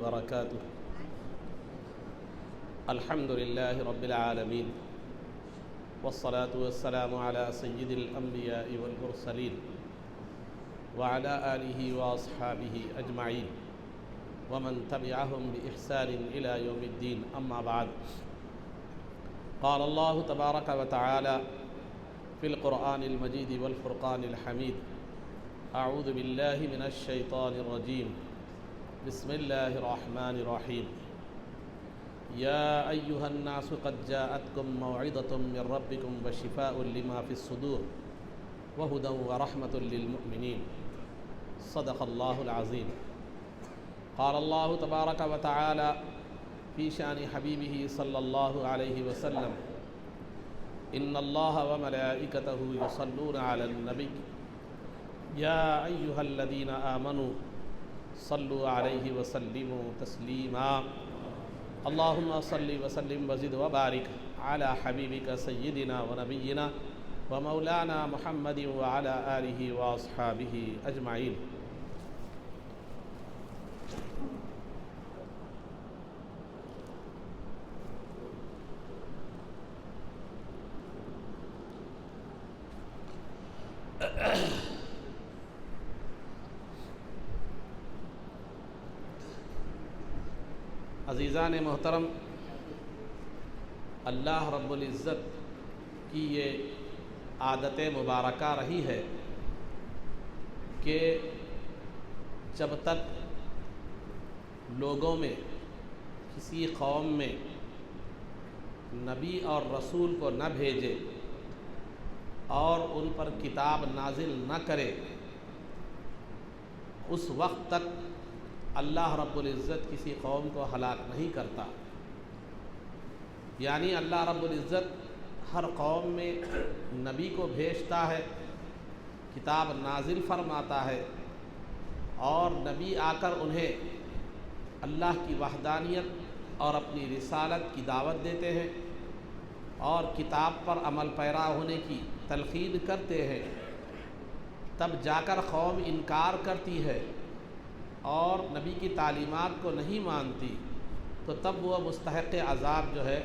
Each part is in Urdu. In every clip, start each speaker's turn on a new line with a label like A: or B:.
A: وبركاته. الحمد لله رب العالمين، والصلاة والسلام على سيد الأنبياء والمرسلين وعلى آله وأصحابه أجمعين ومن تبعهم بإحسان إلى يوم الدين. أما بعد، قال الله تبارك وتعالى في القرآن المجيد والفرقان الحميد: أعوذ بالله من الشيطان الرجيم، بسم الله الرحمن الرحيم. يا أيها الناس قد جاءتكم موعظة من ربكم وشفاء لما في الصدور وهدى ورحمة للمؤمنين. صدق الله العظيم. قال الله تبارك وتعالى في شأن حبيبه صلى الله عليه وسلم: إن الله وملائكته يصلون على النبي يا أيها الذين آمنوا صلوا عليه وسلموا تسليما. اللهم صل وسلم وزد وبارك على حبيبك سيدنا ونبينا ومولانا محمد وعلى آله وأصحابه أجمعين. عزیزان محترم، اللہ رب العزت کی یہ عادت مبارکہ رہی ہے کہ جب تک لوگوں میں، کسی قوم میں نبی اور رسول کو نہ بھیجے اور ان پر کتاب نازل نہ کرے، اس وقت تک اللہ رب العزت کسی قوم کو ہلاک نہیں کرتا. یعنی اللہ رب العزت ہر قوم میں نبی کو بھیجتا ہے، کتاب نازل فرماتا ہے، اور نبی آ کر انہیں اللہ کی وحدانیت اور اپنی رسالت کی دعوت دیتے ہیں اور کتاب پر عمل پیرا ہونے کی تلقین کرتے ہیں. تب جا کر قوم انکار کرتی ہے اور نبی کی تعلیمات کو نہیں مانتی، تو تب وہ مستحق عذاب جو ہے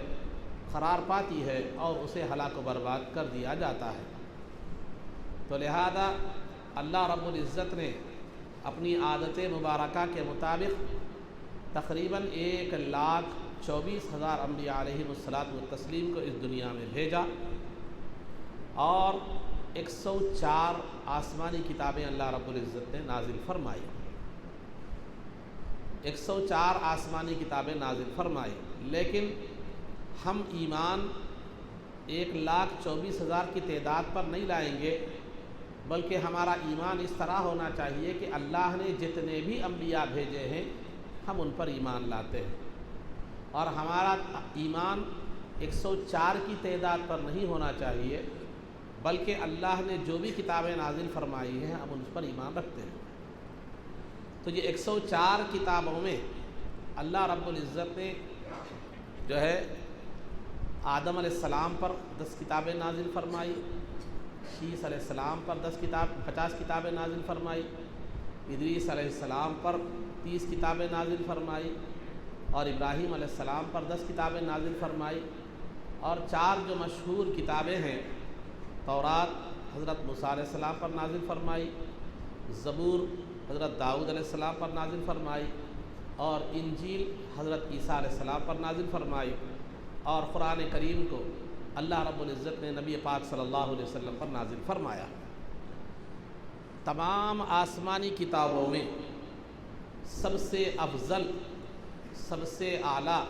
A: قرار پاتی ہے اور اسے ہلاک و برباد کر دیا جاتا ہے. تو لہذا اللہ رب العزت نے اپنی عادت مبارکہ کے مطابق تقریباً 1,24,000 انبیاء علیہم الصلاۃ والتسلیم کو اس دنیا میں بھیجا، اور 104 آسمانی کتابیں اللہ رب العزت نے نازل فرمائی. 104 آسمانی کتابیں نازل فرمائی، لیکن ہم ایمان 1,24,000 کی تعداد پر نہیں لائیں گے، بلکہ ہمارا ایمان اس طرح ہونا چاہیے کہ اللہ نے جتنے بھی انبیاء بھیجے ہیں ہم ان پر ایمان لاتے ہیں، اور ہمارا ایمان 104 کی تعداد پر نہیں ہونا چاہیے، بلکہ اللہ نے جو بھی کتابیں نازل فرمائی ہیں ہم ان پر ایمان رکھتے ہیں. تو یہ 104 کتابوں میں اللہ رب العزت نے جو ہے آدم علیہ السلام پر 10 کتابیں نازل فرمائی، شیس علیہ السلام پر 50 کتابیں نازل فرمائی، ادریس علیہ السلام پر 30 کتابیں نازل فرمائی، اور ابراہیم علیہ السلام پر 10 کتابیں نازل فرمائی. اور 4 جو مشہور کتابیں ہیں، تورات حضرت موسیٰ علیہ السلام پر نازل فرمائی، زبور حضرت داؤد علیہ السلام پر نازل فرمائی، اور انجیل حضرت عیسیٰ علیہ السلام پر نازل فرمائی، اور قرآن کریم کو اللہ رب العزت نے نبی پاک صلی اللہ علیہ وسلم پر نازل فرمایا. تمام آسمانی کتابوں میں سب سے افضل، سب سے اعلیٰ،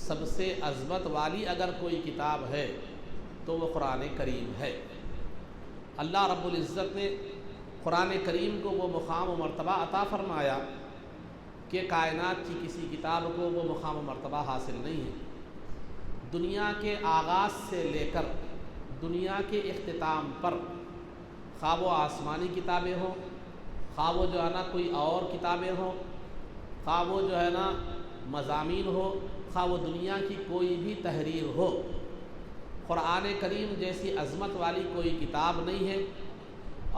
A: سب سے عظمت والی اگر کوئی کتاب ہے تو وہ قرآن کریم ہے. اللہ رب العزت نے قرآن کریم کو وہ مقام و مرتبہ عطا فرمایا کہ کائنات کی کسی کتاب کو وہ مقام و مرتبہ حاصل نہیں ہے. دنیا کے آغاز سے لے کر دنیا کے اختتام پر، خواہ وہ آسمانی کتابیں ہوں، خواہ وہ جو ہے نا کوئی اور کتابیں ہوں، خواہ وہ جو ہے نا مضامین ہو، خواہ وہ دنیا کی کوئی بھی تحریر ہو، قرآن کریم جیسی عظمت والی کوئی کتاب نہیں ہے،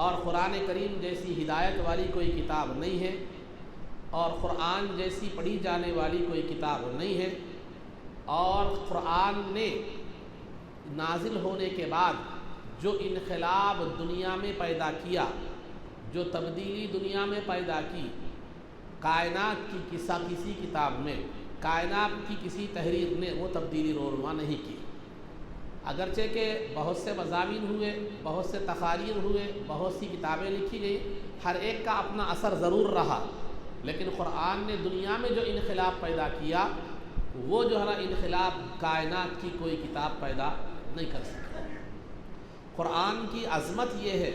A: اور قرآن کریم جیسی ہدایت والی کوئی کتاب نہیں ہے، اور قرآن جیسی پڑھی جانے والی کوئی کتاب نہیں ہے، اور قرآن نے نازل ہونے کے بعد جو انقلاب دنیا میں پیدا کیا، جو تبدیلی دنیا میں پیدا کی، کائنات کی کسی کتاب میں، کائنات کی کسی تحریر نے وہ تبدیلی رونما نہیں کی۔ اگرچہ کہ بہت سے مضامین ہوئے، بہت سے تقاریر ہوئے، بہت سی کتابیں لکھی گئی، ہر ایک کا اپنا اثر ضرور رہا، لیکن قرآن نے دنیا میں جو انقلاب پیدا کیا وہ جو ہے نا انقلاب کائنات کی کوئی کتاب پیدا نہیں کر سکتا۔ قرآن کی عظمت یہ ہے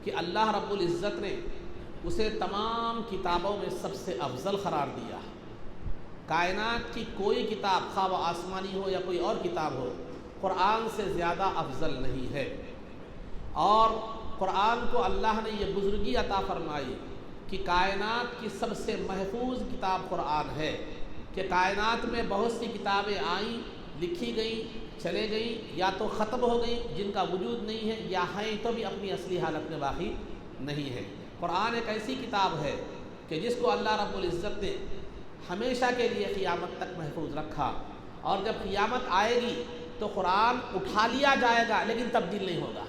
A: کہ اللہ رب العزت نے اسے تمام کتابوں میں سب سے افضل قرار دیا۔ کائنات کی کوئی کتاب، خواہ وہ آسمانی ہو یا کوئی اور کتاب ہو، قرآن سے زیادہ افضل نہیں ہے۔ اور قرآن کو اللہ نے یہ بزرگی عطا فرمائی کہ کائنات کی سب سے محفوظ کتاب قرآن ہے، کہ کائنات میں بہت سی کتابیں آئیں، لکھی گئیں، چلے گئیں، یا تو ختم ہو گئیں جن کا وجود نہیں ہے، یا ہیں تو بھی اپنی اصلی حالت میں باقی نہیں ہے۔ قرآن ایک ایسی کتاب ہے کہ جس کو اللہ رب العزت نے ہمیشہ کے لیے قیامت تک محفوظ رکھا، اور جب قیامت آئے گی تو قرآن اٹھا لیا جائے گا لیکن تبدیل نہیں ہوگا۔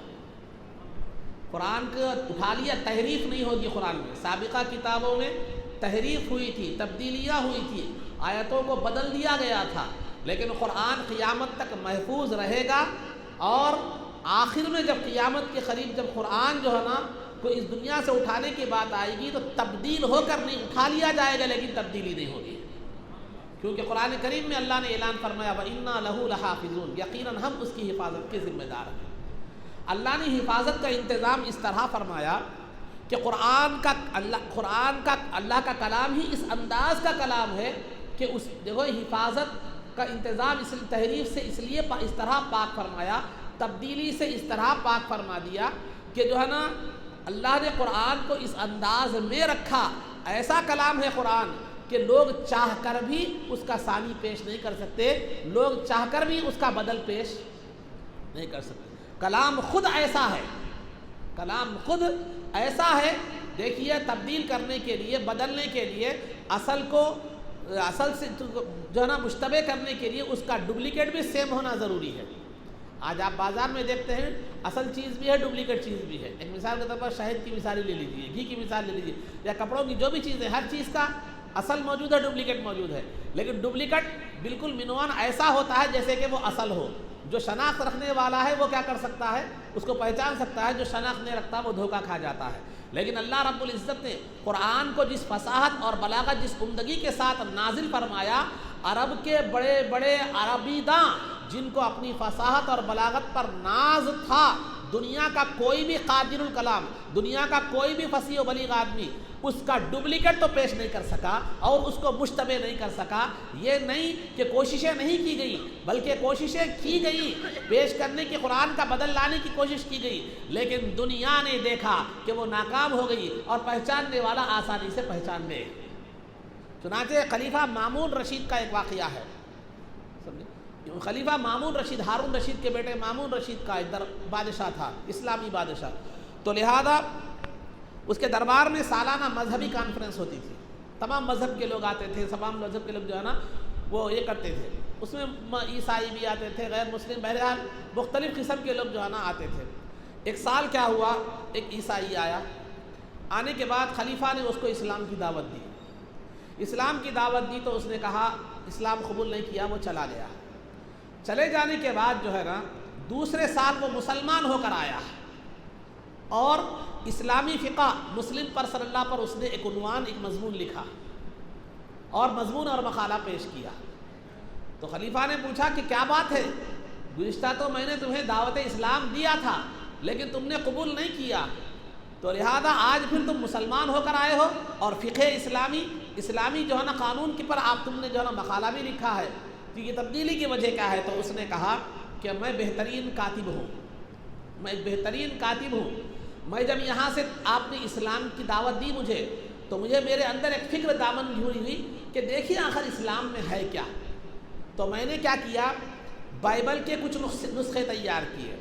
A: قرآن کو اٹھا لیا، تحریف نہیں ہوگی۔ قرآن میں سابقہ کتابوں میں تحریف ہوئی تھی، تبدیلیاں ہوئی تھی، آیتوں کو بدل دیا گیا تھا، لیکن قرآن قیامت تک محفوظ رہے گا۔ اور آخر میں جب قیامت کے قریب جب قرآن جو ہے نا کو اس دنیا سے اٹھانے کی بات آئے گی تو تبدیل ہو کر نہیں، اٹھا لیا جائے گا لیکن تبدیلی نہیں ہوگی، کیونکہ قرآن کریم میں اللہ نے اعلان فرمایا وَإِنَّا لَهُ لَحَافِظُونَ، یقیناً ہم اس کی حفاظت کے ذمہ دار ہیں۔ اللہ نے حفاظت کا انتظام اس طرح فرمایا کہ قرآن کا اللہ کا کلام ہی اس انداز کا کلام ہے کہ اس دیکھو حفاظت کا انتظام اس تحریف سے اس لیے اس طرح پاک فرمایا، تبدیلی سے اس طرح پاک فرما دیا کہ جو ہے نا اللہ نے قرآن کو اس انداز میں رکھا۔ ایسا کلام ہے قرآن کہ لوگ چاہ کر بھی اس کا ثانی پیش نہیں کر سکتے، لوگ چاہ کر بھی اس کا بدل پیش نہیں کر سکتے۔ کلام خود ایسا ہے، کلام خود ایسا ہے۔ دیکھیے تبدیل کرنے کے لیے، بدلنے کے لیے، اصل سے جو ہے نا مشتبہ کرنے کے لیے اس کا ڈپلیکیٹ بھی سیم ہونا ضروری ہے۔ آج آپ بازار میں دیکھتے ہیں اصل چیز بھی ہے، ڈپلیکیٹ چیز بھی ہے۔ ایک مثال کے طور پر شہد کی مثال لے لیجیے، گھی کی مثال لے لیجیے، یا کپڑوں کی جو بھی چیز ہے، ہر چیز کا اصل موجود ہے، ڈپلیکیٹ موجود ہے، لیکن ڈپلیکیٹ بالکل منوان ایسا ہوتا ہے جیسے کہ وہ اصل ہو۔ جو شناخت رکھنے والا ہے وہ کیا کر سکتا ہے، اس کو پہچان سکتا ہے، جو شناخت نہیں رکھتا وہ دھوکہ کھا جاتا ہے۔ لیکن اللہ رب العزت نے قرآن کو جس فصاحت اور بلاغت، جس عمدگی کے ساتھ نازل فرمایا، عرب کے بڑے بڑے عربی داں جن کو اپنی فصاحت اور بلاغت پر ناز تھا، دنیا کا کوئی بھی قادر الکلام، دنیا کا کوئی بھی فصیح و بلیغ آدمی اس کا ڈپلیکیٹ تو پیش نہیں کر سکا اور اس کو مشتبہ نہیں کر سکا۔ یہ نہیں کہ کوششیں نہیں کی گئی، بلکہ کوششیں کی گئی، پیش کرنے کی، قرآن کا بدل لانے کی کوشش کی گئی، لیکن دنیا نے دیکھا کہ وہ ناکام ہو گئی اور پہچاننے والا آسانی سے پہچان لے۔ چنانچہ خلیفہ مامون رشید کا ایک واقعہ ہے۔ خلیفہ مامون رشید، ہارون رشید کے بیٹے مامون رشید کا ایک بادشاہ تھا، اسلامی بادشاہ، تو لہذا اس کے دربار میں سالانہ مذہبی کانفرنس ہوتی تھی، تمام مذہب کے لوگ آتے تھے، تمام مذہب کے لوگ جو ہے نا وہ یہ کرتے تھے، اس میں عیسائی بھی آتے تھے، غیر مسلم، بہرحال مختلف قسم کے لوگ جو ہے نا آتے تھے۔ ایک سال کیا ہوا، ایک عیسائی آیا، آنے کے بعد خلیفہ نے اس کو اسلام کی دعوت دی۔ اسلام کی دعوت دی تو اس نے کہا، اسلام قبول نہیں کیا، وہ چلا گیا۔ چلے جانے کے بعد جو ہے نا دوسرے سال وہ مسلمان ہو کر آیا اور اسلامی فقہ مسلم پر صلی اللہ پر اس نے ایک عنوان، ایک مضمون لکھا اور مضمون اور مقالہ پیش کیا۔ تو خلیفہ نے پوچھا کہ کیا بات ہے، گزشتہ تو میں نے تمہیں دعوت اسلام دیا تھا لیکن تم نے قبول نہیں کیا، تو لہذا آج پھر تم مسلمان ہو کر آئے ہو اور فقہ اسلامی جو ہے نا قانون کے پر آپ تم نے جو ہے نا مقالہ بھی لکھا ہے، تو یہ تبدیلی کی وجہ کیا ہے؟ تو اس نے کہا کہ میں بہترین کاتب ہوں، میں ایک بہترین کاتب ہوں۔ میں جب یہاں سے آپ نے اسلام کی دعوت دی مجھے، تو مجھے میرے اندر ایک فکر دامن ہوئی کہ دیکھیے آخر اسلام میں ہے کیا۔ تو میں نے کیا کیا، بائبل کے کچھ نسخے تیار کیے،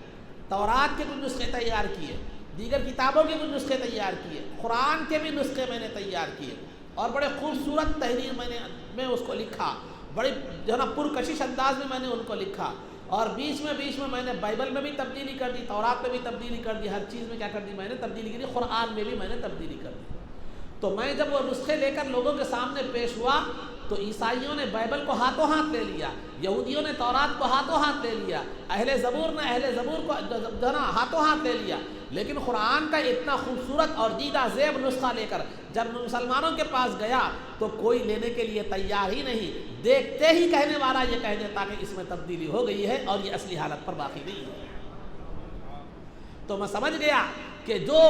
A: تورات کے کچھ نسخے تیار کیے، دیگر کتابوں کے کچھ نسخے تیار کیے، قرآن کے بھی نسخے میں نے تیار کیے، اور بڑے خوبصورت تحریر میں اس کو لکھا، بڑی جو ہے نا پرکشش انداز میں نے ان کو لکھا، اور بیچ میں نے بائبل میں بھی تبدیلی کر دی، تورات میں بھی تبدیلی کر دی، ہر چیز میں کیا کر دی میں نے تبدیلی کی، قرآن میں بھی میں نے تبدیلی کر دی۔ تو میں جب وہ نسخے لے کر لوگوں کے سامنے پیش ہوا تو عیسائیوں نے بائبل کو ہاتھوں ہاتھ لے لیا، یہودیوں نے تورات کو ہاتھوں ہاتھ لے لیا، اہل زبور کو جو نا ہاتھوں ہاتھ لے لیا، لیکن قرآن کا اتنا خوبصورت اور دیدہ زیب نسخہ لے کر جب مسلمانوں کے پاس گیا تو کوئی لینے کے لیے تیار ہی نہیں، دیکھتے ہی کہنے والا یہ کہہ دیتا کہ اس میں تبدیلی ہو گئی ہے اور یہ اصلی حالت پر باقی نہیں ہے۔ تو میں سمجھ گیا کہ جو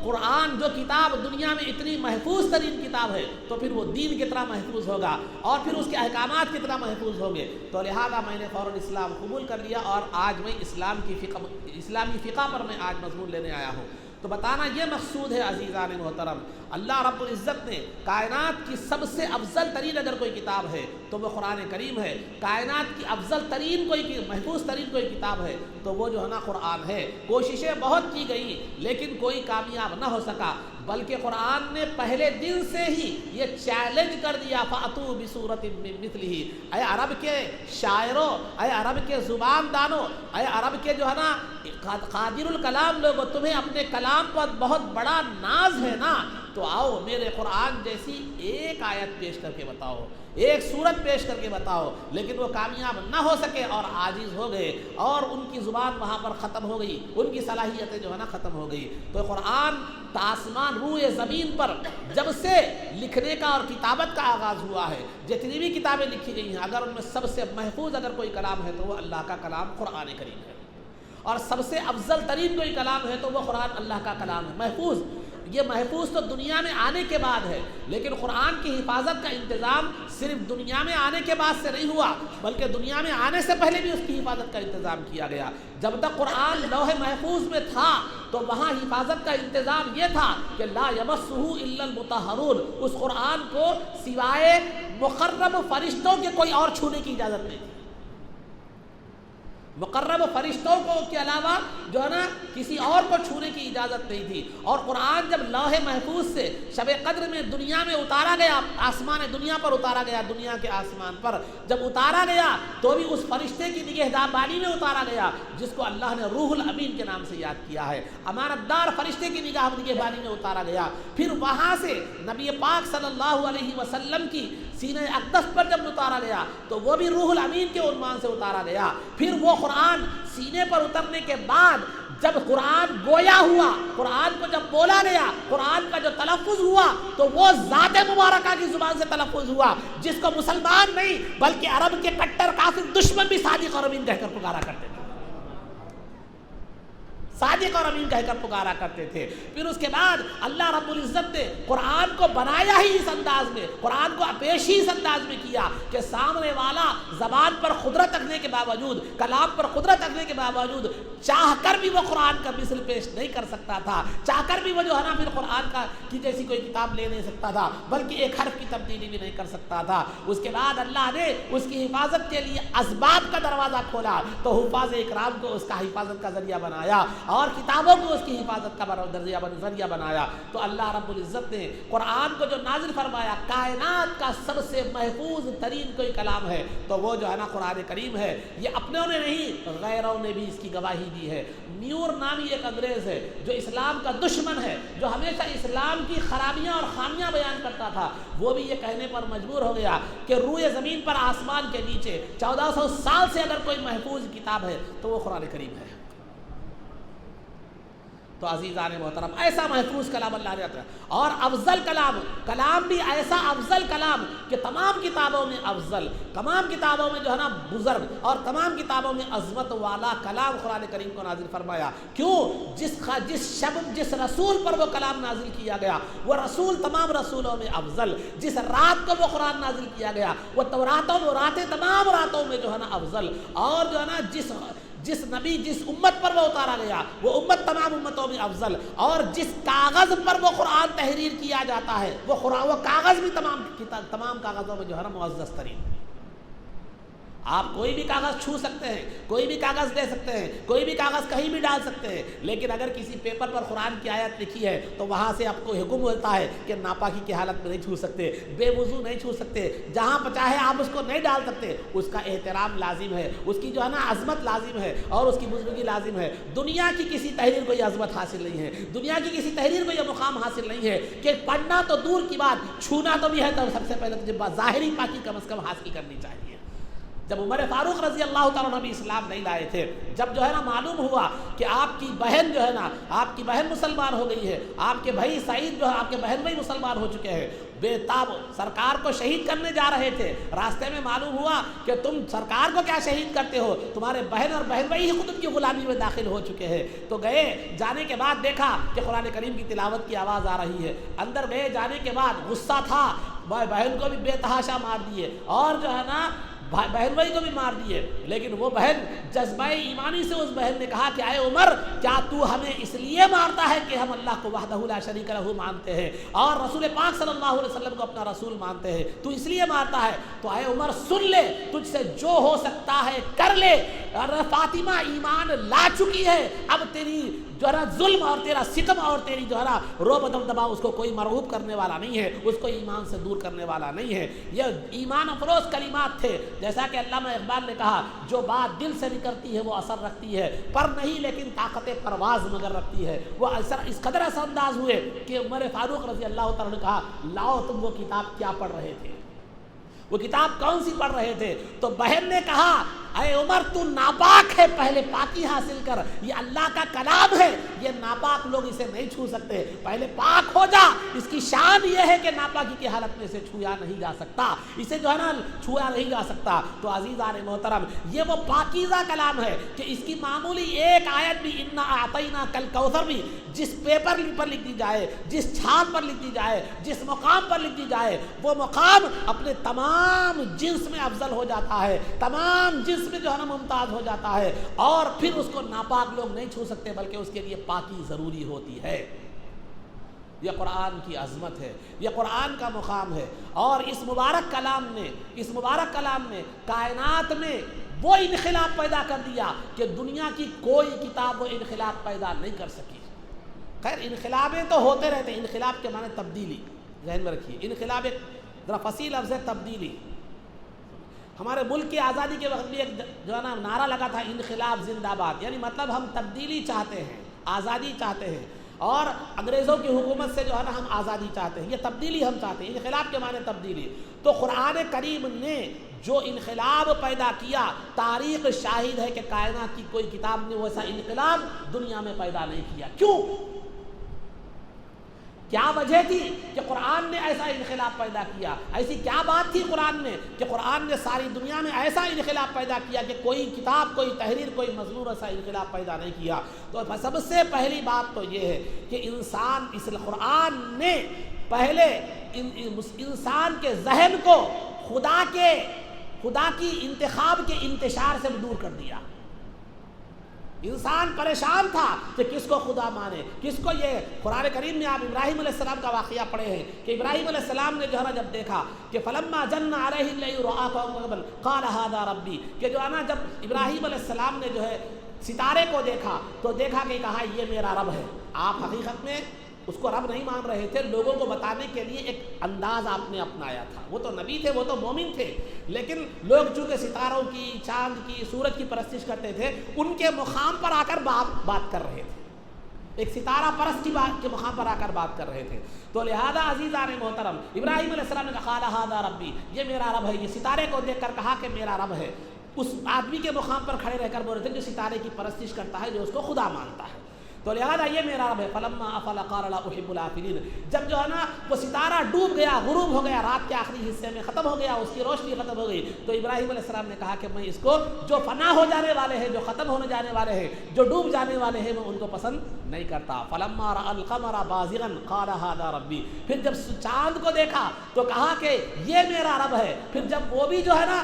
A: قرآن جو کتاب دنیا میں اتنی محفوظ ترین کتاب ہے تو پھر وہ دین کی طرح محفوظ ہوگا اور پھر اس کے احکامات کی طرح محفوظ ہوں گے، تو لہذا میں نے فوراً اسلام قبول کر لیا اور آج میں اسلامی فقہ پر میں آج مضمون لینے آیا ہوں۔ تو بتانا یہ مقصود ہے عزیزان محترم، اللہ رب العزت نے کائنات کی سب سے افضل ترین اگر کوئی کتاب ہے تو وہ قرآن کریم ہے، کائنات کی افضل ترین کوئی محفوظ ترین کوئی کتاب ہے تو وہ جو ہے نا قرآن ہے۔ کوششیں بہت کی گئی لیکن کوئی کامیاب نہ ہو سکا، بلکہ قرآن نے پہلے دن سے ہی یہ چیلنج کر دیا فَأْتُوا بِسُورَةٍ مِّن مِّثْلِهِ، اے عرب کے شاعروں، اے عرب کے زبان دانوں، اے عرب کے جو ہے نا قادر الکلام لوگوں، تمہیں اپنے کلام پر بہت بڑا ناز ہے نا، تو آؤ میرے قرآن جیسی ایک آیت پیش کر کے بتاؤ، ایک سورت پیش کر کے بتاؤ۔ لیکن وہ کامیاب نہ ہو سکے اور عاجز ہو گئے اور ان کی زبان وہاں پر ختم ہو گئی، ان کی صلاحیتیں جو ہے نا ختم ہو گئی۔ تو قرآن آسمان روئے زمین پر جب سے لکھنے کا اور کتابت کا آغاز ہوا ہے، جتنی بھی کتابیں لکھی گئی ہیں اگر ان میں سب سے محفوظ اگر کوئی کلام ہے تو وہ اللہ کا کلام قرآن کریم ہے، اور سب سے افضل ترین کوئی کلام ہے تو وہ قرآن اللہ کا کلام ہے۔ محفوظ، یہ محفوظ تو دنیا میں آنے کے بعد ہے، لیکن قرآن کی حفاظت کا انتظام صرف دنیا میں آنے کے بعد سے نہیں ہوا بلکہ دنیا میں آنے سے پہلے بھی اس کی حفاظت کا انتظام کیا گیا۔ جب تک قرآن لوح محفوظ میں تھا تو وہاں حفاظت کا انتظام یہ تھا کہ لا یمسہ الا المطہرون، اس قرآن کو سوائے مقرب فرشتوں کے کوئی اور چھونے کی اجازت نہیں تھی، مقرب فرشتوں کو کے علاوہ جو ہے نا کسی اور کو چھونے کی اجازت نہیں تھی۔ اور قرآن جب لوح محفوظ سے شب قدر میں دنیا میں اتارا گیا، آسمان دنیا پر اتارا گیا، دنیا کے آسمان پر جب اتارا گیا تو بھی اس فرشتے کی نگہبانی میں اتارا گیا جس کو اللہ نے روح الامین کے نام سے یاد کیا ہے، امانت دار فرشتے کی نگہبانی میں اتارا گیا۔ پھر وہاں سے نبی پاک صلی اللہ علیہ وسلم کی سینہ اقدس پر جب اتارا گیا تو وہ بھی روح الامین کے عنوان سے اتارا گیا۔ پھر وہ قرآن سینے پر اترنے کے بعد جب قرآن گویا ہوا، قرآن کو جب بولا گیا، قرآن کا جو تلفظ ہوا تو وہ ذات مبارکہ کی زبان سے تلفظ ہوا جس کو مسلمان نہیں بلکہ عرب کے کٹر کافر دشمن بھی صادق اور امین کہہ کر پکارا کرتے تھے، صادق اور امین کہہ کر پکارا کرتے تھے۔ پھر اس کے بعد اللہ رب العزت نے قرآن کو بنایا ہی اس انداز میں، قرآن کو پیش ہی اس انداز میں کیا کہ سامنے والا زبان پر قدرت رکھنے کے باوجود، کلام پر قدرت رکھنے کے باوجود چاہ کر بھی وہ قرآن کا مثل پیش نہیں کر سکتا تھا، چاہ کر بھی وہ جو ہے نا پھر قرآن کی جیسی کوئی کتاب لے نہیں سکتا تھا، بلکہ ایک حرف کی تبدیلی بھی نہیں کر سکتا تھا۔ اس کے بعد اللہ نے اس کی حفاظت کے لیے اسباب کا دروازہ کھولا تو حفاظ اکرام کو اس کا حفاظت کا ذریعہ بنایا اور کتابوں کو اس کی حفاظت کا ذریعہ بنایا۔ تو اللہ رب العزت نے قرآن کو جو نازل فرمایا، کائنات کا سب سے محفوظ ترین کوئی کلام ہے تو وہ جو ہے نا قرآن کریم ہے۔ یہ اپنوں نے نہیں غیروں نے بھی اس کی گواہی دی ہے۔ نیور نامی ایک انگریز ہے جو اسلام کا دشمن ہے، جو ہمیشہ اسلام کی خرابیاں اور خامیاں بیان کرتا تھا، وہ بھی یہ کہنے پر مجبور ہو گیا کہ روئے زمین پر آسمان کے نیچے 1400 سال سے اگر کوئی محفوظ کتاب ہے تو وہ قرآن کریم ہے۔ تو عزیزان محترم ایسا محفوظ کلام اللہ نے عطا، اور افضل کلام بھی ایسا افضل کلام کہ تمام کتابوں میں افضل، تمام کتابوں میں جو ہے نا بزرگ اور تمام کتابوں میں عظمت والا کلام قرآن کریم کو نازل فرمایا۔ کیوں؟ جس رسول پر وہ کلام نازل کیا گیا وہ رسول تمام رسولوں میں افضل، جس رات کو وہ قرآن نازل کیا گیا وہ راتیں تمام راتوں میں جو ہے نا افضل، اور جو ہے نا جس نبی جس امت پر وہ اتارا گیا وہ امت تمام امتوں میں افضل، اور جس کاغذ پر وہ قرآن تحریر کیا جاتا ہے وہ کاغذ بھی تمام کاغذوں میں جو ہے نا معزز ترین۔ آپ کوئی بھی کاغذ چھو سکتے ہیں، کوئی بھی کاغذ لے سکتے ہیں، کوئی بھی کاغذ کہیں بھی ڈال سکتے ہیں، لیکن اگر کسی پیپر پر قرآن کی آیت لکھی ہے تو وہاں سے آپ کو حکم ہوتا ہے کہ ناپاکی کی حالت میں نہیں چھو سکتے، بے وضو نہیں چھو سکتے، جہاں چاہے آپ اس کو نہیں ڈال سکتے۔ اس کا احترام لازم ہے، اس کی جو ہے نا عظمت لازم ہے اور اس کی بزرگی لازم ہے۔ دنیا کی کسی تحریر کو یہ عظمت حاصل نہیں ہے، دنیا کی کسی تحریر کو یہ مقام حاصل نہیں ہے کہ پڑھنا تو دور کی بات، چھونا تو بھی ہے، تو سب سے پہلے تو ظاہری پاکی کم از کم حاصل کرنی چاہیے۔ جب عمر فاروق رضی اللہ تعالیٰ عنہ اسلام نہیں لائے تھے، جب جو ہے نا معلوم ہوا کہ آپ کی بہن جو ہے نا، آپ کی بہن مسلمان ہو گئی ہے، آپ کے بھائی سعید جو ہے آپ کے بہن بھائی مسلمان ہو چکے ہیں، بے تاب سرکار کو شہید کرنے جا رہے تھے، راستے میں معلوم ہوا کہ تم سرکار کو کیا شہید کرتے ہو، تمہارے بہن اور بہن بھائی خود کی غلامی میں داخل ہو چکے ہیں۔ تو گئے، جانے کے بعد دیکھا کہ قرآن کریم کی تلاوت کی آواز آ رہی ہے، اندر گئے، جانے کے بعد غصہ تھا، بہن کو بھی بے تحاشا مار دیے اور جو ہے نا بہن بھائی کو بھی مار دیے، لیکن وہ بہن جذبہ ایمانی سے اس بہن نے کہا کہ اے عمر، کیا تو ہمیں اس لیے مارتا ہے کہ ہم اللہ کو وحدہ لا شریک لہ مانتے ہیں اور رسول پاک صلی اللہ علیہ وسلم کو اپنا رسول مانتے ہیں، تو اس لیے مارتا ہے؟ تو اے عمر سن لے، تجھ سے جو ہو سکتا ہے کر لے، فاطمہ ایمان لا چکی ہے، اب تیری جو ہے نا ظلم اور تیرا ستم اور تیری جو ہے نا روب دبدبا اس کو کوئی مرغوب کرنے والا نہیں ہے، اس کو ایمان سے دور کرنے والا نہیں ہے۔ یہ ایمان افروز کلمات تھے، جیسا کہ علامہ اقبال نے کہا، جو بات دل سے نکلتی ہے وہ اثر رکھتی ہے، پر نہیں لیکن طاقت پرواز مگر رکھتی ہے۔ وہ اثر اس قدر اثر انداز ہوئے کہ عمر فاروق رضی اللہ تعالیٰ نے کہا، لاؤ تم وہ کتاب کیا پڑھ رہے تھے، وہ کتاب کون سی پڑھ رہے تھے؟ تو بہن نے کہا، اے عمر تو ناپاک ہے، پہلے پاکی حاصل کر، یہ اللہ کا کلام ہے، یہ ناپاک لوگ اسے نہیں چھو سکتے، پہلے پاک ہو جا۔ اس کی شان یہ ہے کہ ناپاکی کی حالت میں اسے چھویا نہیں جا سکتا، اسے جو ہے نا چھویا نہیں جا سکتا۔ تو عزیزان محترم، یہ وہ پاکیزہ کلام ہے کہ اس کی معمولی ایک آیت بھی، انا اعطینا کل کوثر بھی، جس پیپر پر لکھ دی جائے، جس چھاپ پر لکھ دی جائے، جس مقام پر لکھ دی جائے، وہ مقام اپنے تمام جنس میں افضل ہو جاتا ہے، تمام جنس میں جو ہے نا ممتاز ہو جاتا ہے، اور پھر اس کو ناپاک لوگ نہیں چھو سکتے، بلکہ اس کے لیے پاکی ضروری ہوتی ہے۔ یہ قرآن کی عظمت ہے، یہ قرآن کا مقام ہے، اور اس مبارک کلام نے کائنات میں وہ انقلاب پیدا کر دیا کہ دنیا کی کوئی کتاب وہ انقلاب پیدا نہیں کر سکی۔ خیر انقلابیں تو ہوتے رہتے ہیں، انقلاب کے معنی تبدیلی، ذہن میں رکھیے، انقلاب ایک ذرا فصیح لفظ ہے، تبدیلی۔ ہمارے ملک کی آزادی کے وقت بھی ایک جو ہے نا نعرہ لگا تھا، انقلاب زندہ باد، یعنی مطلب ہم تبدیلی چاہتے ہیں، آزادی چاہتے ہیں، اور انگریزوں کی حکومت سے جو ہے نا ہم آزادی چاہتے ہیں، یہ تبدیلی ہم چاہتے ہیں، انقلاب کے معنی تبدیلی۔ تو قرآن کریم نے جو انقلاب پیدا کیا، تاریخ شاہد ہے کہ کائنات کی کوئی کتاب نے ویسا انقلاب دنیا میں پیدا نہیں کیا۔ کیوں؟ کیا وجہ تھی کہ قرآن نے ایسا انقلاب پیدا کیا؟ ایسی کیا بات تھی قرآن میں کہ قرآن نے ساری دنیا میں ایسا انقلاب پیدا کیا کہ کوئی کتاب، کوئی تحریر، کوئی مضمون ایسا انقلاب پیدا نہیں کیا؟ تو سب سے پہلی بات تو یہ ہے کہ انسان، اس قرآن نے پہلے انسان کے ذہن کو خدا کی انتخاب کے انتشار سے دور کر دیا۔ انسان پریشان تھا کہ کس کو خدا مانے، کس کو یہ۔ قرآن کریم میں آپ ابراہیم علیہ السلام کا واقعہ پڑھے ہیں کہ ابراہیم علیہ السلام نے جو ہے نا جب دیکھا کہ فلما جن علیہ اللیل رأى كوكبا قال هذا ربی، کہ جو ہے نا جب ابراہیم علیہ السلام نے جو ہے ستارے کو دیکھا تو دیکھا کہ کہا یہ میرا رب ہے۔ آپ حقیقت میں اس کو رب نہیں مان رہے تھے، لوگوں کو بتانے کے لیے ایک انداز آپ نے اپنایا تھا۔ وہ تو نبی تھے، وہ تو مومن تھے، لیکن لوگ چونکہ ستاروں کی، چاند کی، سورج کی پرستش کرتے تھے، ان کے مقام پر آ کر بات کر رہے تھے، ایک ستارہ پرست کی بات کے مقام پر آ کر بات کر رہے تھے۔ تو لہذا عزیزان محترم، ابراہیم علیہ السلام نے کہا قال ھذا ربی، یہ میرا رب ہے۔ یہ ستارے کو دیکھ کر کہا کہ میرا رب ہے۔ اس آدمی کے مقام پر کھڑے رہ کر بول رہے تھے جو ستارے کی پرستش کرتا ہے، جو اس کو خدا مانتا ہے۔ تو لہذا یہ میرا رب ہے۔ فلما افل قال لا احب الافلین، جب جو ہے نا وہ ستارہ ڈوب گیا، غروب ہو گیا، رات کے آخری حصے میں ختم ہو گیا، اس کی روشنی ختم ہو گئی، تو ابراہیم علیہ السلام نے کہا کہ میں اس کو، جو فنا ہو جانے والے ہیں، جو ختم ہونے جانے والے ہیں، جو ڈوب جانے والے ہیں، میں ان کو پسند نہیں کرتا۔ فلما رأى القمر بازغا قال هذا ربی، پھر جب چاند کو دیکھا تو کہا کہ یہ میرا رب ہے۔ پھر جب وہ بھی جو ہے نا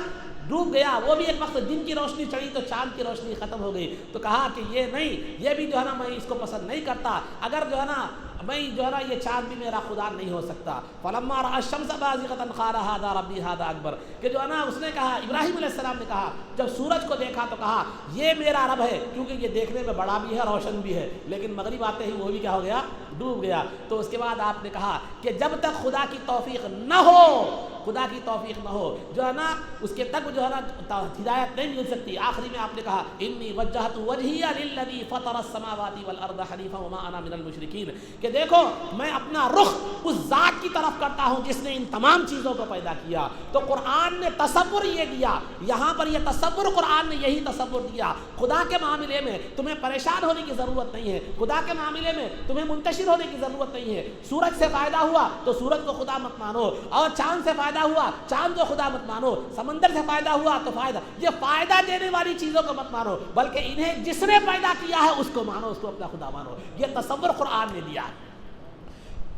A: ڈوب گیا، وہ بھی ایک وقت دن کی روشنی چڑھی تو چاند کی روشنی ختم ہو گئی، تو کہا کہ یہ نہیں، یہ بھی جو ہے نا میں اس کو پسند نہیں کرتا۔ اگر جو ہے نا میں جو ہے نا یہ چاند بھی میرا خدا نہیں ہو سکتا. فلما رأى الشمس بازغة قال هذا ربي هذا اکبر, کہ جو ہے نا اس نے کہا, ابراہیم علیہ السلام نے کہا, جب سورج کو دیکھا تو کہا یہ میرا رب ہے, کیونکہ یہ دیکھنے میں بڑا بھی ہے, روشن بھی ہے, لیکن مغرب آتے ہی وہ بھی کیا ہو گیا, ڈوب گیا. تو اس کے بعد آپ نے کہا کہ جب تک خدا کی توفیق نہ ہو, خدا کی توفیق نہ ہو جو ہے نا اس کے تک جو ہے نا ہدایت نہیں مل سکتی. آخری میں آپ نے کہا انی وجہت وجہی للذی فطر السماوات والارض حنیفا وما انا من المشرکین, کہ دیکھو میں اپنا رخ اس ذات کی طرف کرتا ہوں جس نے ان تمام چیزوں کو پیدا کیا. تو قرآن نے تصور یہ دیا, یہاں پر یہ تصور قرآن نے یہی تصور دیا, خدا کے معاملے میں تمہیں پریشان ہونے کی ضرورت نہیں ہے, خدا کے معاملے میں تمہیں منتشر ہونے کی ضرورت نہیں ہے. سورج سے فائدہ ہوا تو سورج کو خدا مت مانو, اور چاند سے فائدہ ہوا چاند کو خدا مت مانو, سمندر سے فائدہ ہوا تو فائدہ, یہ فائدہ دینے والی چیزوں کو مت مانو, بلکہ انہیں جس نے پیدا کیا ہے اس کو مانو, اس کو اپنا خدا مانو. یہ تصور قرآن نے دیا.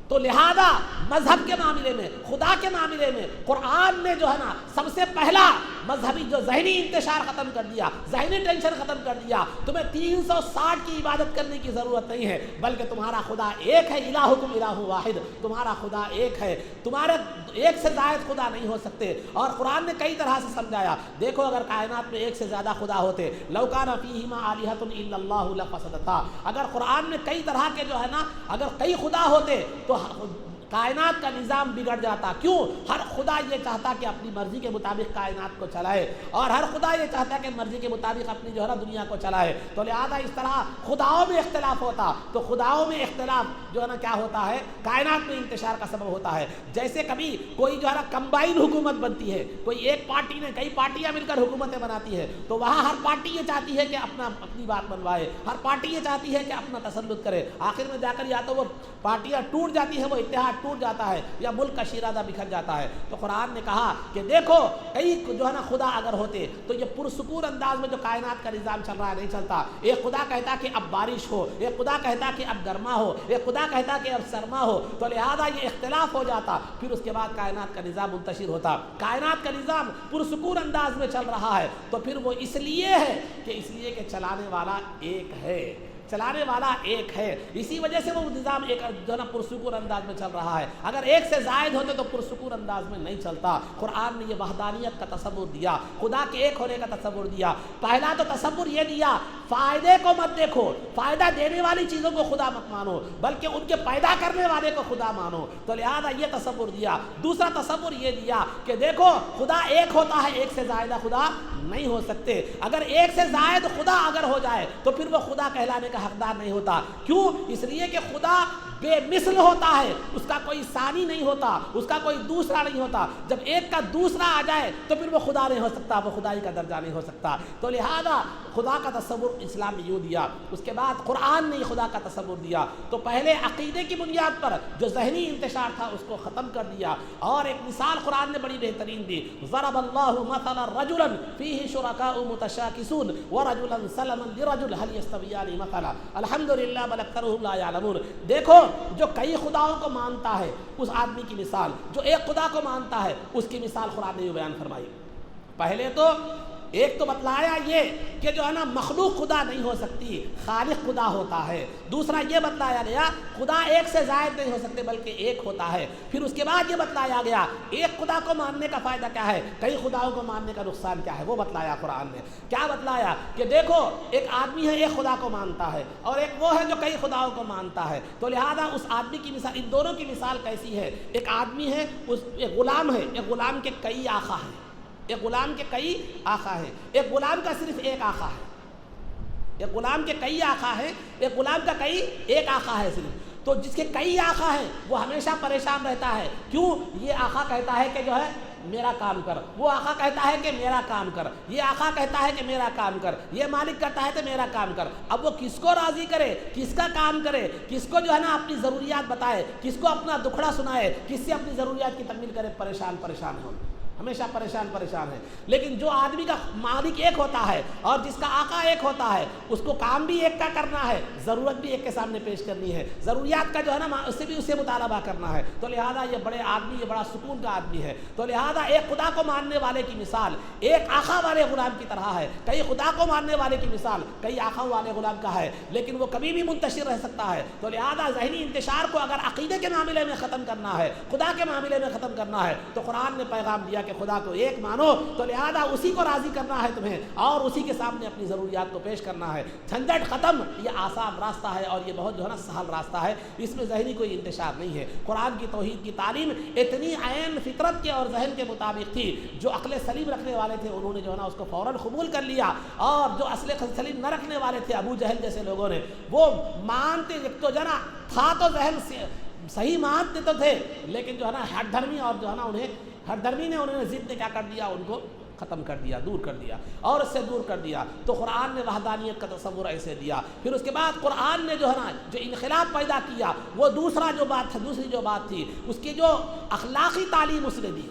A: تو لہذا مذہب کے معاملے میں, خدا کے معاملے میں قرآن نے جو ہے نا سب سے پہلا مذہبی جو ذہنی انتشار ختم کر دیا, ذہنی ٹینشن ختم کر دیا. تمہیں 360 کی عبادت کرنے کی ضرورت نہیں ہے, بلکہ تمہارا خدا ایک ہے, الہکم الہ واحد, تمہارا خدا ایک ہے, تمہارے ایک سے زائد خدا نہیں ہو سکتے. اور قرآن نے کئی طرح سے سمجھایا. دیکھو اگر کائنات میں ایک سے زیادہ خدا ہوتے, لو کان فیہما آلہۃ الا اللہ لفسدتا, اگر قرآن میں کئی طرح کے جو ہے نا اگر کئی خدا ہوتے تو کائنات کا نظام بگڑ جاتا. کیوں؟ ہر خدا یہ چاہتا کہ اپنی مرضی کے مطابق کائنات کو چلائے, اور ہر خدا یہ چاہتا کہ مرضی کے مطابق اپنی جو ہے نا دنیا کو چلائے. تو لہذا اس طرح خداؤں میں اختلاف ہوتا, تو خداؤں میں اختلاف جو ہے نا کیا ہوتا ہے, کائنات میں انتشار کا سبب ہوتا ہے. جیسے کبھی کوئی جو ہے نا کمبائن حکومت بنتی ہے, کوئی ایک پارٹی نے کئی پارٹیاں مل کر حکومتیں بناتی ہے, تو وہاں ہر پارٹی یہ چاہتی ہے کہ اپنی بات بنوائے, ہر پارٹی یہ چاہتی ہے کہ اپنا تسلط کرے. آخر میں جا کر یا تو وہ پارٹیاں ٹوٹ جاتی ہیں, وہ اتحاد ٹوٹ جاتا ہے, یا ملک کا شیرازہ بکھر جاتا ہے. تو قرآن نے کہا کہ دیکھو کئی جو ہے نا خدا اگر ہوتے تو یہ پرسکون انداز میں جو کائنات کا نظام چل رہا ہے نہیں چلتا. ایک خدا کہتا کہ اب بارش ہو, ایک خدا کہتا کہ اب گرما ہو, ایک خدا کہتا کہ اب سرما ہو, تو لہذا یہ اختلاف ہو جاتا. پھر اس کے بعد کائنات کا نظام منتشر ہوتا. کائنات کا نظام پرسکون انداز میں چل رہا ہے, تو پھر وہ اس لیے ہے کہ چلانے والا ایک ہے, چلانے والا ایک ہے. اسی وجہ سے وہ نظام ایک جو نا پرسکون انداز میں چل رہا ہے. اگر ایک سے زائد ہوتے تو پرسکون انداز میں نہیں چلتا. قرآن نے یہ وحدانیت کا تصور دیا, خدا کے ایک ہونے کا تصور دیا. پہلا تو تصور یہ دیا, فائدے کو مت دیکھو, فائدہ دینے والی چیزوں کو خدا مت مانو, بلکہ ان کے پیدا کرنے والے کو خدا مانو. تو لہذا یہ تصور دیا. دوسرا تصور یہ دیا کہ دیکھو خدا ایک ہوتا ہے, ایک سے زائدہ خدا نہیں ہو سکتے. اگر ایک سے زائد خدا اگر ہو جائے تو پھر وہ خدا کہلانے کا حقدار نہیں ہوتا. کیوں؟ اس لیے کہ خدا بے مثل ہوتا ہے, اس کا کوئی ثانی نہیں ہوتا, اس کا کوئی دوسرا نہیں ہوتا. جب ایک کا دوسرا آ جائے تو پھر وہ خدا نہیں ہو سکتا, وہ خدائی کا درجہ نہیں ہو سکتا. تو لہذا خدا کا تصور اسلام نے یوں دیا. اس کے بعد قرآن نے خدا کا تصور دیا. تو پہلے عقیدے کی بنیاد پر جو ذہنی انتشار تھا اس کو ختم کر دیا, اور ایک مثال قرآن نے بڑی بہترین دی. ضرب اللہ مثلا رجلا فیہ شرکاء متشاکسون ورجلا سلما لرجل هل یستویان مثلا الحمدللہ بل اکثرهم لا یعلمون. دیکھو جو کئی خداؤں کو مانتا ہے اس آدمی کی مثال, جو ایک خدا کو مانتا ہے اس کی مثال قرآن نے یہ بیان فرمائی. پہلے تو ایک تو بتلایا یہ کہ جو ہے نا مخلوق خدا نہیں ہو سکتی, خالق خدا ہوتا ہے. دوسرا یہ بتلایا گیا خدا ایک سے زائد نہیں ہو سکتے بلکہ ایک ہوتا ہے. پھر اس کے بعد یہ بتلایا گیا ایک خدا کو ماننے کا فائدہ کیا ہے, کئی خداؤں کو ماننے کا نقصان کیا ہے, وہ بتلایا قرآن نے. کیا بتلایا کہ دیکھو ایک آدمی ہے ایک خدا کو مانتا ہے, اور ایک وہ ہے جو کئی خداؤں کو مانتا ہے. تو لہذا اس آدمی کی مثال, ان دونوں کی مثال کیسی ہے. ایک آدمی ہے, ایک غلام ہے, ایک غلام کے کئی آقا ہیں, ایک غلام کے کئی آقا ہیں. ایک غلام کا صرف ایک آقا ہے, ایک غلام کے کئی آقا ہیں, ایک غلام کا کئی ایک آقا ہے صرف. تو جس کے کئی آقا ہیں وہ ہمیشہ پریشان رہتا ہے. کیوں؟ یہ آقا کہتا ہے کہ جو ہے میرا کام کر, وہ آقا کہتا ہے کہ میرا کام کر, یہ آقا کہتا ہے کہ میرا کام کر, یہ مالک کہتا ہے کہ میرا کام کر. اب وہ کس کو راضی کرے, کس کا کام کرے, کس کو جو ہے نا اپنی ضروریات بتائے, کس کو اپنا دکھڑا سنائے, کس سے اپنی ضروریات کی تکمیل کرے, پریشان ہو. ہمیشہ پریشان ہے۔ لیکن جو آدمی کا مالک ایک ہوتا ہے اور جس کا آقا ایک ہوتا ہے، اس کو کام بھی ایک کا کرنا ہے، ضرورت بھی ایک کے سامنے پیش کرنی ہے، ضروریات کا جو ہے نا اس سے بھی اسے مطالبہ کرنا ہے۔ تو لہٰذا یہ بڑے آدمی، یہ بڑا سکون کا آدمی ہے۔ تو لہٰذا ایک خدا کو ماننے والے کی مثال ایک آقا والے غلام کی طرح ہے، کئی خدا کو ماننے والے کی مثال کئی آقا والے غلام کا ہے، لیکن وہ کبھی بھی منتشر رہ سکتا ہے۔ تو لہٰذا ذہنی انتشار کو اگر عقیدے کے معاملے میں ختم کرنا ہے، خدا کے معاملے میں ختم کرنا ہے، تو قرآن نے پیغام دیا کہ خدا کو ایک مانو، تو لہٰذا اسی کو راضی کرنا ہے تمہیں اور اسی کے سامنے اپنی ضروریات کو پیش کرنا ہے۔ جھنجھٹ ختم، یہ آسان راستہ ہے اور یہ بہت جو ہے نا سہل راستہ ہے، اس میں ذہنی کوئی انتشار نہیں ہے۔ قرآن کی توحید کی تعلیم اتنی عین فطرت کے اور ذہن کے مطابق تھی، جو عقل سلیم رکھنے والے تھے انہوں نے جو ہے نا اس کو فوراً قبول کر لیا، اور جو عقل سلیم نہ رکھنے والے تھے ابو جہل جیسے لوگوں نے، وہ مانتے تو جو ہے نا تھا تو ذہن صحیح مانتے تو تھے، لیکن جو ہے نا ہٹ دھرمی اور جو ہے نا ہٹ دھرمی نے انہوں نے ضد نے کیا کر دیا، ان کو ختم کر دیا، دور کر دیا اور اس سے دور کر دیا۔ تو قرآن نے وحدانیت کا تصور ایسے دیا۔ پھر اس کے بعد قرآن نے جو ہے نا جو انقلاب پیدا کیا، وہ دوسری جو بات تھی، اس کی جو اخلاقی تعلیم اس نے دی،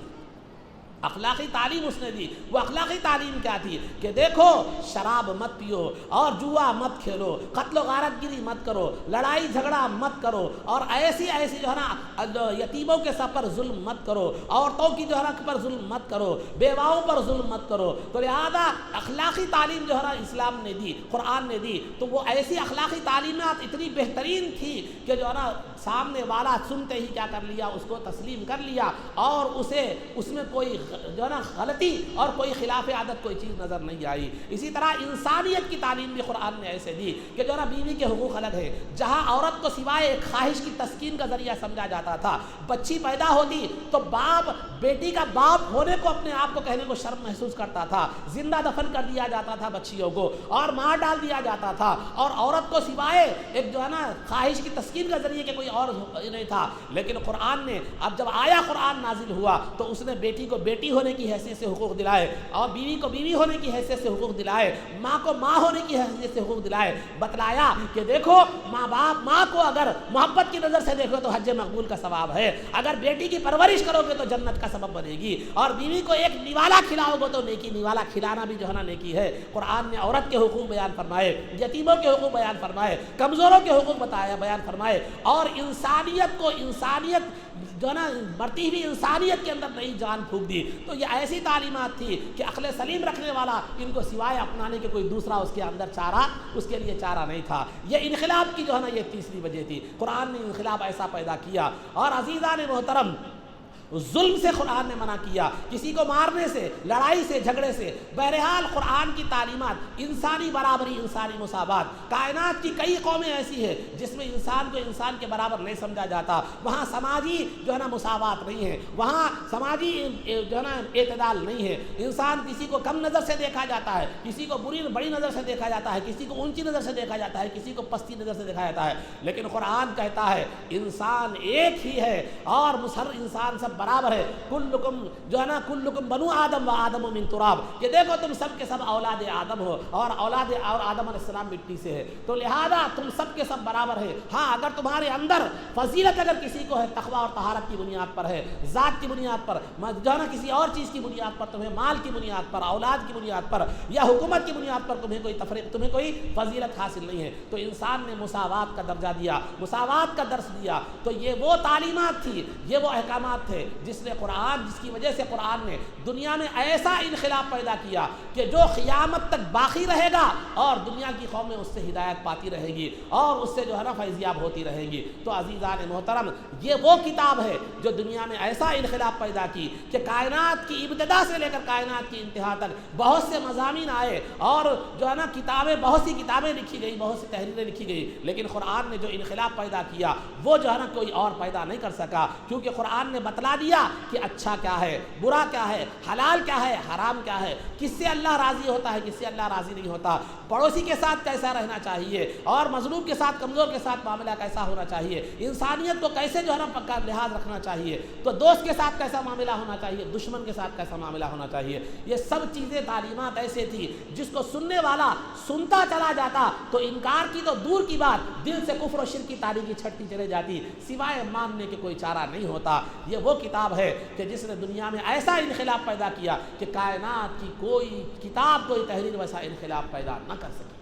A: اخلاقی تعلیم اس نے دی۔ وہ اخلاقی تعلیم کیا تھی کہ دیکھو شراب مت پیو اور جوا مت کھیلو، قتل و غارت گیری مت کرو، لڑائی جھگڑا مت کرو، اور ایسی جو ہے نا یتیموں کے سر پر ظلم مت کرو، عورتوں کی جو ہے نا پر ظلم مت کرو، بیواؤں پر ظلم مت کرو۔ تو لہذا اخلاقی تعلیم جو ہے نا اسلام نے دی، قرآن نے دی، تو وہ ایسی اخلاقی تعلیمات اتنی بہترین تھی کہ جو ہے نا سامنے والا سنتے ہی کیا کر لیا، اس کو تسلیم کر لیا، اور اس میں کوئی جو ہے نا غلطی اور کوئی خلاف عادت کوئی چیز نظر نہیں آئی۔ اسی طرح انسانیت کی تعلیم بھی قرآن نے ایسے دی کہ جو ہے نا بیوی کے حقوق الگ ہے، جہاں عورت کو سوائے ایک خواہش کی تسکین کا ذریعہ سمجھا جاتا تھا، بچی پیدا ہوتی تو باپ بیٹی کا باپ ہونے کو اپنے آپ کو کہنے کو شرم محسوس کرتا تھا، زندہ دفن کر دیا جاتا تھا بچیوں کو اور مار ڈال دیا جاتا تھا، اور عورت کو سوائے ایک جو ہے نا خواہش کی تسکین کا ذریعہ کہ کوئی اور نہیں تھا۔ لیکن قرآن نے اب جب آیا قرآن نازل ہوا تو اس نے بیٹی کو بیٹی ہونے کی حیثیت سے حقوق دلائے، اور بیوی کو بیوی ہونے کی حیثیت سے حقوق دلائے، ماں کو ماں ہونے کی حیثیت سے حقوق دلائے۔ بتلایا کہ دیکھو ماں کو اگر محبت کی نظر سے دیکھو تو حج مقبول کا ثواب ہے، اگر بیٹی کی پرورش کرو گے تو جنت کا سبب بنے گی، اور بیوی کو ایک نوالا کھلاؤ گے تو نیکی، نوالا کھلانا بھی جو ہے نا نیکی ہے۔ قرآن نے عورت کے حقوق بیان فرمائے، یتیموں کے حقوق بیان فرمائے، کمزوروں کے حقوق بیان فرمائے، اور انسانیت جو ہے نا مرتی ہوئی انسانیت کے اندر نئی جان پھونک دی۔ تو یہ ایسی تعلیمات تھی کہ عقل سلیم رکھنے والا ان کو سوائے اپنانے کے کوئی دوسرا اس کے اندر اس کے لیے چارہ نہیں تھا۔ یہ انقلاب کی جو ہے نا یہ تیسری وجہ تھی، قرآن نے انقلاب ایسا پیدا کیا۔ اور عزیزان محترم، ظلم سے قرآن نے منع کیا، کسی کو مارنے سے، لڑائی سے، جھگڑے سے۔ بہرحال قرآن کی تعلیمات انسانی برابری، انسانی مساوات۔ کائنات کی کئی قومیں ایسی ہیں جس میں انسان کو انسان کے برابر نہیں سمجھا جاتا، وہاں سماجی جو ہے نا مساوات نہیں ہے، وہاں سماجی جو ہے نا اعتدال نہیں ہے، انسان کسی کو کم نظر سے دیکھا جاتا ہے، کسی کو بڑی نظر سے دیکھا جاتا ہے، کسی کو اونچی نظر سے دیکھا جاتا ہے، کسی کو پستی نظر سے دیکھا جاتا ہے۔ لیکن قرآن کہتا ہے انسان ایک ہی ہے اور ہر انسان سب برابر ہے۔ کلکم جو ہے نا کلکم بنو آدم و آدم من تراب، کہ دیکھو تم سب کے سب اولاد آدم ہو، اور آدم علیہ السلام مٹی سے ہے، تو لہذا تم سب کے سب برابر ہے۔ ہاں اگر تمہارے اندر فضیلت اگر کسی کو ہے، تقوی اور طہارت کی بنیاد پر ہے، ذات کی بنیاد پر جو ہے نا کسی اور چیز کی بنیاد پر، تمہیں مال کی بنیاد پر، اولاد کی بنیاد پر یا حکومت کی بنیاد پر تمہیں کوئی فضیلت حاصل نہیں ہے، تو انسان نے مساوات کا درجہ دیا، مساوات کا درس دیا۔ تو یہ وہ تعلیمات تھی، یہ وہ احکامات تھے جس کی وجہ سے قرآن نے دنیا میں ایسا انقلاب پیدا کیا کہ جو قیامت تک باقی رہے گا، اور دنیا کی قومیں اس سے ہدایت پاتی رہے گی اور اس سے جو ہے نا فیضیاب ہوتی رہیں گی۔ تو عزیزان محترم، یہ وہ کتاب ہے جو دنیا میں ایسا انقلاب پیدا کی کہ کائنات کی ابتدا سے لے کر کائنات کی انتہا تک بہت سے مضامین آئے، اور جو ہے نا بہت سی کتابیں لکھی گئی، بہت سی تحریریں لکھی گئی، لیکن قرآن نے جو انقلاب پیدا کیا وہ جو ہے نا کوئی اور پیدا نہیں کر سکا، کیونکہ قرآن نے بتلا دیا کہ اچھا کیا ہے، برا کیا ہے، حلال کیا ہے، حرام کیا ہے، کس سے اللہ راضی ہوتا ہے، کس سے اللہ راضی نہیں ہوتا، پڑوسی کے ساتھ کیسا رہنا چاہیے، اور مظلوم کے ساتھ، کمزور کے ساتھ معاملہ کیسا ہونا چاہیے، انسانیت کو کیسے جو ہے نا پکا لحاظ رکھنا چاہیے، تو دوست کے ساتھ کیسا معاملہ ہونا چاہیے، دشمن کے ساتھ کیسا معاملہ ہونا چاہیے۔ یہ سب چیزیں تعلیمات ایسے تھی جس کو سننے والا سنتا چلا جاتا تو انکار کی تو دور کی بات، دل سے کفر و شرک کی تاریکی چھٹتی چلے جاتی، سوائے ماننے کے کوئی چارہ نہیں ہوتا۔ یہ وہ کتاب ہے کہ جس نے دنیا میں ایسا انقلاب پیدا کیا کہ کائنات کی کوئی کتاب کوئی تحریر ویسا انقلاب پیدا نہ کر سکی۔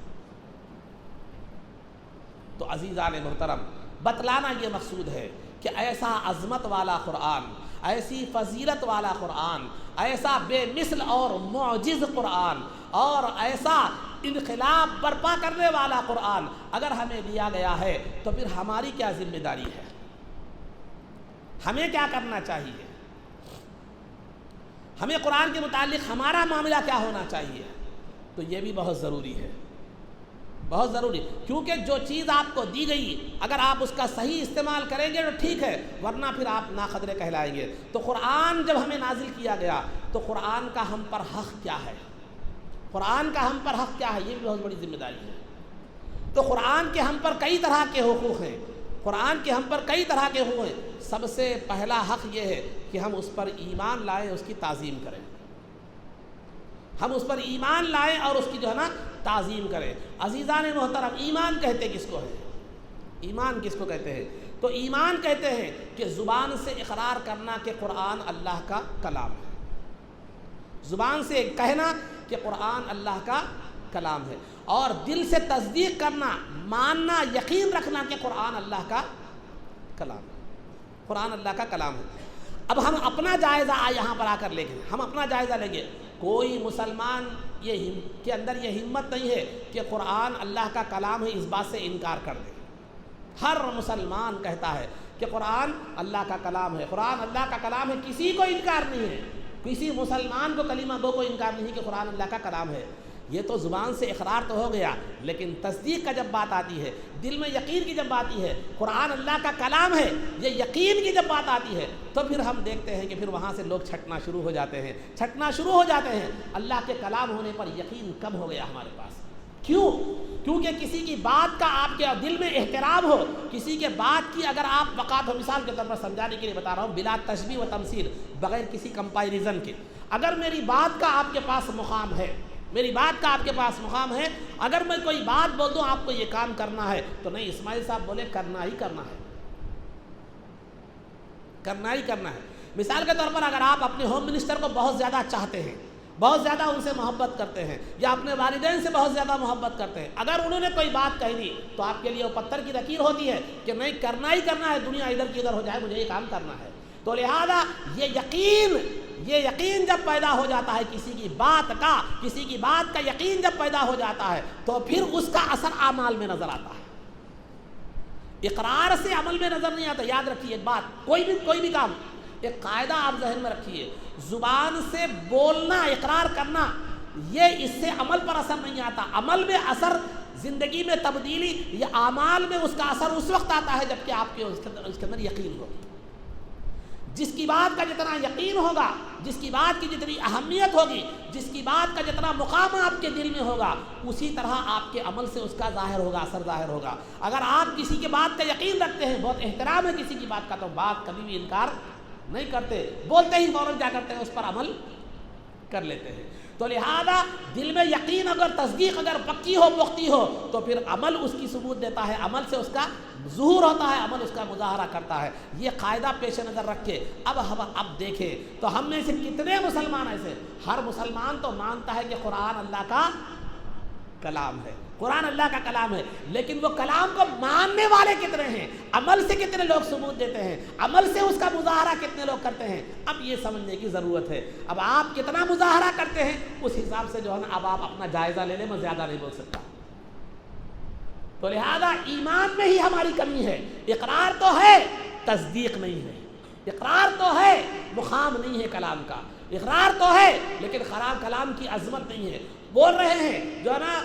A: تو عزیزان محترم، بتلانا یہ مقصود ہے کہ ایسا عظمت والا قرآن، ایسی فضیلت والا قرآن، ایسا بے مثل اور معجز قرآن اور ایسا انقلاب برپا کرنے والا قرآن اگر ہمیں دیا گیا ہے تو پھر ہماری کیا ذمہ داری ہے، ہمیں کیا کرنا چاہیے، ہمیں قرآن کے متعلق ہمارا معاملہ کیا ہونا چاہیے؟ تو یہ بھی بہت ضروری ہے، بہت ضروری، کیونکہ جو چیز آپ کو دی گئی اگر آپ اس کا صحیح استعمال کریں گے تو ٹھیک ہے، ورنہ پھر آپ ناقدرے کہلائیں گے۔ تو قرآن جب ہمیں نازل کیا گیا تو قرآن کا ہم پر حق کیا ہے، قرآن کا ہم پر حق کیا ہے، یہ بھی بہت بڑی ذمہ داری ہے۔ تو قرآن کے ہم پر کئی طرح کے حقوق ہیں، قرآن کے ہم پر کئی طرح کے حقوق ہیں۔ سب سے پہلا حق یہ ہے کہ ہم اس پر ایمان لائیں، اس کی تعظیم کریں، ہم اس پر ایمان لائیں اور اس کی جو ہے نا تعظیم کریں۔ عزیزان محترم، ایمان کہتے کس کو ہے؟ ایمان کس کو کہتے ہیں؟ تو ایمان کہتے ہیں کہ زبان سے اقرار کرنا کہ قرآن اللہ کا کلام ہے، زبان سے کہنا کہ قرآن اللہ کا کلام ہے، اور دل سے تصدیق کرنا، ماننا، یقین رکھنا کہ قرآن اللہ کا کلام ہے، قرآن اللہ کا کلام ہے۔ اب ہم اپنا جائزہ یہاں پر آ کر لیں گے، ہم اپنا جائزہ لیں گے۔ کوئی مسلمان کے اندر یہ ہمت نہیں ہے کہ قرآن اللہ کا کلام ہے اس بات سے انکار کر دے۔ ہر مسلمان کہتا ہے کہ قرآن اللہ کا کلام ہے، قرآن اللہ کا کلام ہے، کسی کو انکار نہیں ہے، کسی مسلمان کو کلمہ گو کو انکار نہیں کہ قرآن اللہ کا کلام ہے۔ یہ تو زبان سے اقرار تو ہو گیا، لیکن تصدیق کا جب بات آتی ہے، دل میں یقین کی جب بات آتی ہے قرآن اللہ کا کلام ہے، یہ یقین کی جب بات آتی ہے تو پھر ہم دیکھتے ہیں کہ پھر وہاں سے لوگ چھٹنا شروع ہو جاتے ہیں، چھٹنا شروع ہو جاتے ہیں۔ اللہ کے کلام ہونے پر یقین کم ہو گیا ہمارے پاس۔ کیوں؟ کیونکہ کسی کی بات کا آپ کے دل میں احترام ہو، کسی کے بات کی اگر آپ وقات و مثال کے طور پر سمجھانے کے لیے بتا رہا ہوں، بلا تشبیہ و تمثیل، بغیر کسی کمپیریزن کے، اگر میری بات کا آپ کے پاس مقام ہے، میری بات کا آپ کے پاس مقام ہے، اگر میں کوئی بات بول دوں آپ کو یہ کام کرنا ہے تو نہیں، اسماعیل صاحب بولے کرنا ہی کرنا ہے، کرنا ہی کرنا ہے۔ مثال کے طور پر اگر آپ اپنے ہوم منسٹر کو بہت زیادہ چاہتے ہیں، بہت زیادہ ان سے محبت کرتے ہیں، یا اپنے والدین سے بہت زیادہ محبت کرتے ہیں، اگر انہوں نے کوئی بات کہہ دی تو آپ کے لیے وہ پتھر کی لکیر ہوتی ہے کہ نہیں، کرنا ہی کرنا ہے، دنیا ادھر کی ادھر ہو جائے، مجھے یہ کام کرنا ہے۔ تو لہذا یہ یقین جب پیدا ہو جاتا ہے کسی کی بات کا یقین جب پیدا ہو جاتا ہے تو پھر اس کا اثر اعمال میں نظر آتا ہے، اقرار سے عمل میں نظر نہیں آتا۔ یاد رکھیے ایک بات، کوئی بھی کام، ایک قاعدہ آپ ذہن میں رکھیے، زبان سے بولنا، اقرار کرنا، یہ اس سے عمل پر اثر نہیں آتا۔ عمل میں اثر، زندگی میں تبدیلی یا اعمال میں اس کا اثر اس وقت آتا ہے جبکہ آپ کے اس کے اندر یقین ہو۔ جس کی بات کا جتنا یقین ہوگا، جس کی بات کی جتنی اہمیت ہوگی، جس کی بات کا جتنا مقام آپ کے دل میں ہوگا، اسی طرح آپ کے عمل سے اس کا ظاہر ہوگا، اثر ظاہر ہوگا۔ اگر آپ کسی کی بات کا یقین رکھتے ہیں، بہت احترام ہے کسی کی بات کا، تو بات کبھی بھی انکار نہیں کرتے، بولتے ہی فوراً کیا کرتے ہیں، اس پر عمل کر لیتے ہیں۔ تو لہذا دل میں یقین اگر، تصدیق اگر پکی ہو، پختہ ہو، تو پھر عمل اس کی ثبوت دیتا ہے، عمل سے اس کا ظہور ہوتا ہے، عمل اس کا مظاہرہ کرتا ہے۔ یہ قاعدہ پیش نظر رکھ کے اب دیکھیں تو ہم میں سے کتنے مسلمان ایسے، ہر مسلمان تو مانتا ہے کہ قرآن اللہ کا کلام ہے، قرآن اللہ کا کلام ہے، لیکن وہ کلام کو ماننے والے کتنے ہیں، عمل سے کتنے لوگ ثبوت دیتے ہیں، عمل سے اس کا مظاہرہ کتنے لوگ کرتے ہیں، اب یہ سمجھنے کی ضرورت ہے۔ اب آپ کتنا مظاہرہ کرتے ہیں اس حساب سے جو ہے نا اب آپ اپنا جائزہ لے لیں، میں زیادہ نہیں بول سکتا۔ تو لہذا ایمان میں ہی ہماری کمی ہے، اقرار تو ہے، تصدیق نہیں ہے، اقرار تو ہے، مقام نہیں ہے کلام کا، اقرار تو ہے لیکن کلام کی عظمت نہیں ہے۔ بول رہے ہیں جو ہے نا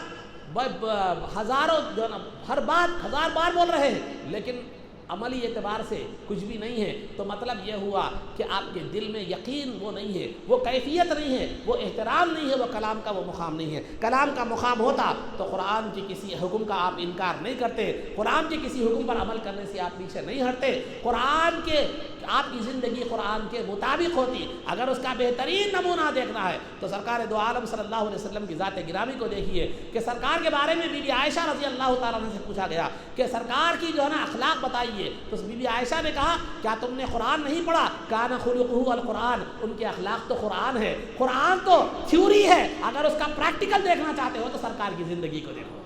A: ہزاروں، جو ہے نا ہر بات 1000 بار بول رہے ہیں، لیکن عملی اعتبار سے کچھ بھی نہیں ہے، تو مطلب یہ ہوا کہ آپ کے دل میں یقین وہ نہیں ہے، وہ کیفیت نہیں ہے، وہ احترام نہیں ہے، وہ کلام کا وہ مقام نہیں ہے۔ کلام کا مقام ہوتا تو قرآن کے کسی حکم کا آپ انکار نہیں کرتے، قرآن کے کسی حکم پر عمل کرنے سے آپ پیچھے نہیں ہٹتے، قرآن کے آپ کی زندگی قرآن کے مطابق ہوتی۔ اگر اس کا بہترین نمونہ دیکھنا ہے تو سرکار دو عالم صلی اللہ علیہ وسلم کی ذات گرامی کو دیکھیے کہ سرکار کے بارے میں بی بی عائشہ رضی اللہ تعالیٰ عنہ سے پوچھا گیا کہ سرکار کی جو ہے نا اخلاق بتائیے، چاہیے. تو بی بی عائشہ نے کہا کیا تم نے قرآن نہیں پڑھا؟ کان خلقہ القرآن، ان کے اخلاق تو قرآن ہے. قرآن تو تھیوری ہے، اگر اس کا پریکٹیکل دیکھنا چاہتے ہو تو سرکار کی زندگی کو دیکھو.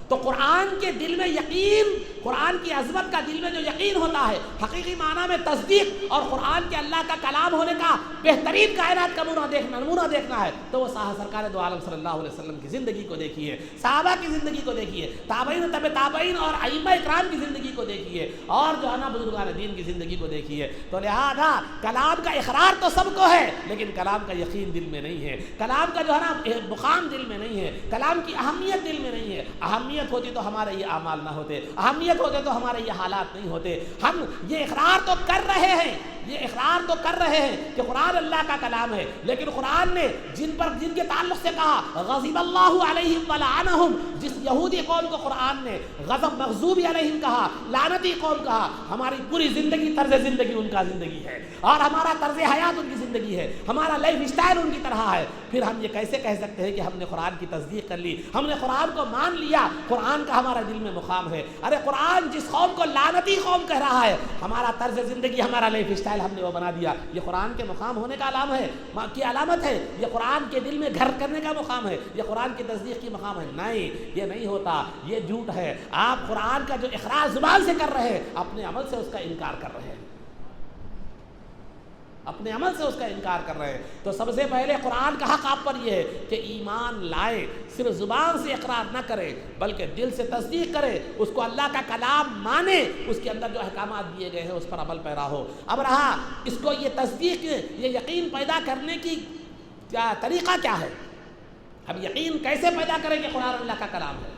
A: تو قرآن کے دل میں یقین، قرآن کی عظمت کا دل میں جو یقین ہوتا ہے، حقیقی معنی میں تصدیق اور قرآن کے اللہ کا کلام ہونے کا بہترین کائنات کا نمونہ دیکھنا ہے، تو وہ سرکار دو عالم صلی اللہ علیہ وسلم کی زندگی کو دیکھیے، صحابہ کی زندگی کو دیکھیے، تابعین تبع تابعین اور ائمہ اکرام کی زندگی کو دیکھیے، اور جو ہے نا بزرگان دین کی زندگی کو دیکھیے. تو لہذا کلام کا اقرار تو سب کو ہے، لیکن کلام کا یقین دل میں نہیں ہے، کلام کا جو ہے نا مقام دل میں نہیں ہے، کلام کی اہمیت دل میں نہیں ہے. اہمیت ہوتی تو ہمارے یہ اعمال نہ ہوتے، اہمیت ہوتے تو ہمارے یہ حالات نہیں ہوتے. ہم یہ اقرار تو کر رہے ہیں، یہ اقرار تو کر رہے ہیں کہ قرآن اللہ کا کلام ہے، لیکن قرآن نے جن کے تعلق سے کہا غضب اللہ علیہم ولعنہم، جس یہودی قوم کو قرآن نے غضب مغضوب علیہم کہا، لعنتی قوم کہا، ہماری پوری زندگی طرز زندگی ان کا زندگی ہے، اور ہمارا طرز حیات ان کی زندگی ہے، ہمارا لائف اسٹائل ان کی طرح ہے. پھر ہم یہ کیسے کہہ سکتے ہیں کہ ہم نے قرآن کی تصدیق کر لی، ہم نے قرآن کو مان لیا، قرآن کا ہمارا دل میں مقام ہے؟ ارے قرآن جس قوم کو لعنتی قوم کہہ رہا ہے، ہمارا طرز زندگی، ہمارا لائف اسٹائل ہم نے وہ بنا دیا. یہ قرآن کے مقام ہونے کا علامت ہے، یہ قرآن کے دل میں گھر کرنے کا مقام ہے، یہ قرآن کی تصدیق کی مقام ہے. نہیں، یہ نہیں ہوتا، یہ جھوٹ ہے. آپ قرآن کا جو اقرار زبان سے کر رہے ہیں، اپنے عمل سے اس کا انکار کر رہے ہیں، اپنے عمل سے اس کا انکار کر رہے ہیں. تو سب سے پہلے قرآن کا حق آپ پر یہ ہے کہ ایمان لائے، صرف زبان سے اقرار نہ کرے بلکہ دل سے تصدیق کرے، اس کو اللہ کا کلام مانے، اس کے اندر جو احکامات دیے گئے ہیں اس پر عمل پیرا ہو. اب رہا اس کو یہ تصدیق، یہ یقین پیدا کرنے کی طریقہ کیا ہے؟ اب یقین کیسے پیدا کریں کہ قرآن اللہ کا کلام ہے؟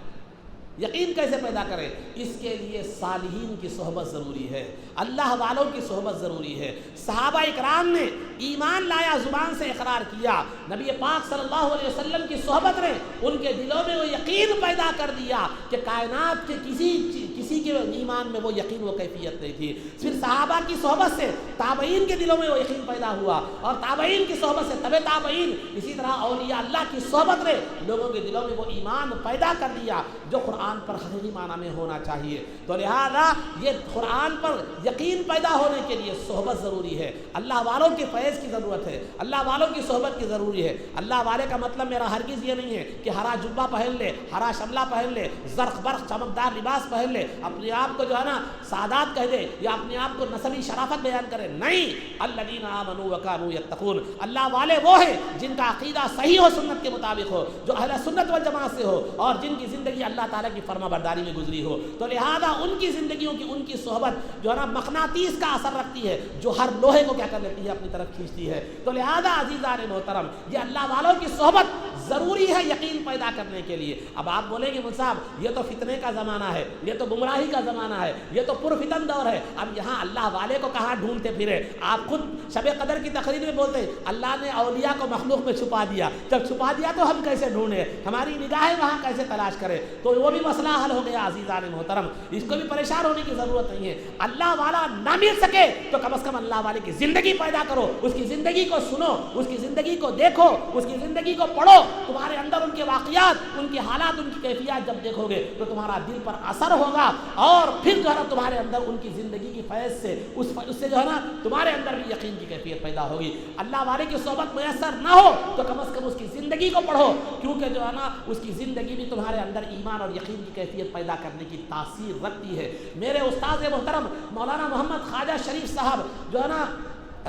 A: یقین کیسے پیدا کریں؟ اس کے لیے صالحین کی صحبت ضروری ہے، اللہ والوں کی صحبت ضروری ہے. صحابہ اکرام نے ایمان لایا، زبان سے اقرار کیا، نبی پاک صلی اللہ علیہ وسلم کی صحبت نے ان کے دلوں میں وہ یقین پیدا کر دیا کہ کائنات کے کسی کے ایمان میں وہ یقین، وہ کیفیت نہیں تھی. پھر صحابہ کی صحبت سے تابعین کے دلوں میں وہ یقین پیدا ہوا، اور تابعین کی صحبت سے تبع تابعین، اسی طرح اولیاء اللہ کی صحبت نے لوگوں کے دلوں میں وہ ایمان پیدا کر دیا جو قرآن پر حقیقی معنی میں ہونا چاہیے. تو لہذا یہ قرآن پر یقین پیدا ہونے کے لیے صحبت ضروری ہے، اللہ والوں کے فیض کی ضرورت ہے، اللہ والوں کی صحبت کی ضروری ہے. اللہ والے کا مطلب میرا ہرگز یہ نہیں ہے کہ ہرا جبہ پہن لے، ہرا شملہ پہن لے، زرق برق چمکدار لباس پہن لے، اپنے آپ کو جو ہے نا سادات کہہ دے یا اپنے آپ کو نسبی شرافت بیان کرے. نہیں، الذین آمنوا وکانوا یتقون، اللہ والے وہ ہیں جن کا عقیدہ صحیح ہو، سنت کے مطابق ہو، جو اہل سنت والجماعت سے ہو، اور جن کی زندگی اللہ تعالیٰ کی فرما برداری میں گزری ہو. تو لہذا ان کی زندگیوں کی، ان کی صحبت جو ہے نا مقناطیس کا اثر رکھتی ہے، جو ہر لوہے کو کیا کر لیتی ہے، اپنی طرف کھینچتی ہے. تو لہذا عزیزان محترم، یہ اللہ والوں کی صحبت ضروری ہے یقین پیدا کرنے کے لیے. اب آپ بولیں گے مول صاحب یہ تو فتنے کا زمانہ ہے، یہ تو گمراہی کا زمانہ ہے، یہ تو پرفتن دور ہے، اب یہاں اللہ والے کو کہاں ڈھونڈتے پھرے؟ آپ خود شب قدر کی تقریر میں بولتے ہیں اللہ نے اولیاء کو مخلوق میں چھپا دیا. جب چھپا دیا تو ہم کیسے ڈھونڈیں، ہماری نگاہیں وہاں کیسے تلاش کریں؟ تو وہ بھی مسئلہ حل ہو گیا عزیزان محترم. اس کو بھی پریشان ہونے کی ضرورت نہیں ہے. اللہ والا نہ مل سکے تو کم از کم اللہ والے کی زندگی پیدا کرو، اس کی زندگی کو سنو، اس کی زندگی کو دیکھو، اس کی زندگی کو پڑھو. تمہارے اندر ان کے واقعات، ان کے حالات، ان کی کیفیات جب دیکھو گے تو تمہارا دل پر اثر ہوگا، اور پھر جو ہے نا تمہارے اندر ان کی زندگی کی فیض سے اس سے جو ہے نا تمہارے اندر بھی یقین کی کیفیت پیدا ہوگی. اللہ والے کی صحبت میسر نہ ہو تو کم از کم اس کی زندگی کو پڑھو، کیونکہ جو ہے نا اس کی زندگی بھی تمہارے اندر ایمان اور یقین کی کیفیت پیدا کرنے کی تاثیر رکھتی ہے. میرے استاد محترم مولانا محمد خواجہ شریف صاحب جو ہے نا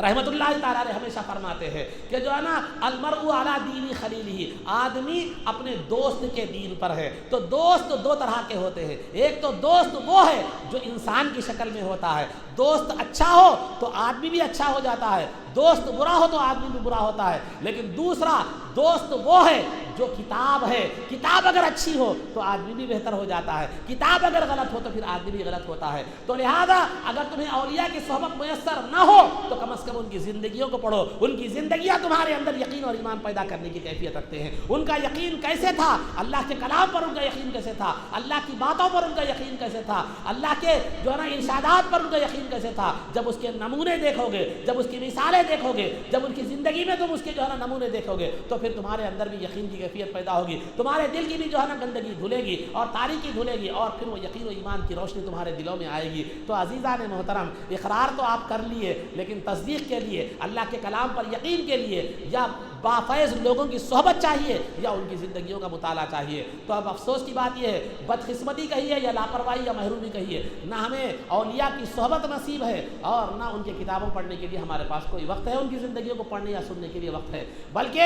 A: رحمت اللہ تعالیٰ علیہ ہمیشہ فرماتے ہیں کہ جو ہے نا المرء علی دین خلیلہ، آدمی اپنے دوست کے دین پر ہے. تو دوست دو طرح کے ہوتے ہیں، ایک تو دوست وہ ہے جو انسان کی شکل میں ہوتا ہے، دوست اچھا ہو تو آدمی بھی اچھا ہو جاتا ہے، دوست برا ہو تو آدمی بھی برا ہوتا ہے. لیکن دوسرا دوست وہ ہے جو کتاب ہے، کتاب اگر اچھی ہو تو آدمی بھی بہتر ہو جاتا ہے، کتاب اگر غلط ہو تو پھر آدمی بھی غلط ہوتا ہے. تو لہذا اگر تمہیں اولیاء کی صحبت میسر نہ ہو تو کم از کم ان کی زندگیوں کو پڑھو. ان کی زندگیاں تمہارے اندر یقین اور ایمان پیدا کرنے کی کیفیت رکھتے ہیں. ان کا یقین کیسے تھا، اللہ کے کلام پر ان کا یقین کیسے تھا، اللہ کی باتوں پر ان کا یقین کیسے تھا، اللہ کے جو ہے نا ارشادات پر ان کا یقین کیسے تھا. جب اس کے نمونے دیکھو گے، جب اس کی مثالیں دیکھو گے، جب ان کی زندگی میں تم اس کے جو ہے نا نمونے دیکھو گے، تو پھر تمہارے اندر بھی یقین کی کیفیت پیدا ہوگی، تمہارے دل کی بھی جو ہے نا گندگی دھلے گی اور تاریکی دھلے گی، اور پھر وہ یقین و ایمان کی روشنی تمہارے دلوں میں آئے گی۔ تو عزیزان محترم، اقرار تو آپ کر لیے، لیکن تصدیق کے لیے، اللہ کے کلام پر یقین کے لیے، یا بافیض لوگوں کی صحبت چاہیے یا ان کی زندگیوں کا مطالعہ چاہیے۔ تو اب افسوس کی بات یہ ہے، بدقسمتی کہیے یا لاپرواہی یا محرومی کہیے، نہ ہمیں اولیاء کی صحبت نصیب ہے اور نہ ان کی کتابوں پڑھنے کے لیے ہمارے پاس کوئی وقت ہے، ان کی زندگیوں کو پڑھنے یا سننے کے لیے وقت ہے۔ بلکہ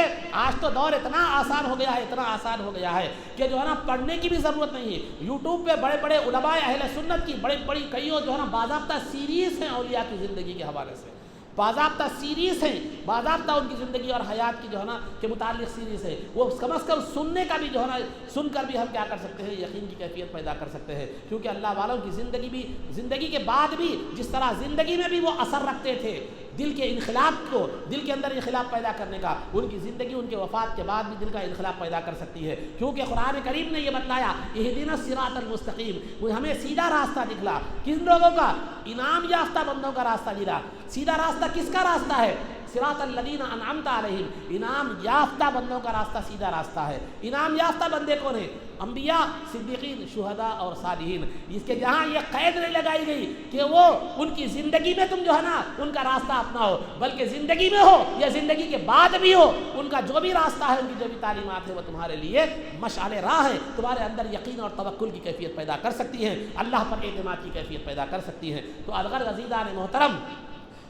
A: آج تو دور اتنا آسان ہو گیا ہے، اتنا آسان ہو گیا ہے کہ جو ہے نا پڑھنے کی بھی ضرورت نہیں ہے۔ یوٹیوب پہ بڑے بڑے علماء اہل سنت کی بڑی بڑی کئیوں جو ہے نا باضابطہ سیریز ہیں اولیاء کی زندگی کے حوالے سے، باضابطہ سیریز ہیں، باضابطہ ان کی زندگی اور حیات کی جو ہے نا کے متعلق سیریز ہے، وہ کم از کم سننے کا بھی جو ہے نا، سن کر بھی ہم کیا کر سکتے ہیں، یقین کی کیفیت پیدا کر سکتے ہیں۔ کیونکہ اللہ والوں کی زندگی کے بعد بھی جس طرح زندگی میں بھی وہ اثر رکھتے تھے دل کے انقلاب کو، دل کے اندر انقلاب پیدا کرنے کا، ان کی زندگی ان کے وفات کے بعد بھی دل کا انقلاب پیدا کر سکتی ہے۔ کیونکہ قرآن کریم نے یہ بتلایا، اہدنا الصراط المستقیم، وہ ہمیں سیدھا راستہ دکھلا۔ کن لوگوں کا؟ انعام یافتہ بندوں کا راستہ دکھلا۔ سیدھا راستہ کس کا راستہ ہے؟ صراط الذین انعمت علیہم، انعام یافتہ بندوں کا راستہ سیدھا راستہ ہے۔ انعام یافتہ بندے کون ہیں؟ انبیاء، صدیقین، شہداء اور صالحین۔ اس کے جہاں یہ قید نہیں لگائی گئی کہ وہ ان کی زندگی میں تم جو ہے نا ان کا راستہ اپناؤ، بلکہ زندگی میں ہو یا زندگی کے بعد بھی ہو، ان کا جو بھی راستہ ہے، ان کی جو بھی تعلیمات ہے، وہ تمہارے لیے مشعل راہ ہے، تمہارے اندر یقین اور توکل کی کیفیت پیدا کر سکتی ہیں، اللہ پر اعتماد کی کیفیت پیدا کر سکتی ہیں۔ تو الغرض عزیزان محترم،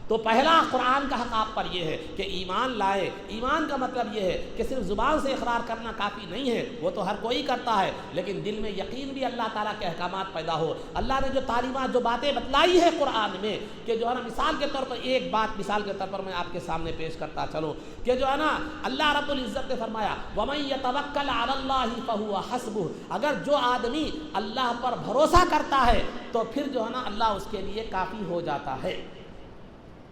A: تو پہلا قرآن کا حق آپ پر یہ ہے کہ ایمان لائے۔ ایمان کا مطلب یہ ہے کہ صرف زبان سے اقرار کرنا کافی نہیں ہے، وہ تو ہر کوئی کرتا ہے، لیکن دل میں یقین بھی اللہ تعالیٰ کے احکامات پیدا ہو۔ اللہ نے جو تعلیمات، جو باتیں بتلائی ہے قرآن میں، کہ جو ہے نا مثال کے طور پر ایک بات مثال کے طور پر میں آپ کے سامنے پیش کرتا چلوں کہ جو ہے نا اللہ رب العزت نے فرمایا وَمَن يَتَوَكَّلْ عَلَى اللَّهِ فَهُوَ حَسْبُهُ، اگر جو آدمی اللہ پر بھروسہ کرتا ہے تو پھر جو ہے نا اللہ اس کے لیے کافی ہو جاتا ہے۔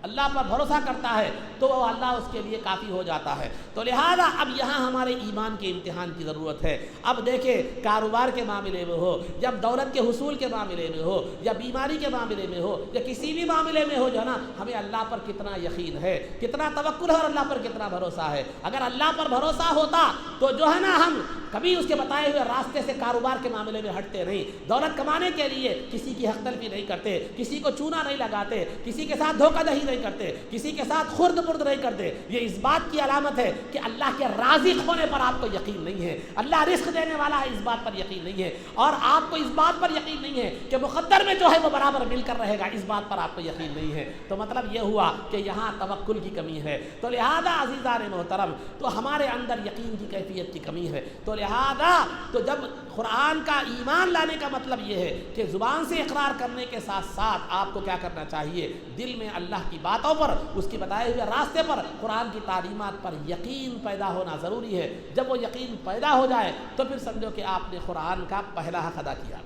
A: اللہ پر بھروسہ کرتا ہے تو وہ اللہ اس کے لیے کافی ہو جاتا ہے۔ تو لہذا اب یہاں ہمارے ایمان کے امتحان کی ضرورت ہے۔ اب دیکھیں، کاروبار کے معاملے میں ہو، یا دولت کے حصول کے معاملے میں ہو، یا بیماری کے معاملے میں ہو، یا کسی بھی معاملے میں ہو، جو ہے نا ہمیں اللہ پر کتنا یقین ہے، کتنا توکل ہے اور اللہ پر کتنا بھروسہ ہے۔ اگر اللہ پر بھروسہ ہوتا تو جو ہے نا ہم کبھی اس کے بتائے ہوئے راستے سے کاروبار کے معاملے میں ہٹتے نہیں، دولت کمانے کے لیے کسی کی حق تلفی نہیں کرتے، کسی کو چونا نہیں لگاتے، کسی کے ساتھ دھوکہ دہی نہیں کرتے، کسی کے ساتھ خرد برد نہیں کرتے۔ یہ اس بات کی علامت ہے کہ اللہ کے رازق ہونے پر آپ کو یقین نہیں ہے، اللہ رزق دینے والا ہے اس بات پر یقین نہیں ہے، اور آپ کو اس بات پر یقین نہیں ہے کہ مقدر میں جو ہے وہ برابر مل کر رہے گا، اس بات پر آپ کو یقین نہیں ہے۔ تو مطلب یہ ہوا کہ یہاں توکل کی کمی ہے۔ تو لہذا عزیزان محترم، تو ہمارے اندر یقین کی کیفیت کی کمی ہے۔ تو لہذا تو جب قرآن کا ایمان لانے کا مطلب یہ ہے کہ زبان سے اقرار کرنے کے ساتھ ساتھ آپ کو کیا کرنا چاہیے، دل میں اللہ کی باتوں پر، اس کی بتائے ہوئے راستے پر، قرآن کی تعلیمات پر یقین پیدا ہونا ضروری ہے۔ جب وہ یقین پیدا ہو جائے تو پھر سمجھو کہ آپ نے قرآن کا پہلا حق ادا کیا،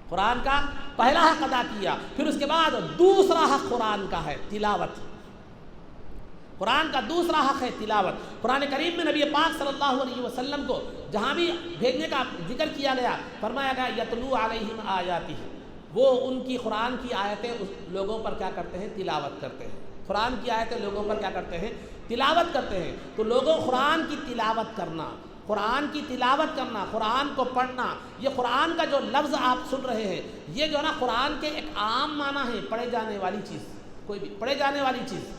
A: قرآن کا پہلا حق ادا کیا۔ پھر اس کے بعد دوسرا حق قرآن کا ہے تلاوت۔ قرآن کا دوسرا حق ہے تلاوت۔ قرآن کریم میں نبی پاک صلی اللہ علیہ وسلم کو جہاں بھی بھیجنے کا ذکر کیا گیا، فرمایا گیا یتلو علیہم آیاتہ، وہ ان کی قرآن کی آیتیں اس لوگوں پر کیا کرتے ہیں، تلاوت کرتے ہیں۔ قرآن کی آیتیں لوگوں پر کیا کرتے ہیں، تلاوت کرتے ہیں۔ تو لوگوں قرآن کی تلاوت کرنا، قرآن کی تلاوت کرنا، قرآن کو پڑھنا، یہ قرآن کا جو لفظ آپ سن رہے ہیں، یہ جو ہے نا قرآن کے ایک عام معنی ہے، پڑھے جانے والی چیز، کوئی بھی پڑھے جانے والی چیز،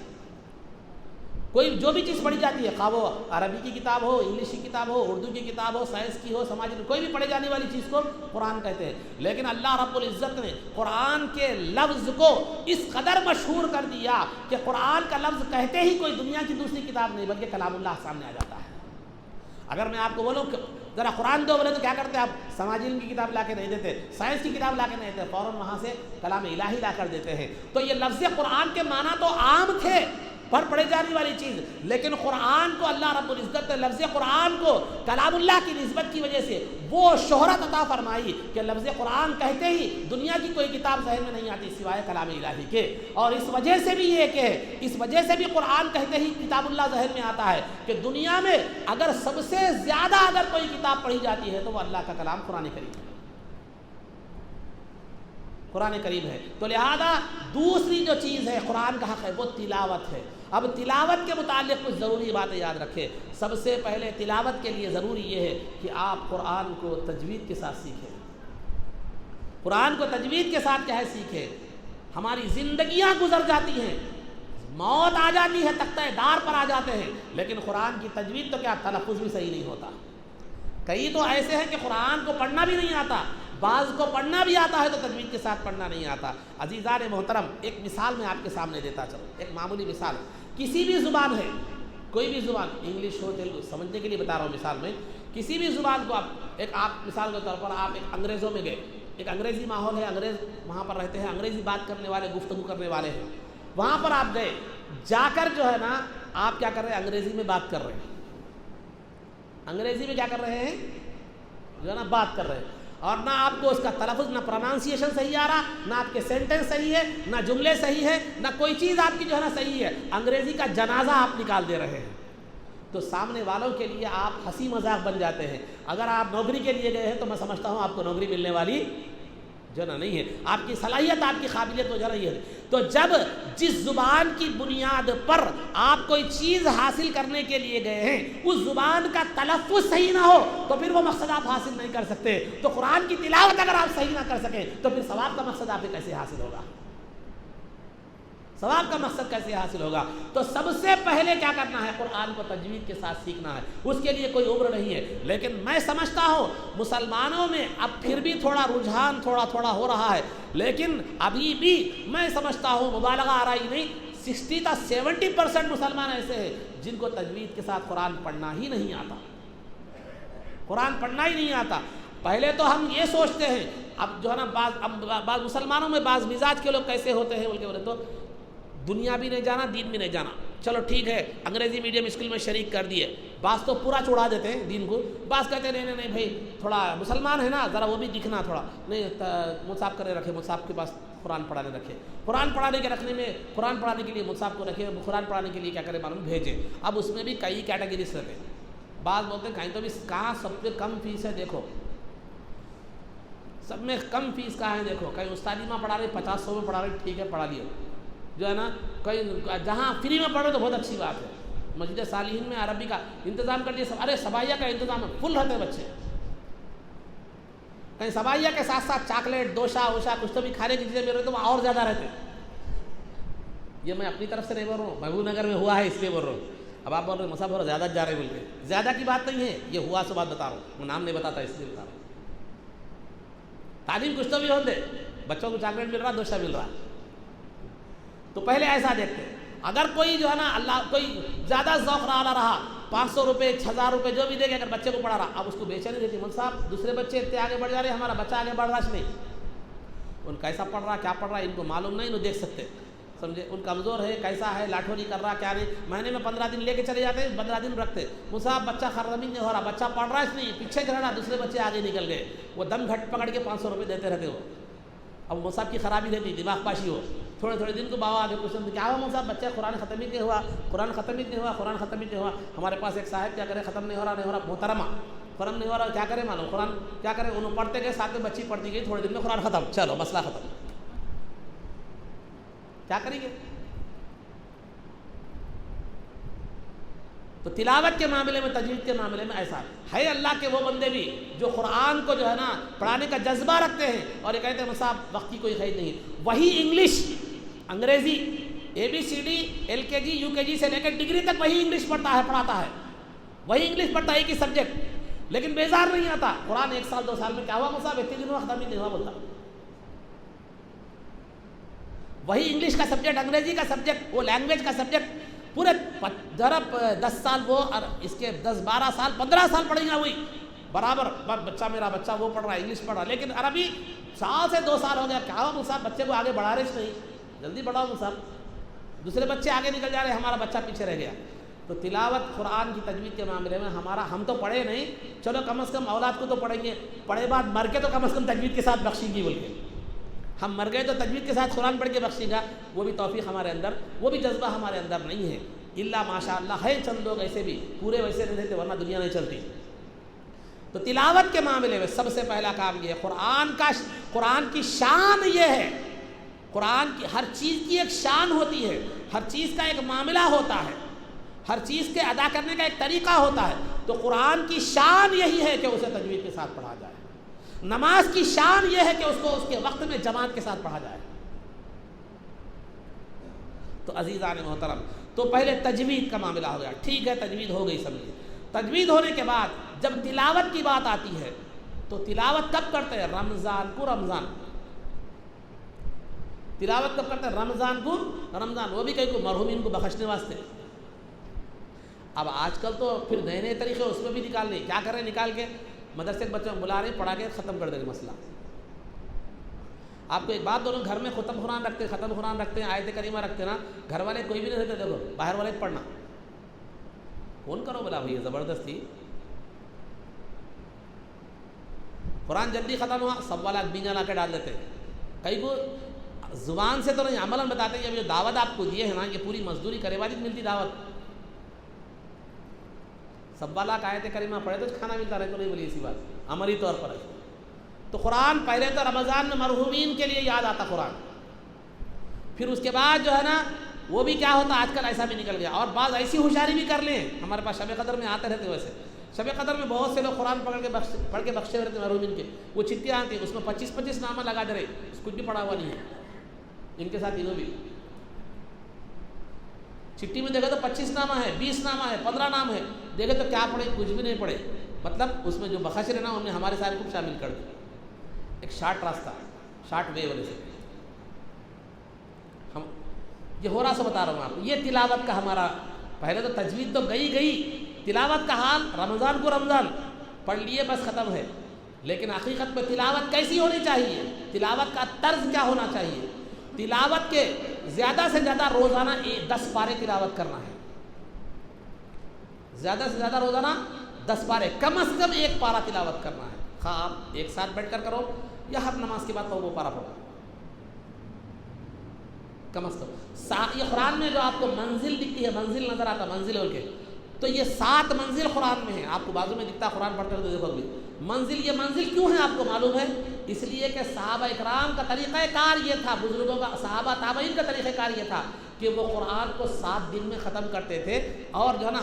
A: کوئی جو بھی چیز پڑھی جاتی ہے، خواہ وہ عربی کی کتاب ہو، انگلش کی کتاب ہو، اردو کی کتاب ہو، سائنس کی ہو، سماجی، کوئی بھی پڑھی جانے والی چیز کو قرآن کہتے ہیں۔ لیکن اللہ رب العزت نے قرآن کے لفظ کو اس قدر مشہور کر دیا کہ قرآن کا لفظ کہتے ہی کوئی دنیا کی دوسری کتاب نہیں بلکہ کلام اللہ سامنے آ جاتا ہے۔ اگر میں آپ کو بولوں کہ ذرا قرآن دو، بولے تو کیا کرتے آپ؟ سماجی علم کی کتاب لا کے نہیں دیتے، سائنس کی کتاب لا کے نہیں دیتے، فوراً وہاں سے کلام الہی لا کر دیتے ہیں۔ تو یہ لفظ قرآن کے معنی تو عام تھے، پڑھے جانے والی چیز، لیکن قرآن کو اللہ رب العزت نے لفظ قرآن کو کلام اللہ کی نسبت کی وجہ سے وہ شہرت عطا فرمائی کہ لفظ قرآن کہتے ہی دنیا کی کوئی کتاب ذہن میں نہیں آتی سوائے کلام الہی کے۔ اور اس وجہ سے بھی یہ کہ اس وجہ سے بھی قرآن کہتے ہی کتاب اللہ ذہن میں آتا ہے کہ دنیا میں اگر سب سے زیادہ اگر کوئی کتاب پڑھی جاتی ہے تو وہ اللہ کا کلام قرآن کریم ہے۔ قرآن کریم ہے. تو لہذا دوسری جو چیز ہے قرآن کا حق ہے وہ تلاوت ہے. اب تلاوت کے متعلق کچھ ضروری باتیں یاد رکھیں. سب سے پہلے تلاوت کے لیے ضروری یہ ہے کہ آپ قرآن کو تجوید کے ساتھ سیکھیں. قرآن کو تجوید کے ساتھ کیا ہے سیکھیں. ہماری زندگیاں گزر جاتی ہیں, موت آ جاتی ہے, تختہ دار پر آ جاتے ہیں, لیکن قرآن کی تجوید تو کیا تلفظ بھی صحیح نہیں ہوتا. کئی تو ایسے ہیں کہ قرآن کو پڑھنا بھی نہیں آتا, بعض کو پڑھنا بھی آتا ہے تو تجوید کے ساتھ پڑھنا نہیں آتا. عزیزان محترم, ایک مثال میں آپ کے سامنے دیتا چلوں, ایک معمولی مثال. کسی بھی زبان ہے, کوئی بھی زبان, انگلش ہو تیلگو, سمجھنے کے لیے بتا رہا ہوں مثال میں, کسی بھی زبان کو آپ مثال کے طور پر آپ ایک انگریزوں میں گئے, ایک انگریزی ماحول ہے, انگریز وہاں پر رہتے ہیں, انگریزی بات کرنے والے, گفتگو کرنے والے ہیں. وہاں پر آپ گئے, جا کر جو ہے نا آپ کیا کر رہے ہیں, انگریزی میں بات کر رہے ہیں. انگریزی میں کیا کر رہے ہیں, جو ہے نا بات کر رہے ہیں, اور نہ آپ کو اس کا تلفظ, نہ پروننسیشن صحیح آ رہا, نہ آپ کے سینٹنس صحیح ہے, نہ جملے صحیح ہے, نہ کوئی چیز آپ کی جو ہے نا صحیح ہے. انگریزی کا جنازہ آپ نکال دے رہے ہیں. تو سامنے والوں کے لیے آپ ہنسی مذاق بن جاتے ہیں. اگر آپ نوکری کے لیے گئے ہیں تو میں سمجھتا ہوں آپ کو نوکری ملنے والی جو نا نہیں ہے. آپ کی صلاحیت, آپ کی قابلیت وہ جو نہیں ہے. تو جب جس زبان کی بنیاد پر آپ کوئی چیز حاصل کرنے کے لیے گئے ہیں اس زبان کا تلفظ صحیح نہ ہو تو پھر وہ مقصد آپ حاصل نہیں کر سکتے. تو قرآن کی تلاوت اگر آپ صحیح نہ کر سکیں تو پھر ثواب کا مقصد آپ کو کیسے حاصل ہوگا, ثواب کا مقصد کیسے حاصل ہوگا. تو سب سے پہلے کیا کرنا ہے, قرآن کو تجوید کے ساتھ سیکھنا ہے. اس کے لیے کوئی عمر نہیں ہے. لیکن میں سمجھتا ہوں مسلمانوں میں اب پھر بھی تھوڑا رجحان تھوڑا تھوڑا ہو رہا ہے, لیکن ابھی بھی میں سمجھتا ہوں, مبالغہ آ رہی نہیں, 60 تا 70% مسلمان ایسے ہیں جن کو تجوید کے ساتھ قرآن پڑھنا ہی نہیں آتا. قرآن پڑھنا ہی نہیں آتا. پہلے تو ہم یہ سوچتے ہیں, اب جو ہے نا بعض مسلمانوں میں بعض مزاج کے لوگ کیسے ہوتے ہیں بلکہ بولے تو دنیا بھی نہیں جانا, دین بھی نہیں جانا. چلو ٹھیک ہے, انگریزی میڈیم اسکول میں شریک کر دیے. بعض تو پورا چھوڑا دیتے ہیں دین کو, بعض کہتے ہیں نہیں بھائی تھوڑا مسلمان ہے نا, ذرا وہ بھی دکھنا تھوڑا, نہیں مصحف کرے رکھے, مصحف کے پاس قرآن پڑھانے رکھے, قرآن پڑھانے کے رکھنے میں قرآن پڑھانے کے لیے مصحف کو رکھے, قرآن پڑھانے کے لیے کیا کرے معلوم بھیجے. اب اس میں بھی کئی کیٹیگریز رہتے ہیں. بعض بولتے ہیں کہیں تو بھی کہاں سب سے کم فیس ہے, دیکھو سب میں کم فیس کہاں ہے, دیکھو کہیں استادی میں پڑھا رہے 500 میں پڑھا رہے, ٹھیک ہے پڑھا لیے, جو ہے نا کہیں جہاں فری میں پڑھو تو بہت اچھی بات ہے. مسجد صالحین میں عربی کا انتظام کر دیا, ارے سبائیہ کا انتظام ہے, فل رہتے بچے. کہیں سبائیہ کے ساتھ ساتھ چاکلیٹ, دوشا ووشا کچھ تو بھی کھانے کی چیزیں مل رہی تو وہاں اور زیادہ رہتے. یہ میں اپنی طرف سے نہیں بول رہا ہوں, محبوب نگر میں ہوا ہے اس لیے بول رہا ہوں. اب آپ بول رہے ہیں مصحف بولو زیادہ جا رہے بول کے, زیادہ کی بات نہیں ہے, یہ ہوا سے بات بتا رہا ہوں, میں نام نہیں بتاتا اس لیے بتا رہا ہوں. تعلیم کچھ تو بھی ہوتے, بچوں کو چاکلیٹ مل رہا, دوشا مل رہا. تو پہلے ایسا دیکھتے, اگر کوئی جو ہے نا اللہ کوئی زیادہ ذوق رہا 500 روپے 1000 روپے جو بھی دے گا, اگر بچے کو پڑھا رہا, اب اس کو بیچے نہیں دیتی. مول صاحب دوسرے بچے اتنے آگے بڑھ جا رہے ہیں, ہمارا بچہ آگے بڑھ رہا ہے نہیں, ان کیسا پڑھ رہا, کیا پڑھ رہا ہے ان کو معلوم نہیں, انہوں دیکھ سکتے, سمجھے, ان کمزور ہے, کیسا ہے, لاٹھوری کر رہا, کیا نہیں. مہینے میں 15 دن لے کے چلے جاتے ہیں, 15 دن رکھتے. مول صاحب بچہ خرمی نہیں ہو رہا, بچہ پڑھ رہا ہے اس نہیں, پیچھے کر رہا, دوسرے بچے آگے نکل گئے, وہ دم گھٹ پکڑ کے 500 روپے دیتے رہتے ہو. اب مول صاحب کی خرابی رہتی, دماغ پاشی ہو, تھوڑے دن کو بابا آگے پوچھتے کیا ہوا مول صاحب, بچہ قرآن ختم ہی نہیں ہوا, قرآن ختم ہی نہیں ہوا, قرآن ختم ہی نہیں ہوا. ہمارے پاس ایک صاحب کیا کرے, ختم نہیں ہو رہا, محترمہ قرآن نہیں ہو رہا, کیا کرے معلوم, قرآن کیا کرے, انہوں پڑھتے گئے, ساتھ میں بچی پڑھتی گئی, تھوڑے دن میں قرآن ختم, چلو مسئلہ ختم. کیا کریں گے. تو تلاوت کے معاملے میں, تجوید کے معاملے میں ایسا ہے. اللہ کے وہ بندے بھی جو قرآن کو جو ہے نا پڑھانے کا جذبہ رکھتے ہیں اور یہ کہتے ہیں صاحب وقت کی کوئی خیر نہیں. وہی انگلش, انگریزی, ABCD LKG UKG سے لے کر ڈگری تک وہی انگلش پڑھاتا ہے, وہی انگلش پڑھتا ہے, ایک ہی سبجیکٹ, لیکن بیزار نہیں آتا. قرآن 1 سال 2 سال میں کیا ہوا صاحب, اتنے دن ختم ہی نہیں ہوا بولتا. وہی انگلش کا سبجیکٹ, انگریزی کا سبجیکٹ, وہ لینگویج کا سبجیکٹ پورے 10 سال وہ, اور اس کے 10-12 سال 15 سال پڑھیں گا, وہی برابر. بچہ میرا بچہ وہ پڑھ رہا ہے, انگلش پڑھ رہا ہے, لیکن عربی 1 سے 2 سال ہو گیا, کیا ہوا صاحب بچے کو آگے بڑھا رہے نہیں, جلدی بڑھاؤ صاحب, دوسرے بچے آگے نکل جا رہے, ہمارا بچہ پیچھے رہ گیا. تو تلاوت قرآن کی تجوید کے معاملے میں ہم تو پڑھے نہیں, چلو کم از کم اولاد کو تو پڑھیں گے, پڑھے بعد مر کے تو کم از کم تجوید کے ساتھ بخشیں گی بول کے. ہم مر گئے تو تجوید کے ساتھ قرآن پڑھ کے بخشے گا, وہ بھی توفیق ہمارے اندر, وہ بھی جذبہ ہمارے اندر نہیں ہے. الا ماشاء اللہ ہے چند لوگ ایسے بھی, پورے ویسے نہیں رہتے ورنہ دنیا نہیں چلتی. تو تلاوت کے معاملے میں سب سے پہلا کام یہ ہے، قرآن کی شان یہ ہے، قرآن کی ہر چیز کی ایک شان ہوتی ہے، ہر چیز کا ایک معاملہ ہوتا ہے، ہر چیز کے ادا کرنے کا ایک طریقہ ہوتا ہے۔ تو قرآن کی شان یہی ہے کہ اسے تجوید کے ساتھ پڑھا جائے، نماز کی شان یہ ہے کہ اس کو اس کے وقت میں جماعت کے ساتھ پڑھا جائے۔ تو عزیزان محترم، تو پہلے تجوید کا معاملہ ہو گیا، ٹھیک ہے تجوید ہو گئی سمجھے۔ تجوید ہونے کے بعد جب تلاوت کی بات آتی ہے تو تلاوت کب کرتے ہیں؟ رمضان کو رمضان تلاوت کب کرتے ہیں؟ رمضان کو رمضان، وہ بھی کہیں کو مرحومین کو بخشنے واسطے۔ اب آج کل تو پھر نئے نئے طریقے اس میں بھی نکال لیں، کیا کریں نکال کے مدرسے کے بچوں کو بلا رہے پڑھا کے ختم کر دیں گے مسئلہ۔ آپ کو ایک بات بولوں، گھر میں ختم قرآن رکھتے ہیں، ختم قرآن رکھتے ہیں، آیت کریمہ رکھتے ہیں نا، گھر والے کوئی بھی نہیں رہتے، دیکھو باہر والے پڑھنا فون کرو بلا بھائی زبردستی قرآن جلدی ختم ہوا، سب والا بینا لا کے ڈال دیتے ہیں۔ کئی کو زبان سے تو نہیں عملاً بتاتے ہیں، یہ دعوت آپ کو دیے ہے نا، یہ پوری مزدوری کرے والی ملتی دعوت، سب والا کا آیت کریمہ پڑھے تو کھانا ملتا رہے تو نہیں بولی اسی بات عملی طور پر ہے۔ تو قرآن پہلے تو رمضان میں مرحومین کے لیے یاد آتا قرآن، پھر اس کے بعد جو ہے نا وہ بھی کیا ہوتا آج کل ایسا بھی نکل گیا، اور بعض ایسی ہوشیاری بھی کر لیں، ہمارے پاس شب قدر میں آتے رہتے، ویسے شب قدر میں بہت سے لوگ قرآن پڑھ کے بخشے رہتے مرحومین کے، وہ چٹیاں آتی ہیں اس میں 25 نامہ لگا دے رہے، کچھ بھی پڑھا ہوا نہیں ہے ان کے ساتھ، انہوں بھی چٹی میں دیکھے تو 25 نامہ ہے، 20 نامہ ہے، 15 نام ہے، دیکھے تو کیا پڑھے؟ کچھ بھی نہیں پڑھے، مطلب اس میں جو بخش رہے نا انہوں نے ہمارے ساتھ کو شامل کر دیا، ایک شارٹ راستہ، شارٹ وے والے سے ہم یہ ہو رہا سا بتا رہا ہوں آپ کو۔ یہ تلاوت کا ہمارا پہلے تو تجوید تو گئی، تلاوت کا حال رمضان کو رمضان پڑھ لیے بس ختم ہے، لیکن حقیقت میں تلاوت کیسی ہونی چاہیے؟ تلاوت کا طرز کیا ہونا چاہیے؟ تلاوت کے زیادہ سے زیادہ روزانہ 10 پارے تلاوت کرنا ہے، زیادہ سے زیادہ روزانہ 10 پارے، کم از کم 1 پارہ تلاوت کرنا ہے، خواہ آپ ایک ساتھ بیٹھ کر کرو یا ہر نماز کے بعد تو وہ پارہ پڑھو، کم از کم۔ یہ قرآن میں جو آپ کو منزل دکھتی ہے، منزل نظر آتا منزل بول کے، تو یہ 7 منزل قرآن میں ہیں، آپ کو بازو میں دکھتا قرآن پڑھتے ہوتے دیکھو بھی منزل۔ یہ منزل کیوں ہے آپ کو معلوم ہے؟ اس لیے کہ صحابہ اکرام کا طریقہ کار یہ تھا، بزرگوں کا صحابہ تابعین کا طریقہ کار یہ تھا کہ وہ قرآن کو 7 دن میں ختم کرتے تھے، اور جو ہے نا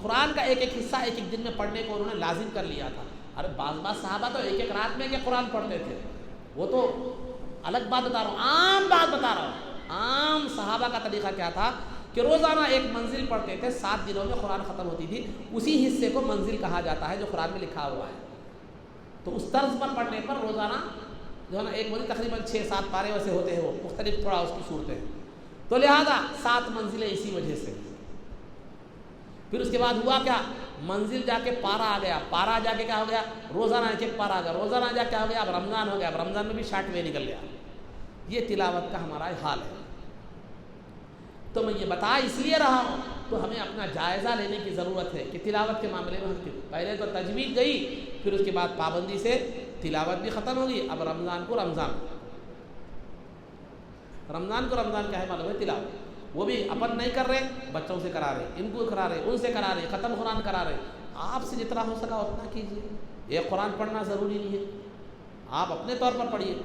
A: قرآن کا ایک حصہ ایک دن میں پڑھنے کو انہوں نے لازم کر لیا تھا۔ ارے بعض صحابہ تو ایک رات میں کہ قرآن پڑھتے تھے، وہ تو الگ بات بتا رہا ہوں، عام بات بتا رہا ہوں۔ عام صحابہ کا طریقہ کیا تھا کہ روزانہ ایک منزل پڑھتے تھے، 7 دنوں میں قرآن ختم ہوتی تھی، اسی حصے کو منزل کہا جاتا ہے جو قرآن میں لکھا ہوا ہے۔ تو اس طرز پر پڑھنے پر روزانہ جو ہے نا ایک تقریباً 6-7 پارے ویسے ہوتے ہیں، وہ مختلف تھوڑا اس کی صورتیں، تو لہذا 7 منزلیں اسی وجہ سے۔ پھر اس کے بعد ہوا کیا؟ منزل جا کے پارا آ گیا، پارا جا کے کیا ہو گیا؟ روزانہ ایک پارا آ گیا، روزانہ جا کے کیا ہو گیا؟ اب رمضان ہو گیا، اب رمضان میں بھی 60 وے نکل گیا۔ یہ تلاوت کا ہمارا حال ہے۔ تو میں یہ بتا اس لیے رہا ہوں تو ہمیں اپنا جائزہ لینے کی ضرورت ہے کہ تلاوت کے معاملے میں ہم پہلے تو تجوید گئی، پھر اس کے بعد پابندی سے تلاوت بھی ختم ہوگی۔ اب رمضان کو رمضان کیا ہے معلوم ہے؟ تلاوت، وہ بھی اپن نہیں کر رہے، بچوں سے کرا رہے، ان کو کرا رہے، ان سے کرا رہے، ختم قرآن کرا رہے۔ آپ سے جتنا ہو سکا اتنا کیجیے، یہ قرآن پڑھنا ضروری نہیں ہے، آپ اپنے طور پر پڑھیے۔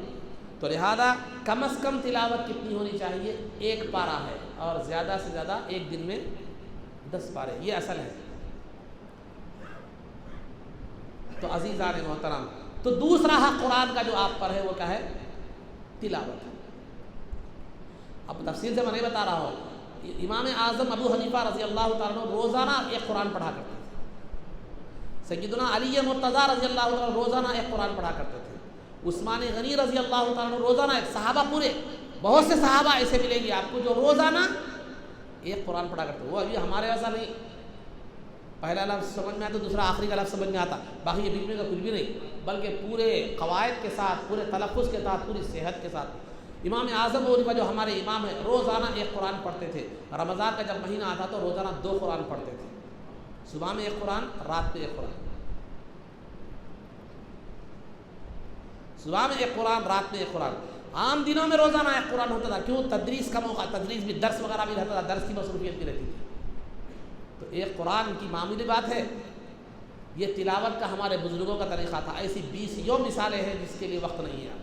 A: تو لہذا کم از کم تلاوت کتنی ہونی چاہیے؟ 1 پارہ ہے، اور زیادہ سے زیادہ ایک دن میں 10 پارے، یہ اصل ہے۔ تو عزیزان محترم، تو دوسرا حق قرآن کا جو آپ پر ہے وہ کیا ہے؟ تلاوت ہے۔ اب تفصیل سے میں نہیں بتا رہا ہوں، امام اعظم ابو حنیفہ رضی اللہ تعالیٰ عنہ روزانہ 1 قرآن پڑھا کرتے تھے، سیدنا علی مرتضیٰ رضی اللہ تعالیٰ عنہ روزانہ 1 قرآن پڑھا کرتے تھے، عثمان غنی رضی اللہ تعالیٰ عنہ روزانہ 1، صحابہ پورے بہت سے صحابہ ایسے ملیں گے آپ کو جو روزانہ 1 قرآن پڑھا کرتے ہیں۔ وہ ابھی ہمارے ایسا نہیں، پہلا لفظ سمجھ میں آتا دوسرا آخری کا لفظ سمجھ میں آتا، باقی یہ بیچ میں کا کچھ بھی نہیں، بلکہ پورے قواعد کے ساتھ، پورے تلفظ کے ساتھ، پوری صحت کے ساتھ۔ امام اعظم اور جو ہمارے امام ہیں روزانہ 1 قرآن پڑھتے تھے، رمضان کا جب مہینہ آتا تو روزانہ 2 قرآن پڑھتے تھے، صبح میں 1 قرآن، رات میں 1 قرآن، صبح میں 1 قرآن، رات میں 1 قرآن۔ عام دنوں میں روزانہ 1 قرآن ہوتا تھا، کیوں؟ تدریس کا موقع، تدریس بھی، درس وغیرہ بھی رہتا تھا، درس کی مصروفیت بھی رہتی تھی، تو 1 قرآن کی معمولی بات ہے۔ یہ تلاوت کا ہمارے بزرگوں کا طریقہ تھا. ایسی 20 مثالیں ہیں جس کے لیے وقت نہیں ہے.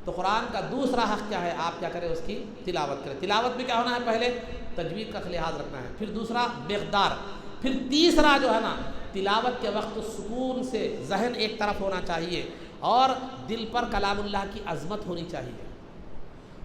A: تو قرآن کا دوسرا حق کیا ہے؟ آپ کیا کریں؟ اس کی تلاوت کریں. تلاوت میں کیا ہونا ہے؟ پہلے تجوید کا لحاظ رکھنا ہے، پھر دوسرا مقدار، پھر تیسرا جو ہے نا تلاوت کے وقت سکون سے ذہن ایک طرف ہونا چاہیے اور دل پر کلام اللہ کی عظمت ہونی چاہیے.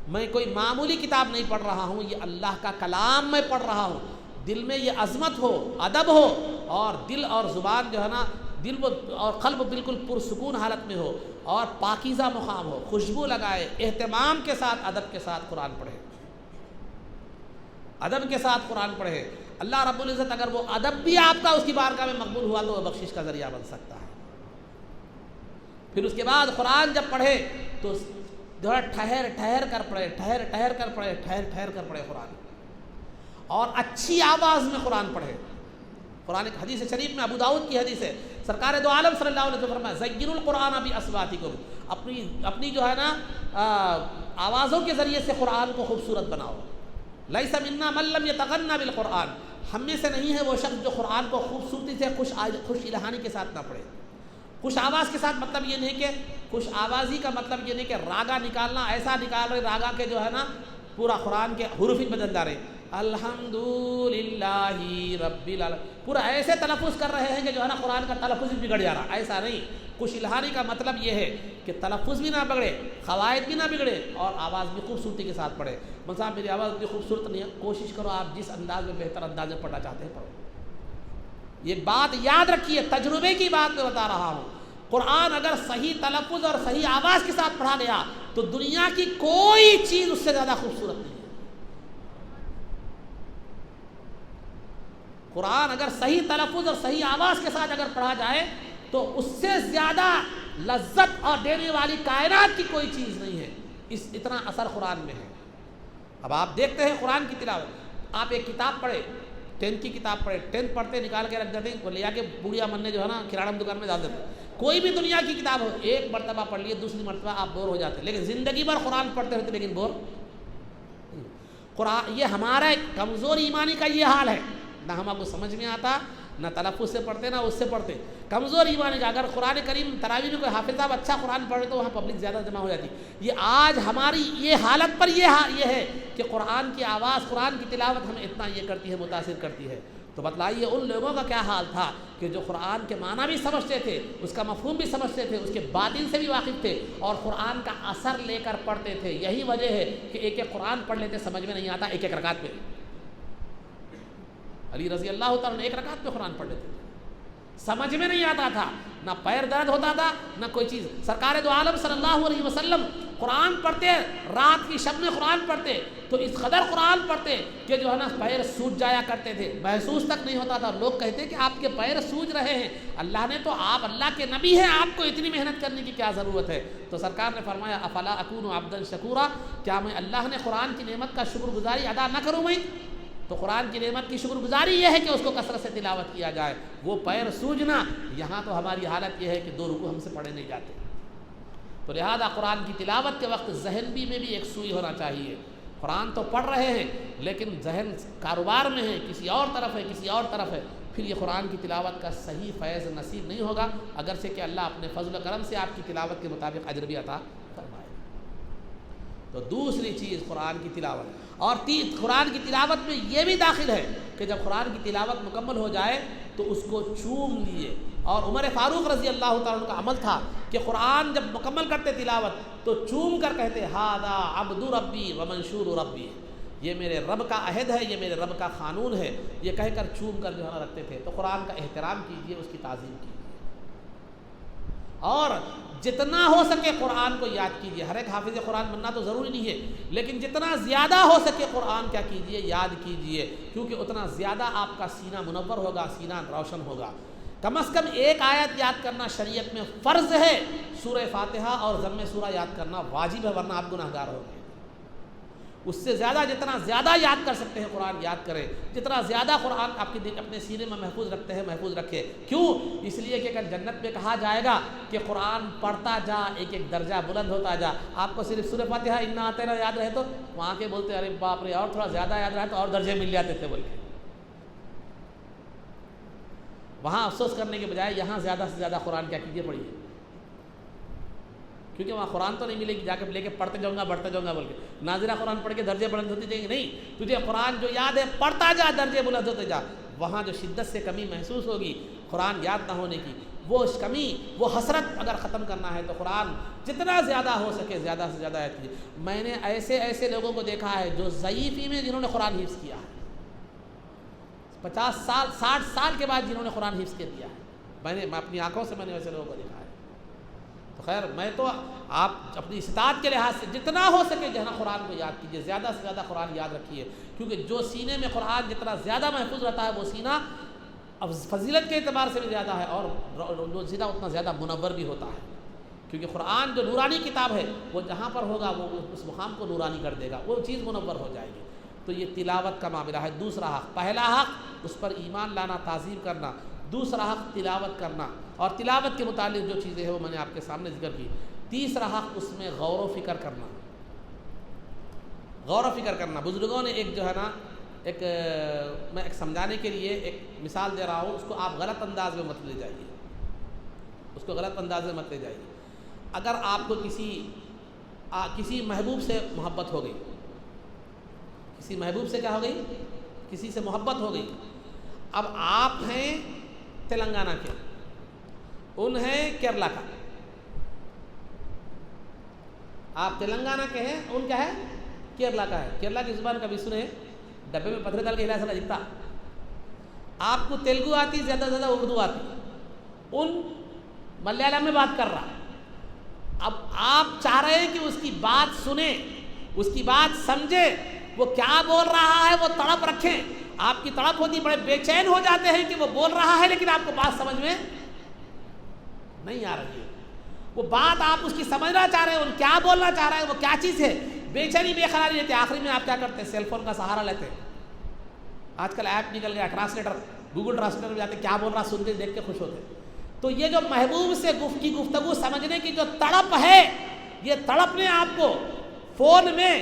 A: میں کوئی معمولی کتاب نہیں پڑھ رہا ہوں، یہ اللہ کا کلام میں پڑھ رہا ہوں. دل میں یہ عظمت ہو، ادب ہو، اور دل اور زبان جو ہے نا دل اور قلب بالکل پرسکون حالت میں ہو اور پاکیزہ مقام ہو، خوشبو لگائے، اہتمام کے ساتھ ادب کے ساتھ قرآن پڑھے، ادب کے ساتھ قرآن پڑھے. اللہ رب العزت اگر وہ ادب بھی آپ کا اس کی بارگاہ میں مقبول ہوا تو وہ بخشش کا ذریعہ بن سکتا ہے. پھر اس کے بعد قرآن جب پڑھے تو جو ہے ٹھہر کر پڑھے، ٹھہر کر پڑھے قرآن، اور اچھی آواز میں قرآن پڑھے. قرآن ایک حدیث شریف میں ابو داؤد کی حدیث ہے، سرکار دو عالم صلی اللہ علیہ وسلم فرمایا زینوا القرآن باصواتکم، اپنی جو ہے نا آوازوں کے ذریعے سے قرآن کو خوبصورت بناؤ. لیس منا من لم یتغنى بالقرآن، ہم میں سے نہیں ہے وہ شخص جو قرآن کو خوبصورتی سے خوش الہانی کے ساتھ نہ پڑھے. خوش آواز کے ساتھ مطلب یہ نہیں کہ خوش آوازی کا مطلب یہ نہیں کہ راگا نکالنا، ایسا نکال رہے راگا کے جو ہے نا پورا قرآن کے حروف ہی بدل جا رہے، الحمدللہ رب العالمین، پورا ایسے تلفظ کر رہے ہیں کہ جو ہے نا قرآن کا تلفظ بھی بگڑ جا رہا. ایسا نہیں. خوش الہانی کا مطلب یہ ہے کہ تلفظ بھی نہ بگڑے، قواعد بھی نہ بگڑے، اور آواز بھی خوبصورتی کے ساتھ پڑھے. مثلا میری آواز اتنی خوبصورت نہیں ہے، کوشش کرو آپ جس انداز میں بہتر انداز میں پڑھنا چاہتے ہیں پڑھو. یہ بات یاد رکھیے، تجربے کی بات میں بتا رہا ہوں. قرآن اگر صحیح تلفظ اور صحیح آواز کے ساتھ پڑھا گیا تو دنیا کی کوئی چیز اس سے زیادہ خوبصورت نہیں ہے. قرآن اگر صحیح تلفظ اور صحیح آواز کے ساتھ اگر پڑھا جائے تو اس سے زیادہ لذت اور دینے والی کائنات کی کوئی چیز نہیں ہے. اتنا اثر قرآن میں ہے. اب آپ دیکھتے ہیں قرآن کی تلاوت، آپ ایک کتاب پڑھے، 10 کی کتاب پڑھے، 10 پڑھتے نکال کے رکھ دیتے ہیں، وہ لے آ کے بوڑھیا من نے جو ہے نا کراڑم دکان میں ڈال دیتے. کوئی بھی دنیا کی کتاب ہو، ایک مرتبہ پڑھ لیے، دوسری مرتبہ آپ بور ہو جاتے ہیں، لیکن زندگی بھر قرآن پڑھتے رہتے لیکن بور. قرآن یہ ہمارا کمزور ایمانی کا یہ حال ہے، نہ ہم کو سمجھ میں آتا، نہ تلفظ سے پڑھتے، نہ اس سے پڑھتے. کمزور ایمانی کا. اگر قرآن کریم تراویح میں کوئی حافظ صاحب اچھا قرآن پڑھے تو وہاں پبلک زیادہ جمع ہو جاتی. یہ آج ہماری یہ حالت پر یہ ہے کہ قرآن کی آواز، قرآن کی تلاوت ہمیں اتنا یہ کرتی ہے، متاثر کرتی ہے. تو بتلائیے ان لوگوں کا کیا حال تھا کہ جو قرآن کے معنی بھی سمجھتے تھے، اس کا مفہوم بھی سمجھتے تھے، اس کے باطن سے بھی واقف تھے اور قرآن کا اثر لے کر پڑھتے تھے. یہی وجہ ہے کہ ایک ایک قرآن پڑھ لیتے، سمجھ میں نہیں آتا ایک ایک رکعت پہ. علی رضی اللہ تعالیٰ نے ایک رکعت پہ قرآن پڑھ لیتے تھے، سمجھ میں نہیں آتا تھا، نہ پیر درد ہوتا تھا نہ کوئی چیز. سرکار دو عالم صلی اللہ علیہ وسلم قرآن پڑھتے، رات کی شب میں قرآن پڑھتے تو اس قدر قرآن پڑھتے کہ جو ہے نا پیر سوج جایا کرتے تھے، محسوس تک نہیں ہوتا تھا. لوگ کہتے کہ آپ کے پیر سوج رہے ہیں، اللہ نے تو، آپ اللہ کے نبی ہیں، آپ کو اتنی محنت کرنے کی کیا ضرورت ہے. تو سرکار نے فرمایا افلا اکون عبدا شکورا، کیا میں اللہ نے قرآن کی نعمت کا شکر گزاری ادا نہ کروں میں؟ تو قرآن کی نعمت کی شکر گزاری یہ ہے کہ اس کو کثرت سے تلاوت کیا جائے. وہ پیر سوجنا، یہاں تو ہماری حالت یہ ہے کہ 2 رکوع ہم سے پڑھے نہیں جاتے. تو لہذا قرآن کی تلاوت کے وقت ذہن میں بھی ایک سوئی ہونا چاہیے. قرآن تو پڑھ رہے ہیں لیکن ذہن کاروبار میں ہے، کسی اور طرف ہے، پھر یہ قرآن کی تلاوت کا صحیح فیض نصیب نہیں ہوگا، اگرچہ کہ اللہ اپنے فضل و کرم سے آپ کی تلاوت کے مطابق اجر بھی عطا فرمائے. تو دوسری چیز قرآن کی تلاوت. اور قرآن کی تلاوت میں یہ بھی داخل ہے کہ جب قرآن کی تلاوت مکمل ہو جائے تو اس کو چوم لیے. اور عمر فاروق رضی اللہ تعالیٰ عنہ کا عمل تھا کہ قرآن جب مکمل کرتے تلاوت تو چوم کر کہتے ہذا عبد ربی ومنشور ربی، یہ میرے رب کا عہد ہے، یہ میرے رب کا قانون ہے، یہ کہہ کر چوم کر جو ہے رکھتے تھے. تو قرآن کا احترام کیجیے، اس کی تعظیم کیجیے، اور جتنا ہو سکے قرآن کو یاد کیجیے. ہر ایک حافظ قرآن بننا تو ضروری نہیں ہے، لیکن جتنا زیادہ ہو سکے قرآن کیا کیجیے، یاد کیجیے، کیونکہ اتنا زیادہ آپ کا سینہ منور ہوگا، سینہ روشن ہوگا. کم از کم ایک آیت یاد کرنا شریعت میں فرض ہے. سورہ فاتحہ اور ضم سورہ یاد کرنا واجب ہے، ورنہ آپ گناہگار ہوگے. اس سے زیادہ جتنا زیادہ یاد کر سکتے ہیں قرآن یاد کریں، جتنا زیادہ قرآن آپ کے اپنے سینے میں محفوظ رکھتے ہیں محفوظ رکھے. کیوں؟ اس لیے کہ اگر جنت میں کہا جائے گا کہ قرآن پڑھتا جا، ایک ایک درجہ بلند ہوتا جا. آپ کو صرف سورہ فاتحہ انا اعطینا یاد رہے تو وہاں کے بولتے ارے باپ رے، اور تھوڑا زیادہ یاد رہے تو اور درجے مل جاتے تھے بول کے. وہاں افسوس کرنے کے بجائے یہاں زیادہ سے زیادہ قرآن کیا کیجیے پڑھیے، کیونکہ وہاں قرآن تو نہیں ملے گی جا کے لے کے پڑھتے جاؤں گا بڑھتے جاؤں گا بول کے، ناظرہ قرآن پڑھ کے درجے بلند ہوتے جائیں گے، نہیں، تجھے قرآن جو یاد ہے پڑھتا جا، درجے بلند ہوتے جا۔ وہاں جو شدت سے کمی محسوس ہوگی قرآن یاد نہ ہونے کی، وہ کمی، وہ حسرت اگر ختم کرنا ہے تو قرآن جتنا زیادہ ہو سکے زیادہ سے زیادہ یاد کیجیے۔ میں نے ایسے لوگوں کو دیکھا ہے جو ضعیفی میں جنہوں نے قرآن حفظ کیا ہے، 50 سال 60 سال کے بعد جنہوں نے قرآن حفظ کر دیا ہے، میں اپنی آنکھوں سے میں نے ویسے لوگوں کو دیکھا ہے۔ تو خیر میں تو آپ اپنی استطاعت کے لحاظ سے جتنا ہو سکے جو ہے نا قرآن کو یاد کیجیے، زیادہ سے زیادہ قرآن یاد رکھیے، کیونکہ جو سینے میں قرآن جتنا زیادہ محفوظ رہتا ہے وہ سینہ اب فضیلت کے اعتبار سے بھی زیادہ ہے، اور جو سینہ اتنا زیادہ منور بھی ہوتا ہے، کیونکہ قرآن جو نورانی کتاب ہے وہ جہاں پر ہوگا وہ اس مقام کو نورانی کر دے گا، وہ چیز منور ہو جائے گی۔ تو یہ تلاوت کا معاملہ ہے۔ دوسرا حق، پہلا حق اس پر ایمان لانا، تعظیم کرنا، دوسرا حق تلاوت کرنا، اور تلاوت کے متعلق جو چیزیں ہیں وہ میں نے آپ کے سامنے ذکر کی۔ تیسرا حق اس میں غور و فکر کرنا، غور و فکر کرنا۔ بزرگوں نے ایک جو ہے نا میں ایک سمجھانے کے لیے ایک مثال دے رہا ہوں، اس کو آپ غلط انداز میں مت لے جائیے، اس کو غلط انداز میں مت لے جائیے۔ اگر آپ کو کسی محبوب سے محبت ہو گئی، کسی محبوب سے کیا ہو گئی، کسی سے محبت ہو گئی، اب آپ ہیں تلنگانہ کے، ان ہیں کیرلا کا، آپ تلنگانہ کے ہیں، ان کیا ہے کیرلا کا ہے۔ کیرلا کی زبان کبھی سنے، ڈبے میں پتھر ڈال کے ہلا سکا جتنا آپ کو تیلگو آتی، زیادہ سے زیادہ اردو آتی، ان ملیالم میں بات کر رہا۔ اب آپ چاہ رہے ہیں کہ اس کی بات سنیں، اس کی بات سمجھیں، وہ کیا بول رہا ہے وہ تڑپ رکھیں۔ آپ کی تڑپ ہوتی، بڑے بے چین ہو جاتے ہیں کہ وہ بول رہا ہے لیکن آپ کو بات سمجھ میں نہیں آ رہی ہے، وہ بات آپ اس کی سمجھنا چاہ رہے ہیں، ان کیا بولنا چاہ رہے ہیں، وہ کیا چیز ہے، بے چینی بے قراری رہتے۔ آخری میں آپ کیا کرتے ہیں، سیل فون کا سہارا لیتے ہیں۔ آج کل ایپ نکل گیا ٹرانسلیٹر، گوگل ٹرانسلیٹر میں جاتے کیا بول رہا سن کے دیکھ کے خوش ہوتے۔ تو یہ جو محبوب سے گفتگو سمجھنے کی جو تڑپ ہے، یہ تڑپ نے آپ کو فون میں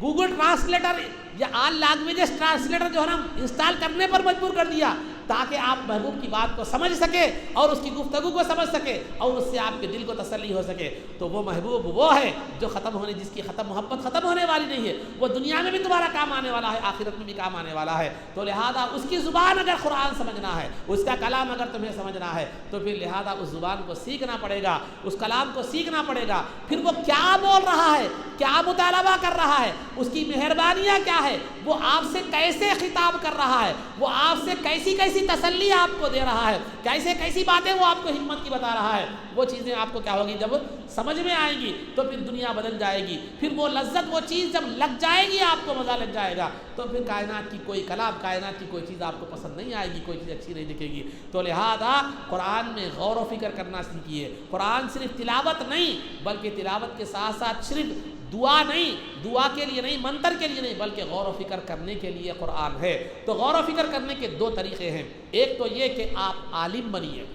A: گوگل ٹرانسلیٹر یا آل لینگویجز ٹرانسلیٹر جو ہے نا انسٹال کرنے پر مجبور کر دیا، تاکہ آپ محبوب کی بات کو سمجھ سکے اور اس کی گفتگو کو سمجھ سکے اور اس سے آپ کے دل کو تسلی ہو سکے۔ تو وہ محبوب وہ ہے جو ختم ہونے، جس کی محبت ختم ہونے والی نہیں ہے، وہ دنیا میں بھی تمہارا کام آنے والا ہے، آخرت میں بھی کام آنے والا ہے۔ تو لہذا اس کی زبان اگر قرآن سمجھنا ہے، اس کا کلام اگر تمہیں سمجھنا ہے، تو پھر لہذا اس زبان کو سیکھنا پڑے گا، اس کلام کو سیکھنا پڑے گا۔ پھر وہ کیا بول رہا ہے، کیا مطالبہ کر رہا ہے، اس کی مہربانیاں کیا ہے، وہ آپ سے کیسے خطاب کر رہا ہے، وہ آپ سے کیسی تسلی آپ کو دے رہا ہے، کیسی باتیں وہ آپ کو ہمت کی بتا رہا ہے، وہ چیزیں آپ کو کیا ہوگی، جب سمجھ میں آئیں گی تو پھر دنیا بدل جائے گی۔ پھر وہ لذت، وہ چیز جب لگ جائے گی، آپ کو مزہ لگ جائے گا، تو پھر کائنات کی کوئی کلام، کائنات کی کوئی چیز آپ کو پسند نہیں آئے گی، کوئی چیز اچھی نہیں دکھے گی۔ تو لہذا قرآن میں غور و فکر کرنا سیکھیے۔ قرآن صرف تلاوت نہیں، بلکہ تلاوت کے ساتھ ساتھ صرف دعا نہیں، دعا کے لیے نہیں، منتر کے لیے نہیں، بلکہ غور و فکر کرنے کے لیے قرآن ہے۔ تو غور و فکر کرنے کے دو طریقے ہیں، ایک تو یہ کہ آپ عالم بنیے،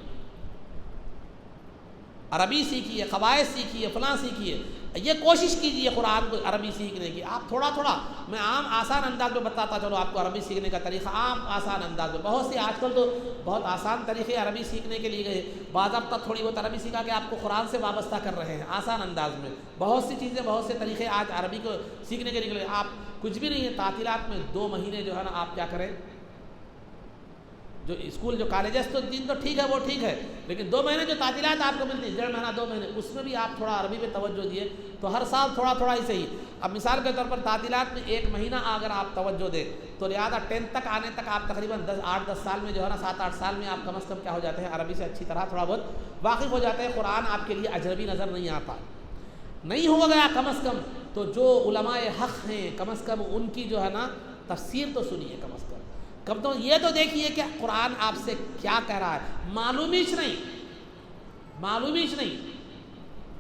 A: عربی سیکھیے، قواعد سیکھیے، فلاں سیکھیے، یہ کوشش کیجیے قرآن کو عربی سیکھنے کی۔ آپ تھوڑا میں عام آسان انداز میں بتاتا چلو آپ کو عربی سیکھنے کا طریقہ، عام آسان انداز میں۔ بہت سے آج کل تو بہت آسان طریقے عربی سیکھنے کے لیے گئے، باضابطہ تھوڑی بہت عربی سیکھا کہ آپ کو قرآن سے وابستہ کر رہے ہیں آسان انداز میں۔ بہت سی چیزیں، بہت سے طریقے آج عربی کو سیکھنے کے لیے آپ کچھ بھی نہیں ہے، تعطیلات میں 2 مہینے جو ہے نا آپ کیا کریں، جو اسکول جو کالجز تو دن تو ٹھیک ہے، وہ ٹھیک ہے، لیکن 2 مہینے جو تعطیلات آپ کو ملتی ہیں، 1.5 مہینہ 2 مہینے، اس میں بھی آپ تھوڑا عربی پہ توجہ دیے تو ہر سال تھوڑا ہی صحیح۔ اب مثال کے طور پر تعطیلات میں 1 مہینہ اگر آپ توجہ دیں تو لہٰذا 10 تک آنے تک آپ تقریباً 8-10 سال میں جو ہے نا 7-8 سال میں آپ کم از کم کیا ہو جاتے ہیں، عربی سے اچھی طرح تھوڑا بہت واقف ہو جاتے ہیں۔ قرآن آپ کے لیے اجنبی نظر نہیں آتا، نہیں ہو گیا کم از کم تو جو علماء حق ہیں کم از کم ان کی جو ہے نا تفسیر تو سنیے، کم از کم تو یہ تو دیکھیے کہ قرآن آپ سے کیا کہہ رہا ہے۔ معلومیش نہیں،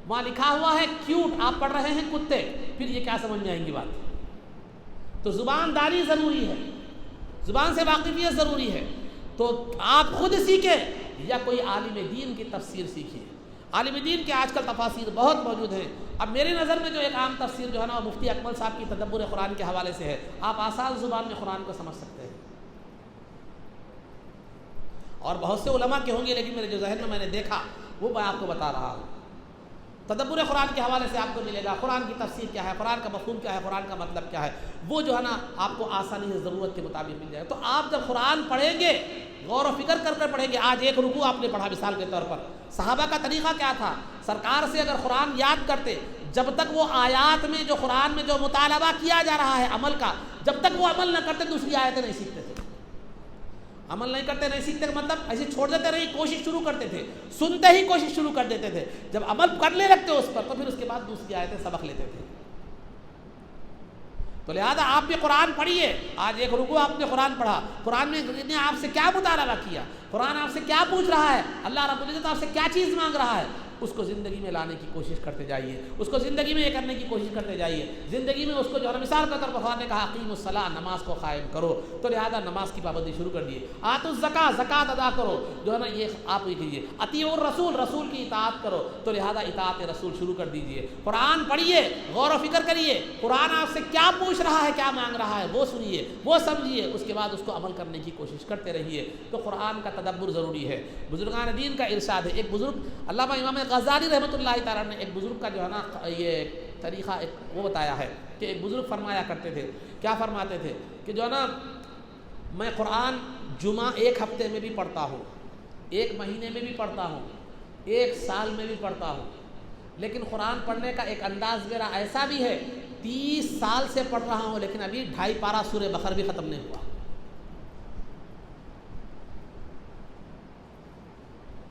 A: وہاں لکھا ہوا ہے کیوٹ، آپ پڑھ رہے ہیں کتے، پھر یہ کیا سمجھ میں آئیں گی بات؟ تو زبان داری ضروری ہے، زبان سے واقفیت ضروری ہے۔ تو آپ خود سیکھیں یا کوئی عالم دین کی تفسیر سیکھیے۔ عالم دین کے آج کل تفاسیر بہت موجود ہیں۔ اب میری نظر میں جو ایک عام تفسیر جو ہے نا وہ مفتی اکمل صاحب کی تدبر قرآن کے حوالے سے ہے، آپ آسان زبان میں قرآن کو سمجھ سکتے ہیں۔ اور بہت سے علماء کے ہوں گے، لیکن میرے جو ذہن میں نے دیکھا وہ میں آپ کو بتا رہا ہوں۔ تدبر قرآن کے حوالے سے آپ کو ملے گا قرآن کی تفسیر کیا ہے، قرآن کا مفہوم کیا ہے، قرآن کا مطلب کیا ہے، وہ جو ہے نا آپ کو آسانی سے ضرورت کے مطابق مل جائے گا۔ تو آپ جب قرآن پڑھیں گے غور و فکر کر کر پڑھیں گے۔ آج ایک رکوع آپ نے پڑھا مثال کے طور پر، صحابہ کا طریقہ کیا تھا؟ سرکار سے اگر قرآن یاد کرتے، جب تک وہ آیات میں جو قرآن میں جو مطالبہ کیا جا رہا ہے عمل کا، جب تک وہ عمل نہ کرتے دوسری آیتیں نہیں سیکھتے تھے۔ عمل نہیں کرتے نہیں سیکھتے کا مطلب ایسے چھوڑ دیتے رہی، کوشش شروع کرتے تھے، سنتے ہی کوشش شروع کر دیتے تھے، جب عمل کرنے لگتے اس پر تو پھر اس کے بعد دوسری آیتیں سبق لیتے تھے۔ تو لہذا آپ بھی قرآن پڑھیے۔ آج ایک رکوع آپ نے قرآن پڑھا، قرآن میں نے آپ سے کیا مطالبہ کیا، قرآن آپ سے کیا پوچھ رہا ہے، اللہ رب العزت آپ سے کیا چیز مانگ رہا ہے، اس کو زندگی میں لانے کی کوشش کرتے جائیے، اس کو زندگی میں یہ کرنے کی کوشش کرتے جائیے، زندگی میں اس کو جو ہے مثال کے طور پر قرآن نے کہا اقیموا الصلاۃ، نماز کو قائم کرو، تو لہذا نماز کی پابندی شروع کر دیے۔ آتوا الزکاۃ، زکوٰۃ ادا کرو، جو ہے نا یہ آپ یہ کیجیے۔ اطیعوا الرسول، رسول کی اطاعت کرو، تو لہذا اطاعت رسول شروع کر دیجیے۔ قرآن پڑھیے، غور و فکر کریے، قرآن آپ سے کیا پوچھ رہا ہے، کیا مانگ رہا ہے، وہ سنیے، وہ سمجھیے، اس کے بعد اس کو عمل کرنے کی کوشش کرتے رہیے۔ تو قرآن کا تدبر ضروری ہے۔ بزرگان دین کا ارشاد ہے، ایک بزرگ علامہ امام غزالی رحمۃ اللہ تعالیٰ نے ایک بزرگ کا جو ہے نا یہ طریقہ ایک وہ بتایا ہے کہ ایک بزرگ فرمایا کرتے تھے، کیا فرماتے تھے کہ جو ہے نا میں قرآن جمعہ ایک ہفتے میں بھی پڑھتا ہوں، ایک مہینے میں بھی پڑھتا ہوں، ایک سال میں بھی پڑھتا ہوں، لیکن قرآن پڑھنے کا ایک انداز میرا ایسا بھی ہے 30 سال سے پڑھ رہا ہوں لیکن ابھی 2.5 پارہ سورہ بقرہ بھی ختم نہیں ہوا۔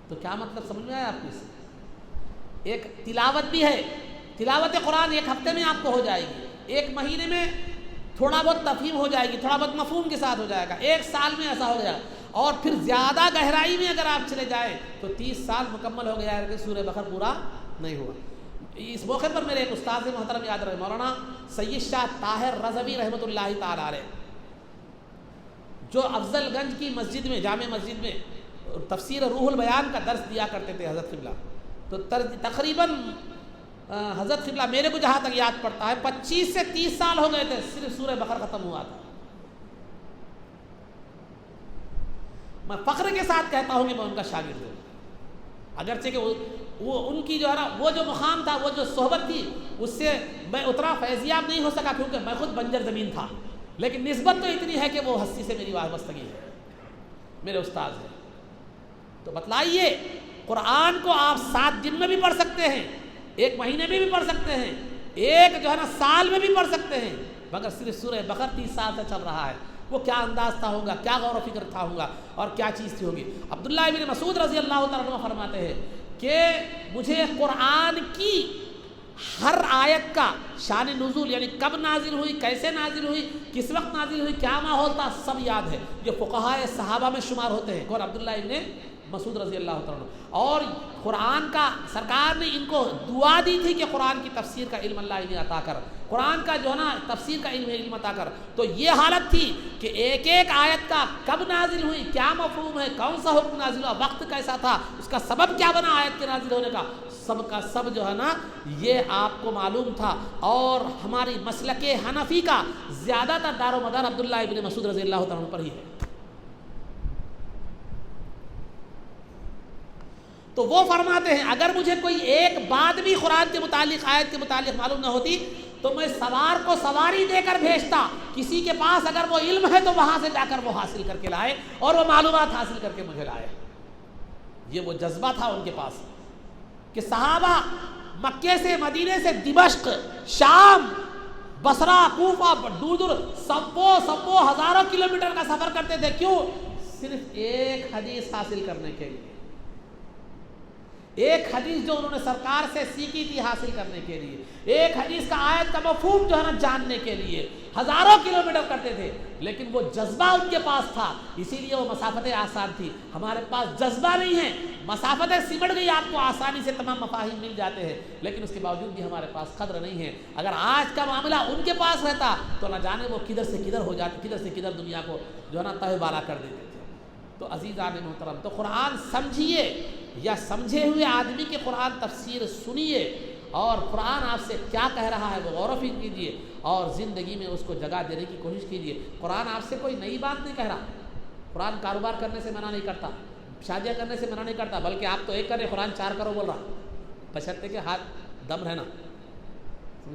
A: تو کیا مطلب سمجھ میں آیا آپ کو؟ اس سے ایک تلاوت بھی ہے، تلاوت قرآن ایک ہفتے میں آپ کو ہو جائے گی، ایک مہینے میں تھوڑا بہت تفہیم ہو جائے گی، تھوڑا بہت مفہوم کے ساتھ ہو جائے گا، ایک سال میں ایسا ہو جائے گا، اور پھر زیادہ گہرائی میں اگر آپ چلے جائیں تو 30 سال مکمل ہو گیا ہے کہ سورہ بقرہ پورا نہیں ہوا۔ اس موقع پر میرے ایک استاد محترم یاد رہے، مولانا سید شاہ طاہر رضوی رحمۃ اللہ تعالی علیہ، جو افضل گنج کی مسجد میں، جامع مسجد میں تفسیر روح البیان کا درس دیا کرتے تھے حضرت قبلہ۔ تو تقریباً حضرت قبلہ میرے کو جہاں تک یاد پڑتا ہے 25 سے 30 سال ہو گئے تھے صرف سورہ بقرہ ختم ہوا تھا۔ میں فخر کے ساتھ کہتا ہوں کہ میں ان کا شاگرد ہوں، اگرچہ کہ وہ ان کی جو ہے نا وہ جو مقام تھا، وہ جو صحبت تھی، اس سے میں اتنا فیضیاب نہیں ہو سکا کیونکہ میں خود بنجر زمین تھا، لیکن نسبت تو اتنی ہے کہ وہ ہستی سے میری وابستگی ہے، میرے استاد ہیں۔ تو بتلائیے، قرآن کو آپ 7 دن میں بھی پڑھ سکتے ہیں، ایک مہینے میں بھی پڑھ سکتے ہیں، ایک جو ہے نا سال میں بھی پڑھ سکتے ہیں، مگر صرف سورہ بقرہ 30 سال سے چل رہا ہے۔ وہ کیا انداز تھا ہوگا، کیا غور و فکر تھا ہوگا، اور کیا چیز تھی ہوگی۔ عبداللہ ابن مسعود رضی اللہ تعالیٰ عنہ فرماتے ہیں کہ مجھے قرآن کی ہر آیت کا شان نزول، یعنی کب نازل ہوئی، کیسے نازل ہوئی، کس وقت نازل ہوئی، کیا ماحول تھا، سب یاد ہے۔ یہ فقہائے صحابہ میں شمار ہوتے ہیں، اور عبداللہ ابن مسعود رضی اللہ تعالیٰ عنہ، اور قرآن کا سرکار نے ان کو دعا دی تھی کہ قرآن کی تفسیر کا علم اللہ انہیں عطا کر، قرآن کا جو ہے نا تفسیر کا علم عطا کر۔ تو یہ حالت تھی کہ ایک ایک آیت کا کب نازل ہوئی، کیا مفہوم ہے، کون سا حکم نازل ہوا، وقت کیسا تھا، اس کا سبب کیا بنا آیت کے نازل ہونے کا، سب کا سب جو ہے نا یہ آپ کو معلوم تھا۔ اور ہماری مسلک حنفی کا زیادہ تر دار و مدار عبداللہ ابن مسعود رضی اللہ تعالیٰ عنہ پر ہی ہے۔ تو وہ فرماتے ہیں اگر مجھے کوئی ایک بات بھی قرآن کے متعلق، آیت کے متعلق معلوم نہ ہوتی تو میں سوار کو سواری دے کر بھیجتا، کسی کے پاس اگر وہ علم ہے تو وہاں سے جا کر وہ حاصل کر کے لائے اور وہ معلومات حاصل کر کے مجھے لائے۔ یہ وہ جذبہ تھا ان کے پاس کہ صحابہ مکے سے، مدینے سے دمشق، شام، بصرہ، کوفہ، دور دور سبوں ہزاروں کلومیٹر کا سفر کرتے تھے، کیوں؟ صرف ایک حدیث حاصل کرنے کے لیے، ایک حدیث جو انہوں نے سرکار سے سیکھی تھی حاصل کرنے کے لیے، ایک حدیث کا آیت کا مفہوم جو ہے نا جاننے کے لیے ہزاروں کلومیٹر کرتے تھے، لیکن وہ جذبہ ان کے پاس تھا، اسی لیے وہ مسافتیں آسان تھی۔ ہمارے پاس جذبہ نہیں ہے، مسافتیں سمٹ گئی، آپ کو آسانی سے تمام مفاہیم مل جاتے ہیں، لیکن اس کے باوجود بھی ہمارے پاس قدر نہیں ہے۔ اگر آج کا معاملہ ان کے پاس رہتا تو نہ جانے وہ کدھر سے کدھر ہو جاتے، کدھر سے کدھر دنیا کو جو ہے نا تہہ بالا کر دیتے تھے۔ تو عزیزان محترم، تو قرآن سمجھیے یا سمجھے ہوئے آدمی کے قرآن تفسیر سنیے، اور قرآن آپ سے کیا کہہ رہا ہے وہ غور و فکر کیجیے اور زندگی میں اس کو جگہ دینے کی کوشش کیجیے۔ قرآن آپ سے کوئی نئی بات نہیں کہہ رہا، قرآن کاروبار کرنے سے منع نہیں کرتا،
B: شادیاں کرنے سے منع نہیں کرتا، بلکہ آپ تو ایک کرے، قرآن 4 کرو بول رہا، بشرطے کہ ہاتھ دم رہنا،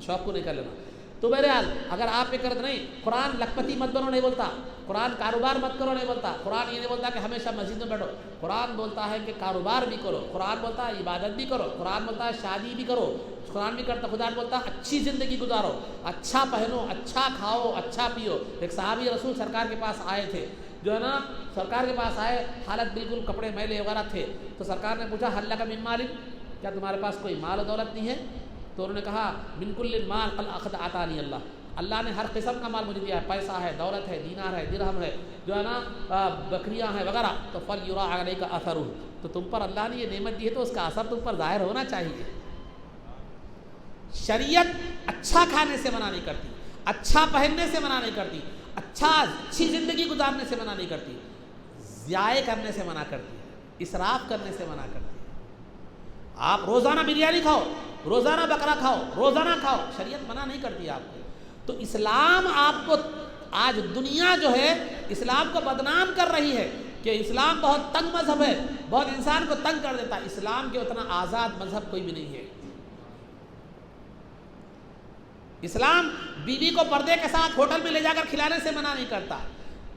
B: شوق کو نہیں کر لینا۔ تو بہرحال اگر آپ پہ کرد نہیں، قرآن لکھپتی مت بنو نہیں بولتا، قرآن کاروبار مت کرو نہیں بولتا، قرآن یہ نہیں بولتا کہ ہمیشہ مسجد میں بیٹھو، قرآن بولتا ہے کہ کاروبار بھی کرو، قرآن بولتا ہے عبادت بھی کرو، قرآن بولتا ہے شادی بھی کرو، قرآن بھی کرتا، خدا بولتا ہے اچھی زندگی گزارو، اچھا پہنو، اچھا کھاؤ، اچھا پیو۔ ایک صحابی رسول سرکار کے پاس آئے تھے، جو ہے نا سرکار کے پاس آئے، حالت بالکل کپڑے میلے وغیرہ تھے، تو سرکار نے پوچھا حل لک من مال، کیا تمہارے پاس کوئی مال و دولت نہیں ہے؟ تو انہوں نے کہا من کل مال قد اخذ عطانی اللہ، اللہ نے ہر قسم کا مال مجھے دیا ہے، پیسہ ہے، دولت ہے، دینار ہے، درہم ہے، جو ہے نا بکریاں ہیں وغیرہ، تو فل یرا علیک اثرہ، تو تم پر اللہ نے یہ نعمت دی ہے تو اس کا اثر تم پر ظاہر ہونا چاہیے۔ شریعت اچھا کھانے سے منع نہیں کرتی، اچھا پہننے سے منع نہیں کرتی، اچھی زندگی گزارنے سے منع نہیں کرتی، ضیاع کرنے سے منع کرتی ہے، اسراف کرنے سے منع کرتی ہے۔ آپ روزانہ بریانی کھاؤ، روزانہ بکرا کھاؤ، روزانہ کھاؤ، شریعت منع نہیں کرتی آپ کو۔ تو اسلام آپ کو، آج دنیا جو ہے اسلام کو بدنام کر رہی ہے کہ اسلام بہت تنگ مذہب ہے، بہت انسان کو تنگ کر دیتا ہے۔ اسلام کے اتنا آزاد مذہب کوئی بھی نہیں ہے۔ اسلام بیوی کو پردے کے ساتھ ہوٹل میں لے جا کر کھلانے سے منع نہیں کرتا،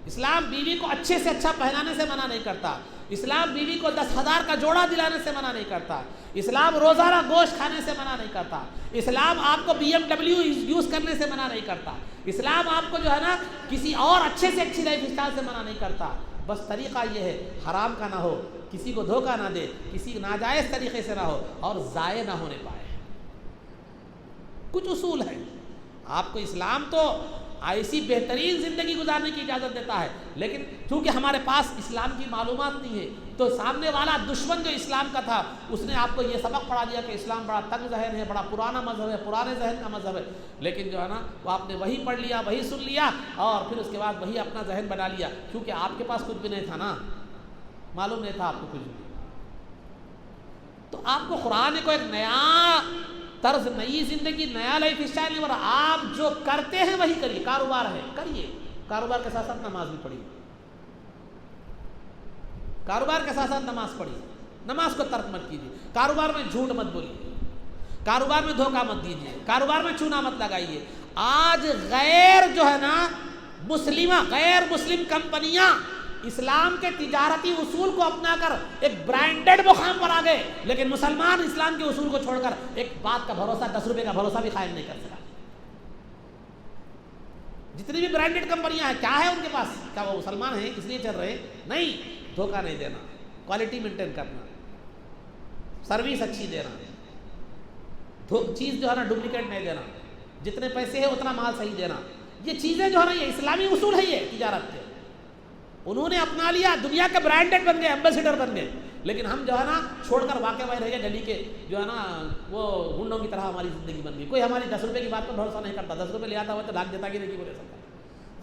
B: اسلام بیوی کو اچھے سے اچھا پہنانے سے منع نہیں کرتا، اسلام بیوی کو 10,000 کا جوڑا دلانے سے منع نہیں کرتا، اسلام روزانہ گوشت کھانے سے منع نہیں کرتا، اسلام آپ کو BMW یوز کرنے سے منع نہیں کرتا، اسلام آپ کو جو ہے نا کسی اور اچھے سے اچھی لائف اسٹائل سے منع نہیں کرتا۔ بس طریقہ یہ ہے حرام کا نہ ہو، کسی کو دھوکہ نہ دے، کسی ناجائز طریقے سے نہ ہو، اور ضائع نہ ہونے پائے۔ کچھ اصول ہیں۔ آپ کو اسلام تو ایسی بہترین زندگی گزارنے کی اجازت دیتا ہے، لیکن چونکہ ہمارے پاس اسلام کی معلومات نہیں ہے، تو سامنے والا دشمن جو اسلام کا تھا اس نے آپ کو یہ سبق پڑھا دیا کہ اسلام بڑا تنگ ذہن ہے، بڑا پرانا مذہب ہے، پرانے ذہن کا مذہب ہے، لیکن جو ہے نا وہ آپ نے وہی پڑھ لیا، وہی سن لیا، اور پھر اس کے بعد وہی اپنا ذہن بنا لیا، کیونکہ آپ کے پاس کچھ بھی نہیں تھا نا، معلوم نہیں تھا آپ کو کچھ بھی۔ تو آپ کو قرآن کو ایک نیا طرز، نئی زندگی، نیا لائف اسٹائل نہیں، اور آپ جو کرتے ہیں وہی کریے۔ کاروبار ہے کریے، کاروبار کے ساتھ ساتھ نماز بھی پڑھیے، کاروبار کے ساتھ ساتھ نماز پڑھیے، نماز کو ترک مت کیجیے، کاروبار میں جھوٹ مت بولیے، کاروبار میں دھوکہ مت دیجیے، کاروبار میں چونا مت لگائیے۔ آج غیر جو ہے نا غیر مسلم کمپنیاں اسلام کے تجارتی اصول کو اپنا کر ایک برانڈڈ مقام پر آ گئے، لیکن مسلمان اسلام کے اصول کو چھوڑ کر ایک بات کا بھروسہ، 10 روپے کا بھروسہ بھی قائم نہیں کر سکا۔ جتنی بھی برانڈڈ کمپنیاں ہیں، کیا ہے ان کے پاس؟ کیا وہ مسلمان ہیں اس لیے چل رہے ہیں؟ نہیں، دھوکہ نہیں دینا، کوالٹی مینٹین کرنا، سروس اچھی دینا، چیز جو ہے نا ڈپلیکیٹ نہیں دینا، جتنے پیسے ہیں اتنا مال صحیح دینا، یہ چیزیں جو ہے نا یہ اسلامی اصول ہے، یہ تجارت کے انہوں نے اپنا لیا، دنیا کے برانڈڈ بن گئے، ایمبیسیڈر بن گئے، لیکن ہم جو ہے نا چھوڑ کر واقع وہی رہ گئے، گلی کے جو ہے نا وہ گنڈوں کی طرح ہماری زندگی بن گئی۔ کوئی ہماری 10 روپے کی بات پر بھروسہ نہیں کرتا، 10 روپے لے آتا ہوا تو لاکھ دیتا کہ نہیں بولے سکتا،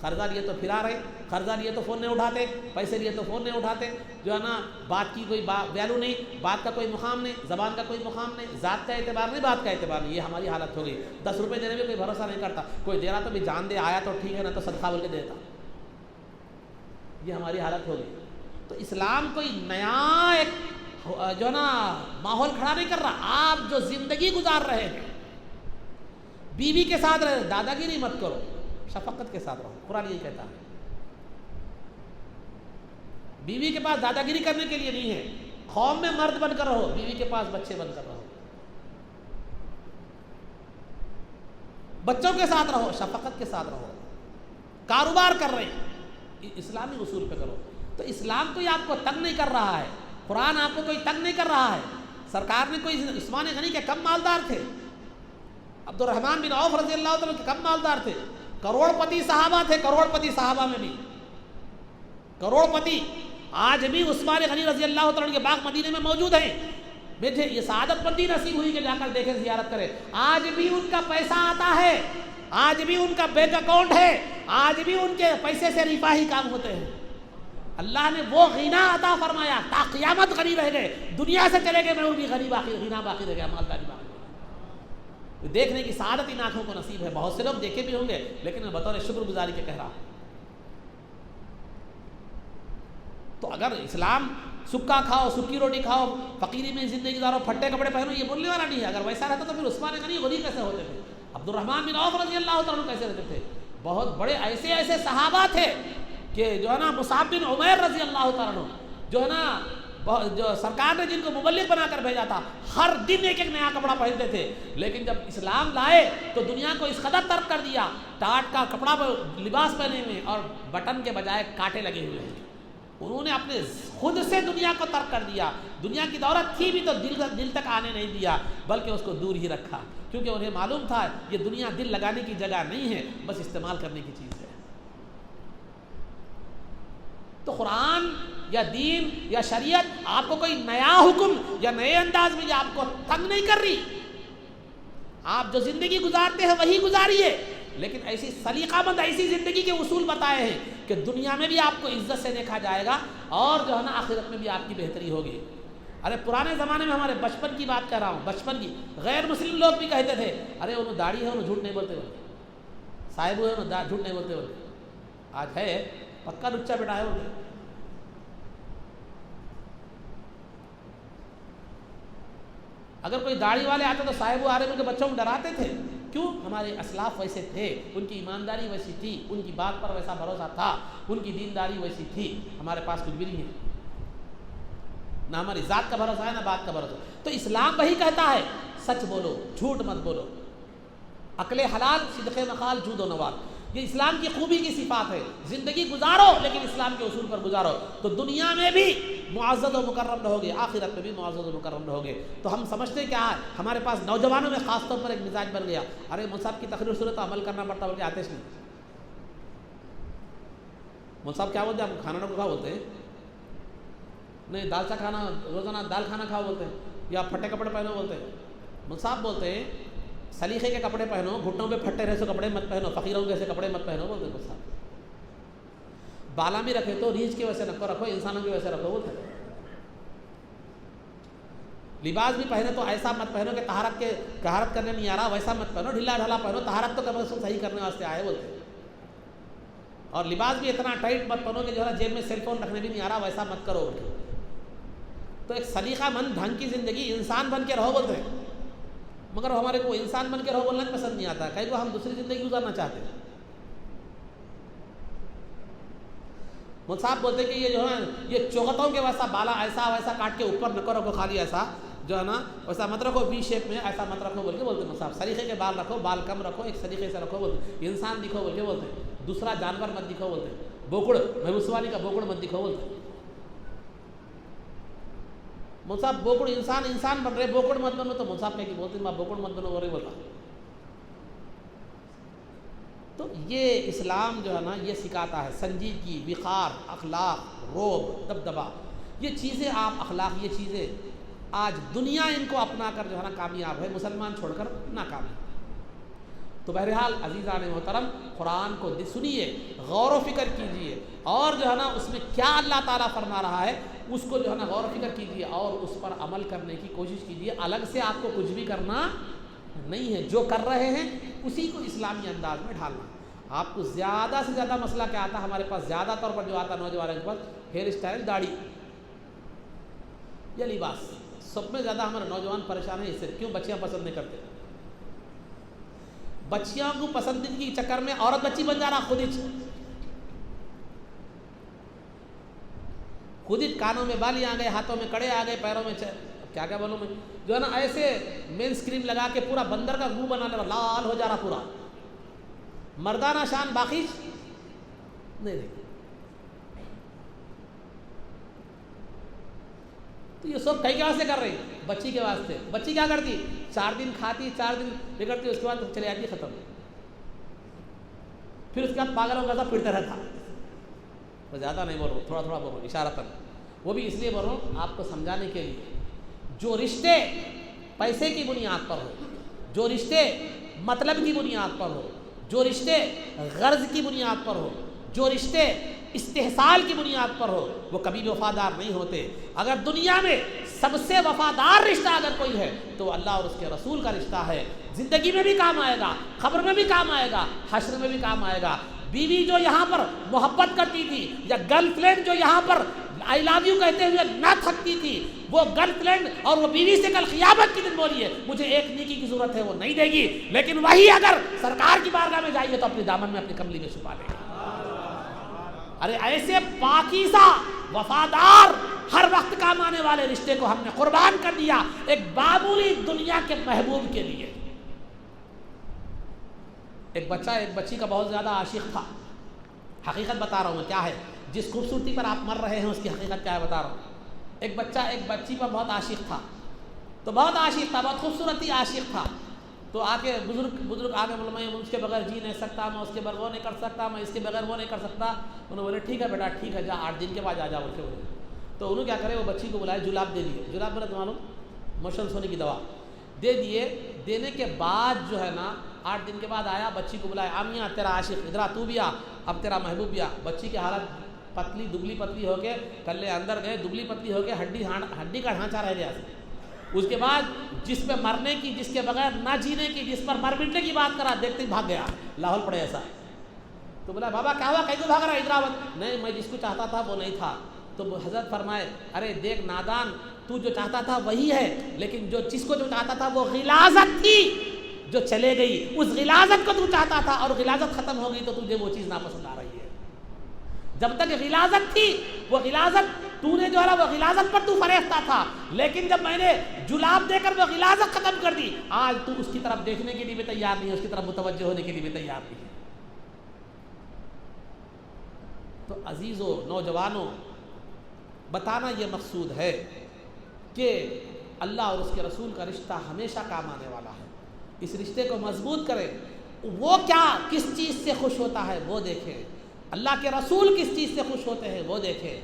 B: قرضہ لیے تو پھرا رہے، قرضہ لیے تو فون نہیں اٹھاتے، پیسے لیے تو فون نہیں اٹھاتے، جو ہے نا بات کی کوئی ویلو نہیں، بات کا کوئی مقام نہیں، زبان کا کوئی مقام نہیں، ذات کا اعتبار نہیں، بات کا اعتبار نہیں، یہ ہماری حالت ہو گئی۔ 10 روپے دینے میں کوئی بھروسہ نہیں کرتا، کوئی دے رہا تو بھی جان دے، آیا تو ٹھیک ہے، نہ تو صدقہ بول کے دیتا، یہ ہماری حالت ہو گئی۔ تو اسلام کوئی نیا ایک جو ہے نا ماحول کھڑا نہیں کر رہا، آپ جو زندگی گزار رہے ہیں، بیوی کے ساتھ رہے، دادا گیری مت کرو، شفقت کے ساتھ رہو، قرآن یہی کہتا ہے۔ بیوی کے پاس دادا گیری کرنے کے لیے نہیں ہے، قوم میں مرد بن کر رہو، بیوی کے پاس بچے بن کر رہو، بچوں کے ساتھ رہو، شفقت کے ساتھ رہو، کاروبار کر رہے ہیں اسلامی اصول پہ کرو۔ تو اسلام کوئی آپ کو تنگ نہیں کر رہا ہے، قرآن آپ کو کوئی تنگ نہیں کر رہا ہے۔ سرکار نے کوئی عثمان غنی کے کم مالدار تھے، عبد الرحمن بن عوف رضی اللہ عنہ کے کم مالدار تھے، کروڑ پتی صحابہ تھے، کروڑ پتی صحابہ میں بھی کروڑ پتی آج بھی عثمان غنی رضی اللہ عنہ کے باغ مدینے میں موجود ہیں۔ مجھے یہ سعادت مندی نصیب ہوئی کہ جا کر دیکھیں، زیارت کریں، آج بھی ان کا پیسہ آتا ہے، آج بھی ان کا بینک اکاؤنٹ ہے، آج بھی ان کے پیسے سے رفاہی کام ہوتے ہیں۔ اللہ نے وہ غنا عطا فرمایا، تا قیامت غنی رہ گئے، دنیا سے چلے گئے میں ان کی غنا باقی رہ گیا، مالداری باقی رہ گیا۔ دیکھنے کی سعادت ان آنکھوں کو نصیب ہے، بہت سے لوگ دیکھے بھی ہوں گے، لیکن میں بطور شکر گزاری کے کہہ رہا ہوں۔ تو اگر اسلام سکا کھاؤ، سکی روٹی کھاؤ، فقیری میں زندگی گزارو، پھٹے کپڑے پہنو، یہ بولنے والا نہیں ہے۔ اگر ویسا رہتا تو پھر عثمان غنی غنی کیسے ہوتے تھے؟ عبد الرحمن بن عوف رضی اللہ تعالیٰ عنہ کیسے رہتے تھے؟ بہت بڑے ایسے ایسے صحابہ تھے کہ جو ہے نا مصعب بن عمیر رضی اللہ تعالیٰ عنہ جو ہے نا جو سرکار نے جن کو مبلغ بنا کر بھیجا تھا، ہر دن ایک ایک نیا کپڑا پہنتے تھے، لیکن جب اسلام لائے تو دنیا کو اس قدر ترک کر دیا، ٹاٹ کا کپڑا لباس پہنے ہوئے اور بٹن کے بجائے کانٹے لگے ہوئے ہیں۔ انہوں نے اپنے خود سے دنیا کو ترک کر دیا، دنیا کی دولت تھی بھی تو دل تک آنے نہیں دیا، بلکہ اس کو دور ہی رکھا، کیونکہ انہیں معلوم تھا یہ دنیا دل لگانے کی جگہ نہیں ہے، بس استعمال کرنے کی چیز ہے۔ تو قرآن یا دین یا شریعت آپ کو کوئی نیا حکم یا نئے انداز میں آپ کو تنگ نہیں کر رہی، آپ جو زندگی گزارتے ہیں وہی گزاریے، لیکن ایسی سلیقہ مند ایسی زندگی کے اصول بتائے ہیں کہ دنیا میں بھی آپ کو عزت سے دیکھا جائے گا اور جو ہے نا آخرت میں بھی آپ کی بہتری ہوگی۔ ارے پرانے زمانے میں ہمارے بچپن کی بات کر رہا ہوں، بچپن کی، غیر مسلم لوگ بھی کہتے تھے ارے انہوں داڑھی ہے انہوں جھوٹ نہیں بولتے بولتے، صاحب ہے انہوں جھوٹ نہیں بولتے بولتے، آج ہے پکا لچا بیٹا ہے بولتے۔ اگر کوئی داڑھی والے آتے تو صاحب آ رہے ان کے بچوں کو ڈراتے تھے، کیوں؟ ہمارے اسلاف ویسے تھے، ان کی ایمانداری ویسی تھی، ان کی بات پر ویسا بھروسہ تھا، ان کی دینداری ویسی تھی، ہمارے پاس کچھ بھی نہیں ہے، نہ ہماری ذات کا بھروسہ ہے نہ بات کا بھروسہ۔ تو اسلام وہی کہتا ہے سچ بولو، جھوٹ مت بولو، عقل حلال، صدق مقال، جود و نوال، یہ اسلام کی خوبی کی صفات ہے۔ زندگی گزارو لیکن اسلام کے اصول پر گزارو، تو دنیا میں بھی معزز و مکرم رہو گے، آخرت میں بھی معزز و مکرم رہو گے۔ تو ہم سمجھتے کیا ہے، ہمارے پاس نوجوانوں میں خاص طور پر ایک مزاج بن گیا، ارے مصعب کی تقریر سنو تو عمل کرنا پڑتا، بلکہ آتش نہیں۔ مصعب کیا بولتے ہیں؟ آپ کھانا نہ کھاؤ بولتے ہیں، نہیں دال چا کھانا، روزانہ دال کھانا کھاؤ بولتے ہیں، یا پھٹے کپڑے پہنو بولتے ہیں۔ مصعب بولتے ہیں سلیقے کے کپڑے پہنو، گھٹنوں پہ پھٹے رہے سو کپڑے مت پہنو، فقیروں کے ایسے کپڑے مت پہنو بولتے ہیں مصعب۔ بالا بھی رکھے تو ریچھ کی وجہ سے رکھو، انسانوں کی وجہ سے رکھو بولتے ہیں۔ لباس بھی پہنے تو ایسا مت پہنو کہ طہارت کرنے نہیں آ رہا، ویسا مت پہنو، ڈھیلا ڈھالا پہنو، طہارت تو کم از کم صحیح کرنے واسطے آئے بولتے ہیں۔ اور لباس بھی اتنا ٹائٹ مت پہنو کہ جو ہے جیب میں سیل فون رکھنے بھی نہیں آ رہا، ویسا مت کرو بولتے ہیں۔ تو ایک سلیقہ مند ڈھنگ کی زندگی، انسان بن کے رہو بولتے ہیں، مگر ہمارے کو انسان بن کے رہو بولنا پسند نہیں آتا، کہیں کو ہم دوسری زندگی گزارنا چاہتے ہیں۔ مصعب بولتے کہ یہ جو ہے یہ چوغتوں کے ویسا بالا ایسا ویسا کاٹ کے اوپر نہ رکھو، خالی ایسا جو ہے نا ویسا مت رکھو، وی شیپ میں ایسا مت رکھو بول کے بولتے مصعب۔ سلیقے کے بال رکھو، بال کم رکھو، ایک سلیقے سے رکھو بولتے، انسان دکھو بول کے بولتے، دوسرا جانور مت دکھو بولتے، بوکڑ محبوس والی کا بوکڑ مت دکھو بولتے۔ مصعب بوکڑ انسان بن رہے، بوکڑ مت بنو، تو مصعب کہ بولتے ہیں بوکڑ مت بنو اور بولا۔ تو یہ اسلام جو ہے نا یہ سکھاتا ہے سنجیدگی، وقار، اخلاق، روب، دبدبا، یہ چیزیں آپ اخلاق، یہ چیزیں آج دنیا ان کو اپنا کر جو ہے نا کامیاب ہے، مسلمان چھوڑ کر ناکام ہے۔ تو بہرحال عزیزان محترم، قرآن کو سنیے، غور و فکر کیجیے، اور جو ہے نا اس میں کیا اللہ تعالیٰ فرما رہا ہے اس کو جو ہے نا غور و فکر کیجیے اور اس پر عمل کرنے کی کوشش کیجیے۔ الگ سے آپ کو کچھ بھی کرنا نہیں ہے، جو کر رہے ہیں اسی کو اسلامی انداز میں ڈھالنا۔ آپ کو زیادہ سے زیادہ مسئلہ کیا آتا ہے ہمارے پاس، زیادہ طور پر جو آتا ہے نوجوانوں کے پاس، ہیئر اسٹائل، داڑھی یا لباس، سب میں زیادہ ہمارے نوجوان پریشان ہیں اس سے۔ کیوں؟ بچیاں پسند نہیں کرتے، بچیاں کو پسندیدگی کے چکر میں عورت بچی بن جا رہا، خود ہی کانوں میں بالی آ گئے، ہاتھوں میں کڑے آ گئے، پیروں میں کیا کیا بولوں میں جو ہے نا ایسے مین اسکرین لگا کے پورا بندر کا منہ بنا لے، لال ہو جا رہا پورا، مردانہ شان باقی نہیں رہی۔ تو یہ سب کئی کے واسطے کر رہی، بچی کے واسطے۔ بچی کیا کرتی؟ 4 دن کھاتی، 4 دن بگڑتی، اس کے بعد چلے جاتی، ختم، پھر اس کے بعد پاگلوں کا سا پھرتا رہتا۔ تو زیادہ نہیں بول رہا ہوں، تھوڑا تھوڑا بول رہا ہوں، اشارتاً، وہ بھی اس لیے بول رہا ہوں آپ کو سمجھانے کے لیے۔ جو رشتے پیسے کی بنیاد پر ہو، جو رشتے مطلب کی بنیاد پر ہو، جو رشتے غرض کی بنیاد پر ہو، جو رشتے استحصال کی بنیاد پر ہو، وہ کبھی بھی وفادار نہیں ہوتے۔ اگر دنیا میں سب سے وفادار رشتہ اگر کوئی ہے تو اللہ اور اس کے رسول کا رشتہ ہے۔ زندگی میں بھی کام آئے گا، قبر میں بھی کام آئے گا، حشر میں بھی کام آئے گا۔ بیوی جو یہاں پر محبت کرتی تھی، یا گرل فرینڈ جو یہاں پر آئی لو یو کہتے ہوئے نہ تھکتی تھی، وہ گرل فرینڈ اور وہ بیوی سے کل قیامت کے دن بولی ہے مجھے ایک نیکی کی ضرورت ہے، وہ نہیں دے گی، لیکن وہی اگر سرکار کی بارگاہ میں جائیے تو اپنے دامن میں اپنی کملی میں چھپا لے گی۔ ارے ایسے پاکیزہ وفادار ہر وقت کام آنے والے رشتے کو ہم نے قربان کر دیا ایک معمولی دنیا کے محبوب کے لیے۔ ایک بچہ ایک بچی کا بہت زیادہ عاشق تھا، حقیقت بتا رہا ہوں میں کیا ہے، جس خوبصورتی پر آپ مر رہے ہیں اس کی حقیقت کیا ہے بتا رہا ہوں۔ ایک بچہ ایک بچی پر بہت عاشق تھا، تو بہت عاشق تھا، بہت خوبصورتی عاشق تھا، تو آ کے بزرگ آگے بولے میں اس کے بغیر جی نہیں سکتا، میں اس کے بغیر وہ نہیں کر سکتا، میں اس کے بغیر وہ نہیں کر سکتا۔ انہوں نے بولے ٹھیک ہے بیٹا ٹھیک ہے، جا 8 دن کے بعد آ جا بول کے بولے۔ تو انہوں کیا کرے، وہ بچی کو بلائے، جلاب دے دیے، جلاب بولے معلوم موشنس ہونے کی دوا دے دیے۔ دینے کے بعد جو ہے نا 8 دن کے بعد آیا، بچی کو بلایا، آمیا تیرا عاشق ادھر تو بھی آ، اب تیرا محبوب بھی آ۔ بچی کی حالت پتلی دبلی پتلی ہو کے کلے اندر گئے، دبلی پتلی ہو کے ہڈی کا ڈھانچہ رہ گیا۔ اس کے بعد جس پہ مرنے کی، جس کے بغیر نہ جینے کی، جس پر مر مٹنے کی بات کرا، دیکھتے ہی بھاگ گیا، لاہور پڑے ایسا۔ تو بولا بابا کیا ہوا، کہیں بھاگ رہا ادراوت؟ نہیں میں جس کو چاہتا تھا وہ نہیں تھا۔ تو حضرت فرمائے ارے دیکھ نادان، تو جو چاہتا تھا وہی ہے، لیکن جو جس کو جو چاہتا تھا وہ غلاظت تھی جو چلے گئی، اس غلاظت کو تو چاہتا تھا اور غلاظت ختم ہو گئی تو تجھے وہ چیز ناپسند آ رہی ہے۔ جب تک غلاظت تھی وہ غلاظت تو نے جو ہے وہ غلاظت پر تو فریفتہ تھا، لیکن جب میں نے جلاب دے کر وہ غلاظت ختم کر دی، آج تو اس کی طرف دیکھنے کے لیے بھی تیار نہیں ہے، اس کی طرف متوجہ ہونے کے لیے بھی تیار نہیں ہے۔ تو عزیزو نوجوانوں، بتانا یہ مقصود ہے کہ اللہ اور اس کے رسول کا رشتہ ہمیشہ کام آنے والا ہے، اس رشتے کو مضبوط کریں۔ وہ کیا کس چیز سے خوش ہوتا ہے وہ دیکھیں، اللہ کے رسول کس چیز سے خوش ہوتے ہیں وہ دیکھیں،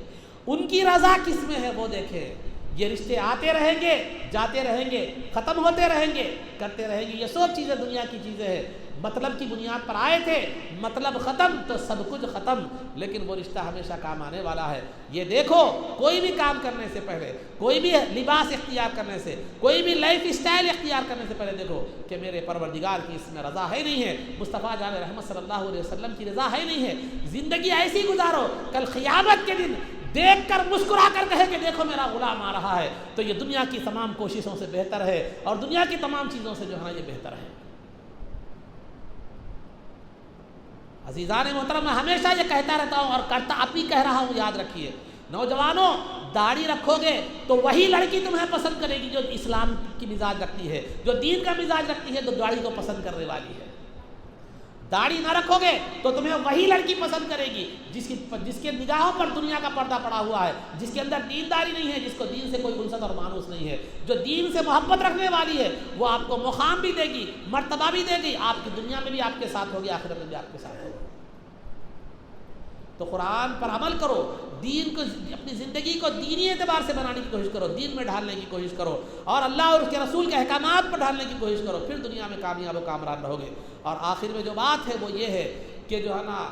B: ان کی رضا کس میں ہے وہ دیکھیں۔ یہ رشتے آتے رہیں گے، جاتے رہیں گے، ختم ہوتے رہیں گے، کرتے رہیں گے، یہ سب چیزیں دنیا کی چیزیں ہیں، مطلب کی بنیاد پر آئے تھے، مطلب ختم تو سب کچھ ختم، لیکن وہ رشتہ ہمیشہ کام آنے والا ہے۔ یہ دیکھو کوئی بھی کام کرنے سے پہلے، کوئی بھی لباس اختیار کرنے سے، کوئی بھی لائف اسٹائل اختیار کرنے سے پہلے دیکھو کہ میرے پروردگار کی اس میں رضا ہے نہیں ہے، مصطفیٰ جان رحمت صلی اللہ علیہ وسلم کی رضا ہے نہیں ہے۔ زندگی ایسی گزارو کل قیامت کے دن دیکھ کر مسکرا کر کہے کہ دیکھو میرا غلام آ رہا ہے، تو یہ دنیا کی تمام کوششوں سے بہتر ہے اور دنیا کی تمام چیزوں سے جو ہے یہ بہتر ہے۔ عزیزان محترم، میں ہمیشہ یہ کہتا رہتا ہوں اور کرتا اب بھی کہہ رہا ہوں، یاد رکھیے نوجوانوں، داڑھی رکھو گے تو وہی لڑکی تمہیں پسند کرے گی جو اسلام کی مزاج رکھتی ہے، جو دین کا مزاج رکھتی ہے، تو داڑھی کو پسند کرنے والی ہے۔ داڑھی نہ رکھو گے تو تمہیں وہی لڑکی پسند کرے گی جس کے نگاہوں پر دنیا کا پردہ پڑا ہوا ہے، جس کے اندر دینداری نہیں ہے، جس کو دین سے کوئی انست اور مانوس نہیں ہے۔ جو دین سے محبت رکھنے والی ہے وہ آپ کو مقام بھی دے گی، مرتبہ بھی دے گی، آپ کی دنیا میں بھی آپ کے ساتھ ہوگی، آخرت میں بھی آپ کے ساتھ ہوگی۔ تو قرآن پر عمل کرو، دین کو، اپنی زندگی کو دینی اعتبار سے بنانے کی کوشش کرو، دین میں ڈھالنے کی کوشش کرو، اور اللہ اور اس کے رسول کے احکامات پر ڈھالنے کی کوشش کرو، پھر دنیا میں کامیاب و کامران رہو گے۔ اور آخر میں جو بات ہے وہ یہ ہے کہ جو ہے نا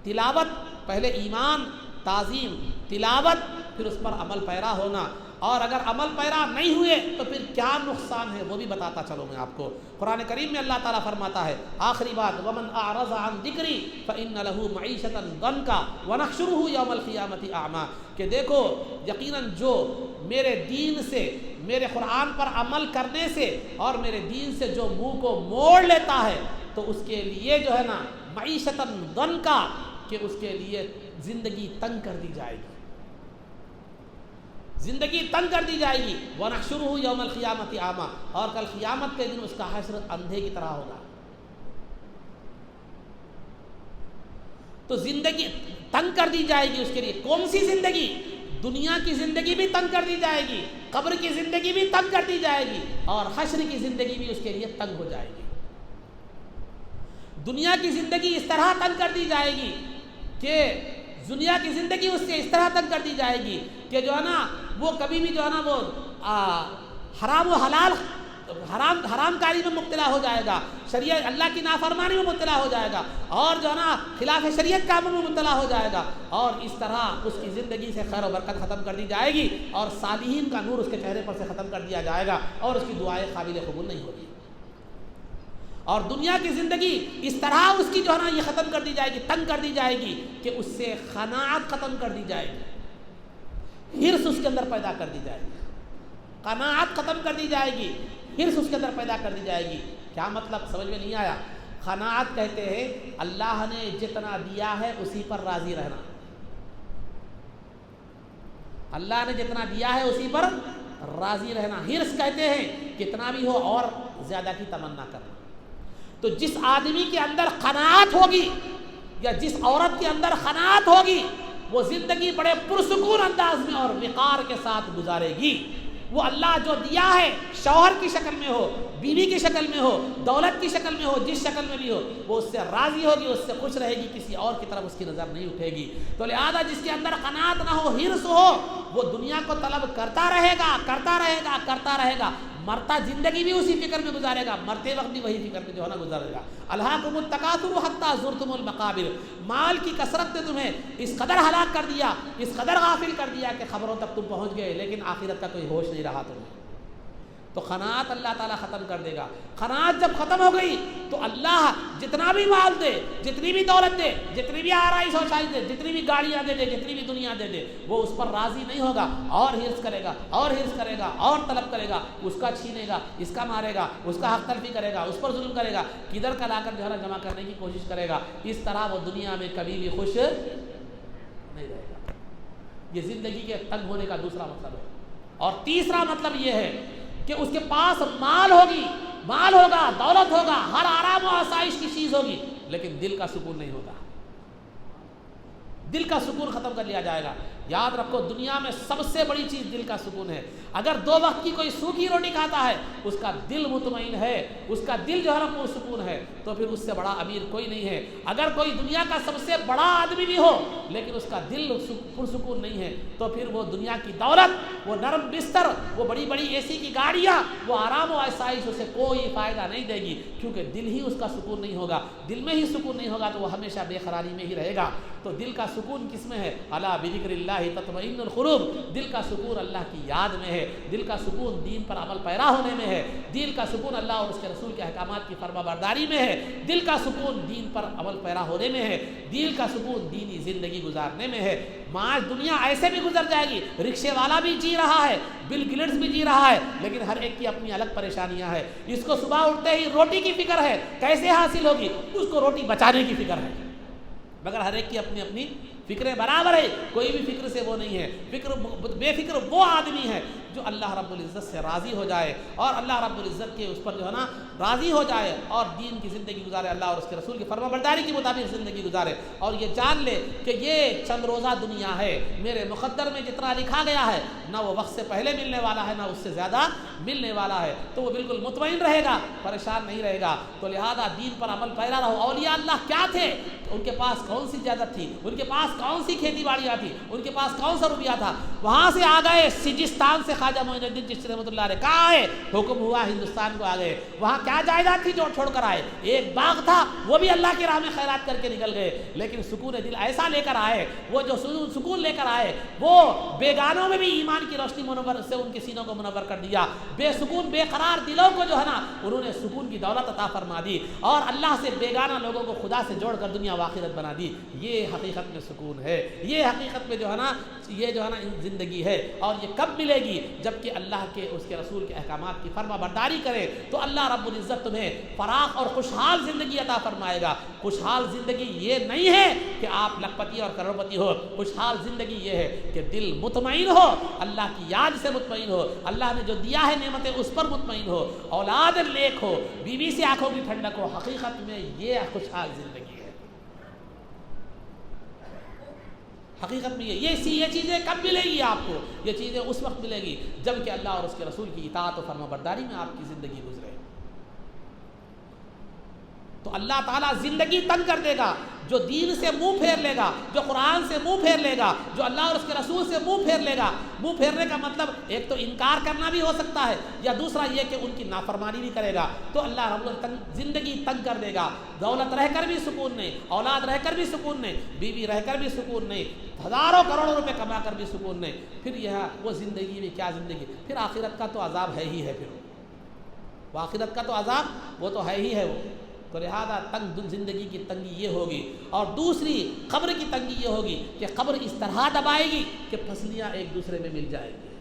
B: تلاوت، پہلے ایمان، تعظیم، تلاوت، پھر اس پر عمل پیرا ہونا، اور اگر عمل پیرا نہیں ہوئے تو پھر کیا نقصان ہے وہ بھی بتاتا چلوں میں آپ کو۔ قرآن کریم میں اللہ تعالیٰ فرماتا ہے آخری بات، وَمَنْ أَعْرَضَ عَنْ ذِكْرِي فَإِنَّ لَهُ مَعِيشَةً ضَنْكًا وَنَحْشُرُهُ يَوْمَ الْقِيَامَةِ أَعْمَىٰ، کہ دیکھو یقیناً جو میرے دین سے، میرے قرآن پر عمل کرنے سے اور میرے دین سے جو منہ کو موڑ لیتا ہے تو اس کے لیے جو ہے نا معیشتاً ضنکا، کہ اس کے لیے زندگی تنگ کر دی جائے گی، زندگی تنگ کر دی جائے گی۔ وَنَحْشُرُهُ يَوْمَ الْقِيَامَةِ أَعْمَىٰ، اور کل قیامت کے دن اس کا حشر اندھے کی طرح ہوگا۔ تو زندگی تنگ کر دی جائے گی اس کے لیے۔ کون سی زندگی؟ دنیا کی زندگی بھی تنگ کر دی جائے گی، قبر کی زندگی بھی تنگ کر دی جائے گی، اور حشر کی زندگی بھی اس کے لیے تنگ ہو جائے گی۔ دنیا کی زندگی اس طرح تنگ کر دی جائے گی کہ دنیا کی زندگی اس سے اس طرح تنگ کر دی جائے گی کہ جو ہے نا وہ کبھی بھی جو ہے نا وہ حرام و حلال، حرام کاری میں مبتلا ہو جائے گا، شریعت اللہ کی نافرمانی میں مبتلا ہو جائے گا، اور جو ہے نا خلاف شریعت کاموں میں مبتلا ہو جائے گا، اور اس طرح اس کی زندگی سے خیر و برکت ختم کر دی جائے گی، اور صالحین کا نور اس کے چہرے پر سے ختم کر دیا جائے گا، اور اس کی دعائیں قابل قبول نہیں ہوگی۔ اور دنیا کی زندگی اس طرح اس کی جو ہے نا یہ ختم کر دی جائے گی، تنگ کر دی جائے گی کہ اس سے قناعت ختم کر دی جائے گی۔ ہرس اس کے اندر پیدا کر دی جائے گی، قناعت ختم کر دی جائے گی، ہرس اس کے اندر پیدا کر دی جائے گی۔ کیا مطلب؟ سمجھ میں نہیں آیا؟ قناعت کہتے ہیں اللہ نے جتنا دیا ہے اسی پر راضی رہنا، اللہ نے جتنا دیا ہے اسی پر راضی رہنا۔ ہرس کہتے ہیں کتنا بھی ہو اور زیادہ کی تمنا کرنا۔ تو جس آدمی کے اندر قناعت ہوگی یا جس عورت کے اندر قناعت ہوگی وہ زندگی بڑے پرسکون انداز میں اور وقار کے ساتھ گزارے گی۔ وہ اللہ جو دیا ہے شوہر کی شکل میں ہو، بیوی کی شکل میں ہو، دولت کی شکل میں ہو، جس شکل میں بھی ہو، وہ اس سے راضی ہوگی، اس سے خوش رہے گی، کسی اور کی طرف اس کی نظر نہیں اٹھے گی۔ تو لہذا جس کے اندر قناعت نہ ہو، ہرس ہو، وہ دنیا کو طلب کرتا رہے گا، کرتا رہے گا، کرتا رہے گا، مرتا زندگی بھی اسی فکر میں گزارے گا، مرتے وقت بھی وہی فکر میں جو ہے نا گزارے گا۔ الہاکم التکاثر حتی زرتم المقابر، مال کی کثرت نے تمہیں اس قدر ہلاک کر دیا، اس قدر غافل کر دیا کہ خبروں تک تم پہنچ گئے، لیکن آخرت کا کوئی ہوش نہیں رہا تمہیں۔ تو قناعت اللہ تعالیٰ ختم کر دے گا۔ قناعت جب ختم ہو گئی تو اللہ جتنا بھی مال دے، جتنی بھی دولت دے، جتنی بھی آرائش و شائش دے، جتنی بھی گاڑیاں دے دے، جتنی بھی دنیا دے دے، وہ اس پر راضی نہیں ہوگا، اور ہرس کرے گا، اور ہرس کرے گا، اور طلب کرے گا، اس کا چھینے گا، اس کا مارے گا، اس کا حق تلفی کرے گا، اس پر ظلم کرے گا، کدھر کا لا کر جو ہے نا جمع کرنے کی کوشش کرے گا۔ اس طرح وہ دنیا میں کبھی بھی خوش نہیں رہے گا۔ یہ زندگی کے تنگ ہونے کا دوسرا مطلب ہے۔ اور تیسرا مطلب یہ ہے کہ اس کے پاس مال ہوگی، مال ہوگا، دولت ہوگا، ہر آرام و آسائش کی چیز ہوگی، لیکن دل کا سکون نہیں ہوگا، دل کا سکون ختم کر لیا جائے گا۔ یاد رکھو دنیا میں سب سے بڑی چیز دل کا سکون ہے۔ اگر 2 وقت کی کوئی سوکھی روٹی کھاتا ہے، اس کا دل مطمئن ہے، اس کا دل جو ہے نا پرسکون ہے، تو پھر اس سے بڑا امیر کوئی نہیں ہے۔ اگر کوئی دنیا کا سب سے بڑا آدمی بھی ہو لیکن اس کا دل پرسکون نہیں ہے، تو پھر وہ دنیا کی دولت، وہ نرم بستر، وہ بڑی بڑی اے سی کی گاڑیاں، وہ آرام و آسائش اسے کوئی فائدہ نہیں دے گی، کیونکہ دل ہی اس کا سکون نہیں ہوگا۔ دل میں ہی سکون نہیں ہوگا تو وہ ہمیشہ بے قراری میں ہی رہے گا۔ تو دل کا سکون کس میں ہے؟ الا بذکر اللہ تطمئن القلوب، دل کا سکون اللہ کی یاد میں ہے، دل کا سکون دین پر عمل پیرا ہونے میں ہے، دل کا سکون اللہ اور اس کے رسول کے احکامات کی فرما برداری میں ہے، دل کا سکون دین پر عمل پیرا ہونے میں ہے، دل کا سکون دینی زندگی گزارنے میں ہے۔ آج دنیا ایسے بھی گزر جائے گی، رکشے والا بھی جی رہا ہے، بل گیٹس بھی جی رہا ہے، لیکن ہر ایک کی اپنی الگ پریشانیاں ہیں۔ اس کو صبح اٹھتے ہی روٹی کی فکر ہے، کیسے حاصل ہوگی، اس کو روٹی بچانے کی فکر ہے، مگر ہر ایک کی اپنی اپنی فکریں برابر ہے، کوئی بھی فکر سے وہ نہیں ہے۔ فکر بے فکر وہ آدمی ہے جو اللہ رب العزت سے راضی ہو جائے اور اللہ رب العزت کے اس پر جو ہے نا راضی ہو جائے اور دین کی زندگی گزارے، اللہ اور اس کے رسول کی فرما برداری کے مطابق زندگی گزارے، اور یہ جان لے کہ یہ چند روزہ دنیا ہے، میرے مقدر میں جتنا لکھا گیا ہے نہ وہ وقت سے پہلے ملنے والا ہے نہ اس سے زیادہ ملنے والا ہے، تو وہ بالکل مطمئن رہے گا، پریشان نہیں رہے گا۔ تو لہذا دین پر عمل پیرا رہو۔ اولیاء اللہ کیا تھے؟ ان کے پاس کون سی جائیداد تھی، ان کے پاس کون سی کھیتی باڑیاں تھی، ان کے پاس کون سا روپیہ تھا؟ وہاں سے آ گئے سجستان سے، خواجہ معین الدین چشتی رحمۃ اللہ علیہ کہاں ہے، حکم ہوا ہندوستان کو آ گئے۔ وہاں کیا جائیداد تھی جو چھوڑ کر آئے؟ ایک باغ تھا، وہ بھی اللہ کی راہ میں خیرات کر کے نکل گئے، لیکن سکون دل ایسا لے کر آئے، وہ جو سکون لے کر آئے وہ بیگانوں میں بھی ایمان کی روشنی منور سے ان کے سینوں کو منور کر دیا۔ بے سکون بے قرار دلوں کو جو ہے نا انہوں نے سکون کی دولت عطا فرما دی، اور اللہ سے بیگانہ لوگوں کو خدا سے جوڑ کر دنیا و آخرت بنا دی۔ یہ حقیقت میں سکون ہے، یہ حقیقت میں جو ہے نا یہ جو ہے نا زندگی ہے۔ اور یہ کب ملے گی؟ جب کہ اللہ کے اس کے رسول کے احکامات کی فرما برداری کرے تو اللہ رب العزت تمہیں فراخ اور خوشحال زندگی عطا فرمائے گا۔ خوشحال زندگی یہ نہیں ہے کہ آپ لکھپتی اور کروڑپتی ہو، خوشحال زندگی یہ ہے کہ دل مطمئن ہو، اللہ کی یاد سے مطمئن ہو، اللہ نے جو دیا ہے نعمتیں اس پر مطمئن ہو، اولاد نیک ہو، بیوی سے آنکھوں کی ٹھنڈک ہو۔ حقیقت میں یہ خوشحال زندگی ہے۔ حقیقت میں یہ چیزیں کب ملے گی آپ کو؟ یہ چیزیں اس وقت ملے گی جب کہ اللہ اور اس کے رسول کی اطاعت و فرما برداری میں آپ کی زندگی گزرے۔ تو اللہ تعالیٰ زندگی تنگ کر دے گا جو دین سے منہ پھیر لے گا، جو قرآن سے منہ پھیر لے گا، جو اللہ اور اس کے رسول سے منہ پھیر لے گا۔ منہ پھیرنے کا مطلب ایک تو انکار کرنا بھی ہو سکتا ہے، یا دوسرا یہ کہ ان کی نافرمانی بھی کرے گا، تو اللہ رب العزت زندگی تنگ کر دے گا۔ دولت رہ کر بھی سکون نہیں، اولاد رہ کر بھی سکون نہیں، بیوی رہ کر بھی سکون نہیں، ہزاروں کروڑوں روپے کما کر بھی سکون نہیں، پھر یہ وہ زندگی میں کیا زندگی؟ پھر آخرت کا تو عذاب ہے ہی ہے، پھر وہ آخرت کا تو عذاب وہ تو ہے ہی ہے۔ وہ تو لہذا زندگی کی تنگی یہ ہوگی، اور دوسری قبر کی تنگی یہ ہوگی کہ قبر اس طرح دبائے گی کہ پسلیاں ایک دوسرے میں مل جائیں گی،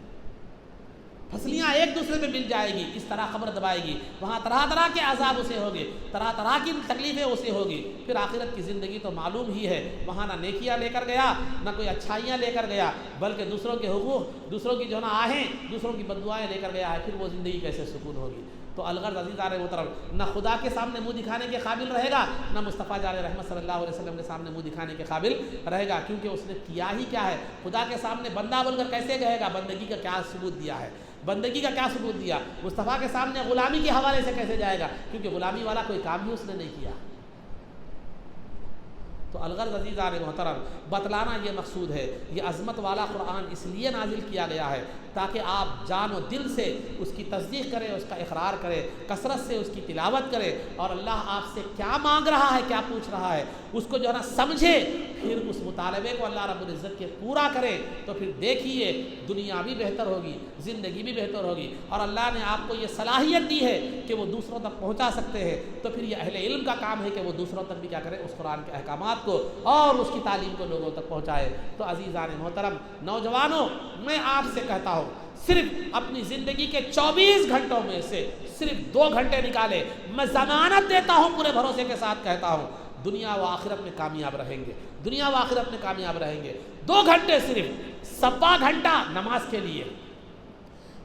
B: پسلیاں ایک دوسرے میں مل جائے گی، اس طرح قبر دبائے گی، وہاں طرح طرح کے عذاب اسے ہوگے، طرح طرح کی تکلیفیں اسے ہوگی۔ پھر آخرت کی زندگی تو معلوم ہی ہے، وہاں نہ نیکیاں لے کر گیا، نہ کوئی اچھائیاں لے کر گیا، بلکہ دوسروں کے حقوق، دوسروں کی جو نا آہیں، دوسروں کی بددعائیں لے کر گیا ہے، پھر وہ زندگی کیسے سکون ہوگی؟ تو الغرض عزیزان محترم، نہ خدا کے سامنے منہ دکھانے کے قابل رہے گا، نہ مصطفیٰ جان رحمت صلی اللہ علیہ وسلم کے سامنے منہ دکھانے کے قابل رہے گا، کیونکہ اس نے کیا ہی کیا ہے۔ خدا کے سامنے بندہ بن کر کیسے کہے گا؟ بندگی کا کیا ثبوت دیا ہے؟ بندگی کا کیا ثبوت دیا؟ مصطفیٰ کے سامنے غلامی کے حوالے سے کیسے جائے گا؟ کیونکہ غلامی والا کوئی کام ہی اس نے نہیں کیا۔ تو الغرض عزیزان محترم، بتلانا یہ مقصود ہے، یہ عظمت والا قرآن اس لیے نازل کیا گیا ہے تاکہ آپ جان و دل سے اس کی تصدیق کریں، اس کا اقرار کریں، کثرت سے اس کی تلاوت کریں، اور اللہ آپ سے کیا مانگ رہا ہے، کیا پوچھ رہا ہے، اس کو جو ہے نا سمجھے، پھر اس مطالبے کو اللہ رب العزت کے پورا کریں، تو پھر دیکھیے دنیا بھی بہتر ہوگی، زندگی بھی بہتر ہوگی، اور اللہ نے آپ کو یہ صلاحیت دی ہے کہ وہ دوسروں تک پہنچا سکتے ہیں، تو پھر یہ اہل علم کا کام ہے کہ وہ دوسروں تک بھی کیا کریں، اس قرآن کے احکامات کو اور اس کی تعلیم کو لوگوں تک پہنچائے۔ تو عزیزان محترم، نوجوانوں، میں آپ سے کہتا ہوں، صرف اپنی زندگی کے 24 گھنٹوں میں سے صرف 2 گھنٹے نکالے، میں ضمانت دیتا ہوں، پورے بھروسے کے ساتھ کہتا ہوں، دنیا و آخرت میں کامیاب رہیں گے، دنیا و آخرت میں کامیاب رہیں گے۔ 2 گھنٹے صرف، 1.25 گھنٹہ نماز کے لیے،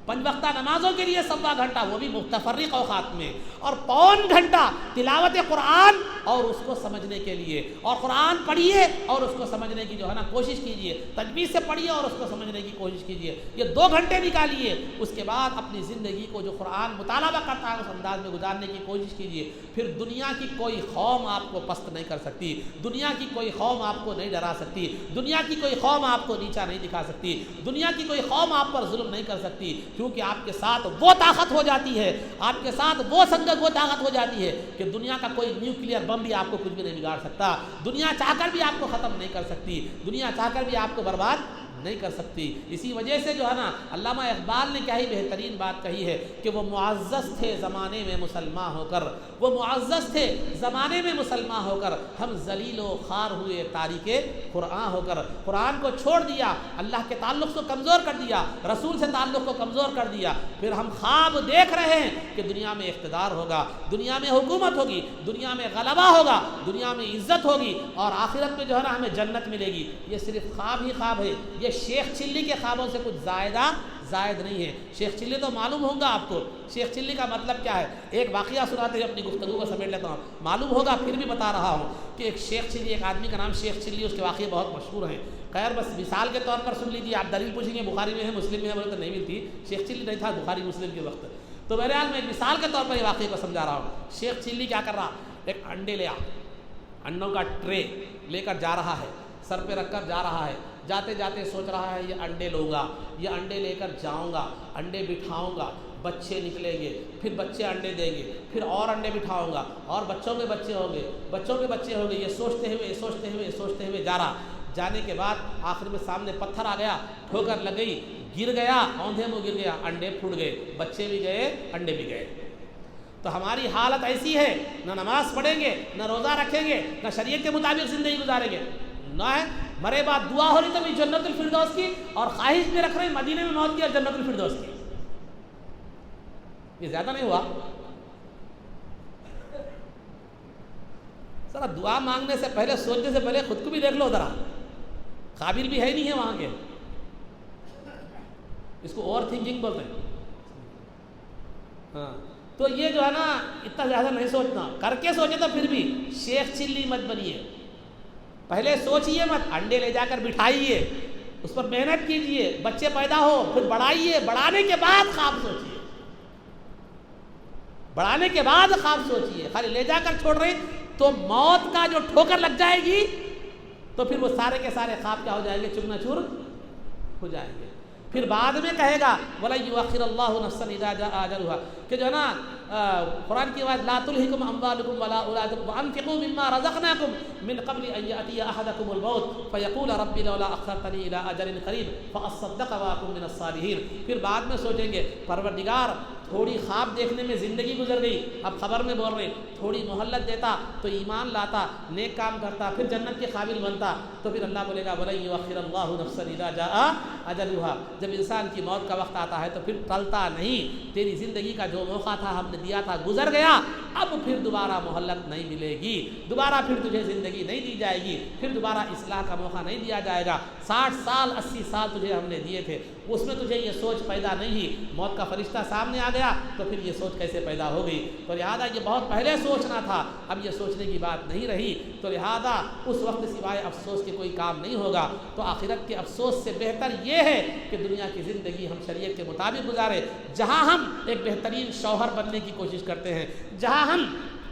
B: 5 وقتہ نمازوں کے لیے 1.25 گھنٹہ، وہ بھی متفرق اوقات میں، اور 1.25 گھنٹہ تلاوت قرآن اور اس کو سمجھنے کے لیے، اور قرآن پڑھیے اور اس کو سمجھنے کی جو ہے نا کوشش کیجیے، تجوید سے پڑھیے اور اس کو سمجھنے کی کوشش کیجیے۔ یہ 2 گھنٹے نکالیے، اس کے بعد اپنی زندگی کو جو قرآن مطالبہ کرتا ہے اس انداز میں گزارنے کی کوشش کیجیے، پھر دنیا کی کوئی قوم آپ کو پست نہیں کر سکتی، دنیا کی کوئی قوم آپ کو نہیں ڈرا سکتی، دنیا کی کوئی قوم آپ کو نیچا نہیں دکھا سکتی، دنیا کی کوئی قوم آپ پر ظلم نہیں کر سکتی، کیونکہ آپ کے ساتھ وہ طاقت ہو جاتی ہے، آپ کے ساتھ وہ سنگت، وہ طاقت ہو جاتی ہے کہ دنیا کا کوئی نیوکلیئر بم بھی آپ کو کچھ بھی نہیں بگاڑ سکتا، دنیا چاہ کر بھی آپ کو ختم نہیں کر سکتی، دنیا چاہ کر بھی آپ کو برباد نہیں کر سکتی۔ اسی وجہ سے جو ہے نا علامہ اقبال نے کیا ہی بہترین بات کہی ہے کہ وہ معزز تھے زمانے میں مسلمان ہو کر، وہ معزز تھے زمانے میں مسلمان ہو کر، ہم ذلیل و خوار ہوئے تاریک قرآن ہو کر، قرآن کو چھوڑ دیا، اللہ کے تعلق کو کمزور کر دیا، رسول سے تعلق کو کمزور کر دیا، پھر ہم خواب دیکھ رہے ہیں کہ دنیا میں اقتدار ہوگا، دنیا میں حکومت ہوگی، دنیا میں غلبہ ہوگا، دنیا میں عزت ہوگی، اور آخرت میں جو ہے نا ہمیں جنت ملے گی۔ یہ صرف خواب ہی خواب ہے، یہ شیخ چلی کے خوابوں سے کچھ زائد نہیں ہے۔ شیخ چلی تو معلوم ہوگا آپ کو، شیخ چلی کا مطلب کیا ہے؟ ایک واقعہ سناتے ہوئے اپنی گفتگو کو سمیٹ لیتا ہوں، معلوم ہوگا پھر بھی بتا رہا ہوں کہ ایک شیخ چلی، ایک آدمی کا نام شیخ چلی، اس کے واقعے بہت مشہور ہیں، خیر بس مثال کے طور پر سن لیجیے، آپ دلیل پوچھیں گے بخاری میں ہے مسلم میں ہے بولے تو نہیں ملتی، شیخ چلی نہیں تھا بخاری مسلم کے وقت، تو بہرحال میں ایک مثال کے طور پر یہ واقعے کو سمجھا رہا ہوں۔ شیخ چلی کیا کر رہا، ایک انڈے لے انڈوں کا ٹرے لے کر جا رہا ہے، سر پہ رکھ کر جا رہا ہے، جاتے جاتے سوچ رہا ہے یہ انڈے لوں گا، یہ انڈے لے کر جاؤں گا، انڈے بٹھاؤں گا، بچے نکلیں گے، پھر بچے انڈے دیں گے، پھر اور انڈے بٹھاؤں گا، اور بچوں کے بچے ہوں گے، بچوں کے بچے ہوں گے، یہ سوچتے ہوئے جا رہا، جانے کے بعد آخر میں سامنے پتھر آ گیا، ٹھوکر لگ گئی، گر گیا، اوندھے منہ گر گیا، انڈے پھوٹ گئے، بچے بھی گئے، انڈے بھی گئے۔ تو ہماری حالت ایسی ہے، نہ نماز پڑھیں گے، نہ روزہ رکھیں گے، نہ شریعت کے مطابق زندگی گزاریں گے، نہ ہے مرے بعد دعا ہو رہی تو بھی جنت الفردوس کی، اور خواہش بھی رکھ رہے ہیں مدینے میں موت کی اور جنت الفردوس کی۔ یہ زیادہ نہیں ہوا؟ ذرا دعا مانگنے سے پہلے، سوچنے سے پہلے خود کو بھی دیکھ لو، ذرا قابل بھی ہے نہیں ہے وہاں کے، اس کو اوور تھنکنگ بولتے ہیں۔ ہاں تو یہ جو ہے نا اتنا زیادہ نہیں سوچنا، کر کے سوچے تو پھر بھی شیخ چلی مت بنیے، پہلے سوچئے مت، انڈے لے جا کر بٹھائیے، اس پر محنت کیجئے، بچے پیدا ہو، پھر بڑھائیے، بڑھانے کے بعد خواب سوچئے، بڑھانے کے بعد خواب سوچئے، خالی لے جا کر چھوڑ رہے تو موت کا جو ٹھوکر لگ جائے گی تو پھر وہ سارے کے سارے خواب کیا ہو جائیں گے، چکنا چور ہو جائیں گے۔ پھر بعد میں کہے گا وَلَن يُؤَخِّرَ اللَّهُ نَفْسًا إِذَا جَاءَ أَجَلُهَا، کہ جو ہے نا قرآن کی آیت لا تلهكم أموالكم ولا أولادكم وأنفقوا مما رزقناكم من قبل أن يأتي أحدكم الموت فيقول رب لولا أخرتني إلى أجل قريب فأصدق وأكن من الصالحين۔ پھر بعد میں سوچیں گے پروردگار تھوڑی خواب دیکھنے میں زندگی گزر گئی، اب خبر میں بول رہے تھوڑی مہلت دیتا تو ایمان لاتا، نیک کام کرتا، پھر جنت کے قابل بنتا، تو پھر اللہ بولے گا وَلَن يُؤَخِّرَ اللَّهُ نَفْسًا إِذَا جَاءَ أَجَلُهَا۔ جب انسان کی موت کا وقت آتا ہے تو پھر ٹلتا نہیں، تیری زندگی کا جو موقع تھا ہم نے دیا تھا گزر گیا، اب پھر دوبارہ مہلت نہیں ملے گی، دوبارہ پھر تجھے زندگی نہیں دی جائے گی، پھر دوبارہ اصلاح کا موقع نہیں دیا جائے گا۔ 60 سال 80 سال تجھے ہم نے دیے تھے، اس میں تجھے یہ سوچ پیدا نہیں ہوئی، موت کا فرشتہ سامنے آ گیا تو پھر یہ سوچ کیسے پیدا ہو گئی؟ تو لہٰذا یہ بہت پہلے سوچنا تھا، اب یہ سوچنے کی بات نہیں رہی، تو لہٰذا اس وقت سوائے افسوس کے کوئی کام نہیں ہوگا۔ تو آخرت کے افسوس سے بہتر یہ ہے کہ دنیا کی زندگی ہم شریعت کے مطابق گزارے، جہاں ہم ایک بہترین شوہر بننے کی کوشش کرتے ہیں، جہاں ہم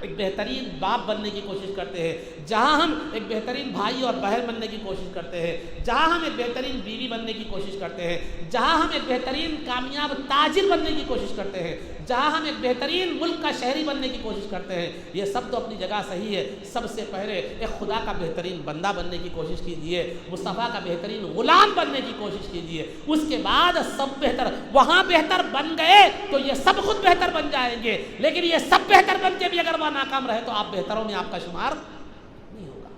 B: ایک بہترین باپ بننے کی کوشش کرتے ہیں، جہاں ہم ایک بہترین بھائی اور بہن بننے کی کوشش کرتے ہیں، جہاں ہم ایک بہترین بیوی بننے کی کوشش کرتے ہیں، جہاں ہم ایک بہترین کامیاب تاجر بننے کی کوشش کرتے ہیں، جہاں ہم ایک بہترین ملک کا شہری بننے کی کوشش کرتے ہیں، یہ سب تو اپنی جگہ صحیح ہے۔ سب سے پہلے ایک خدا کا بہترین بندہ بننے کی کوشش کیجئے، مصطفیٰ کا بہترین غلام بننے کی کوشش کیجئے، اس کے بعد سب بہتر، وہاں بہتر بن گئے تو یہ سب خود بہتر بن جائیں گے، لیکن یہ سب بہتر بن کے بھی اگر وہ ناکام رہے تو آپ بہتروں میں آپ کا شمار نہیں ہوگا۔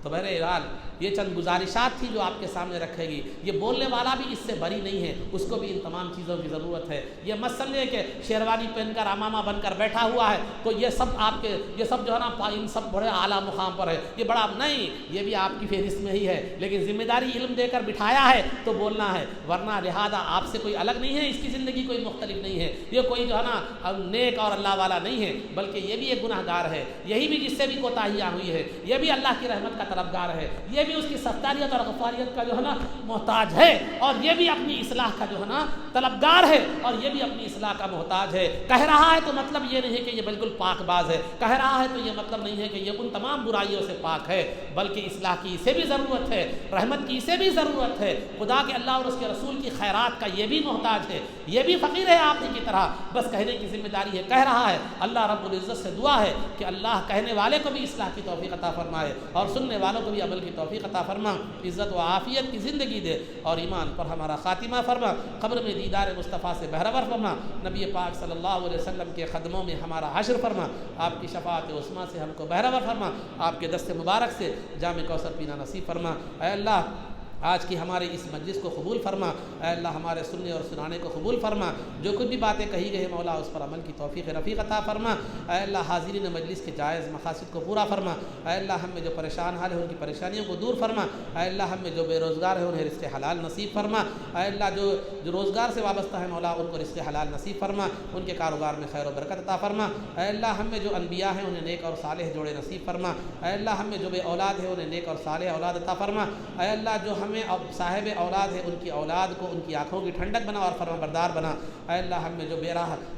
B: تو بہرحال یہ چند گزارشات تھی جو آپ کے سامنے رکھے گی۔ یہ بولنے والا بھی اس سے بری نہیں ہے، اس کو بھی ان تمام چیزوں کی ضرورت ہے۔ یہ مت سمجھے کہ شیروانی پہن کر امامہ بن کر بیٹھا ہوا ہے تو یہ سب آپ کے، یہ سب جو ہے نا ان سب بڑے اعلیٰ مقام پر ہے، یہ بڑا نہیں، یہ بھی آپ کی فہرست میں ہی ہے، لیکن ذمہ داری علم دے کر بٹھایا ہے تو بولنا ہے، ورنہ لہذا آپ سے کوئی الگ نہیں ہے، اس کی زندگی کوئی مختلف نہیں ہے، یہ کوئی جو ہے نا نیک اور اللہ والا نہیں ہے، بلکہ یہ بھی ایک گناہ گار ہے، یہی بھی جس سے بھی کوتاہیاں ہوئی ہے، یہ بھی اللہ کی رحمت کا طلبگار ہے، یہ بھی اس کی ستاریت اور غفاریت کا جو ہے نا محتاج ہے، اور یہ بھی اپنی اصلاح کا جو ہے نا طلبگار ہے، اور یہ بھی اپنی اصلاح کا محتاج ہے۔ کہہ رہا ہے تو مطلب یہ نہیں ہے کہ یہ بالکل پاک باز ہے، کہہ رہا ہے تو یہ مطلب نہیں ہے کہ یہ ان تمام برائیوں سے پاک ہے، بلکہ اصلاح کی اسے بھی ضرورت ہے، رحمت کی اسے بھی ضرورت ہے، خدا کے اللہ اور اس کے رسول کی خیرات کا یہ بھی محتاج ہے، یہ بھی فقیر ہے آپ ہی کی طرح، بس کہنے کی ذمہ داری ہے، کہہ رہا ہے۔ اللہ رب العزت سے دعا ہے کہ اللہ کہنے والے کو بھی اصلاح کی توفیق عطا فرمائے اور سننے والوں کو بھی عمل کی توفیق عطا فرما، عزت و عافیت کی زندگی دے اور ایمان پر ہمارا خاتمہ فرما، قبر میں دیدار مصطفیٰ سے بہرور فرما، نبی پاک صلی اللہ علیہ وسلم کے قدموں میں ہمارا حشر فرما، آپ کی شفاعت عظمیٰ سے ہم کو بہرور فرما، آپ کے دست مبارک سے جام کوثر پینا نصیب فرما۔ اے اللہ آج کی ہمارے اس مجلس کو قبول فرما، اے اللہ ہمارے سننے اور سنانے کو قبول فرما، جو کچھ بھی باتیں کہی گئی مولا اس پر عمل کی توفیق رفیق عطا فرما، اے اللہ حاضرین مجلس کے جائز مقاصد کو پورا فرما، اے اللہ ہم میں جو پریشان حال ہے ان کی پریشانیوں کو دور فرما، اے اللہ ہم میں جو بے روزگار ہے انہیں رزق حلال نصیب فرما، اے اللہ جو روزگار سے وابستہ ہے مولا ان کو رزق حلال نصیب فرما، ان کے کاروبار میں خیر و برکت عطا فرما، اے اللہ ہم میں جو انبیاء ہیں انہیں نیک اور صالح جوڑے نصیب فرما، اے اللہ ہم میں جو بے اولاد ہے انہیں نیک اور صالح اولاد عطا فرما، اے اللہ جو ہمیں صاحب اولاد ہے ان کی اولاد کو ان کی آنکھوں کی ٹھنڈک بنا اور فرما بردار بنا، اے اللہ ہم میں جو بے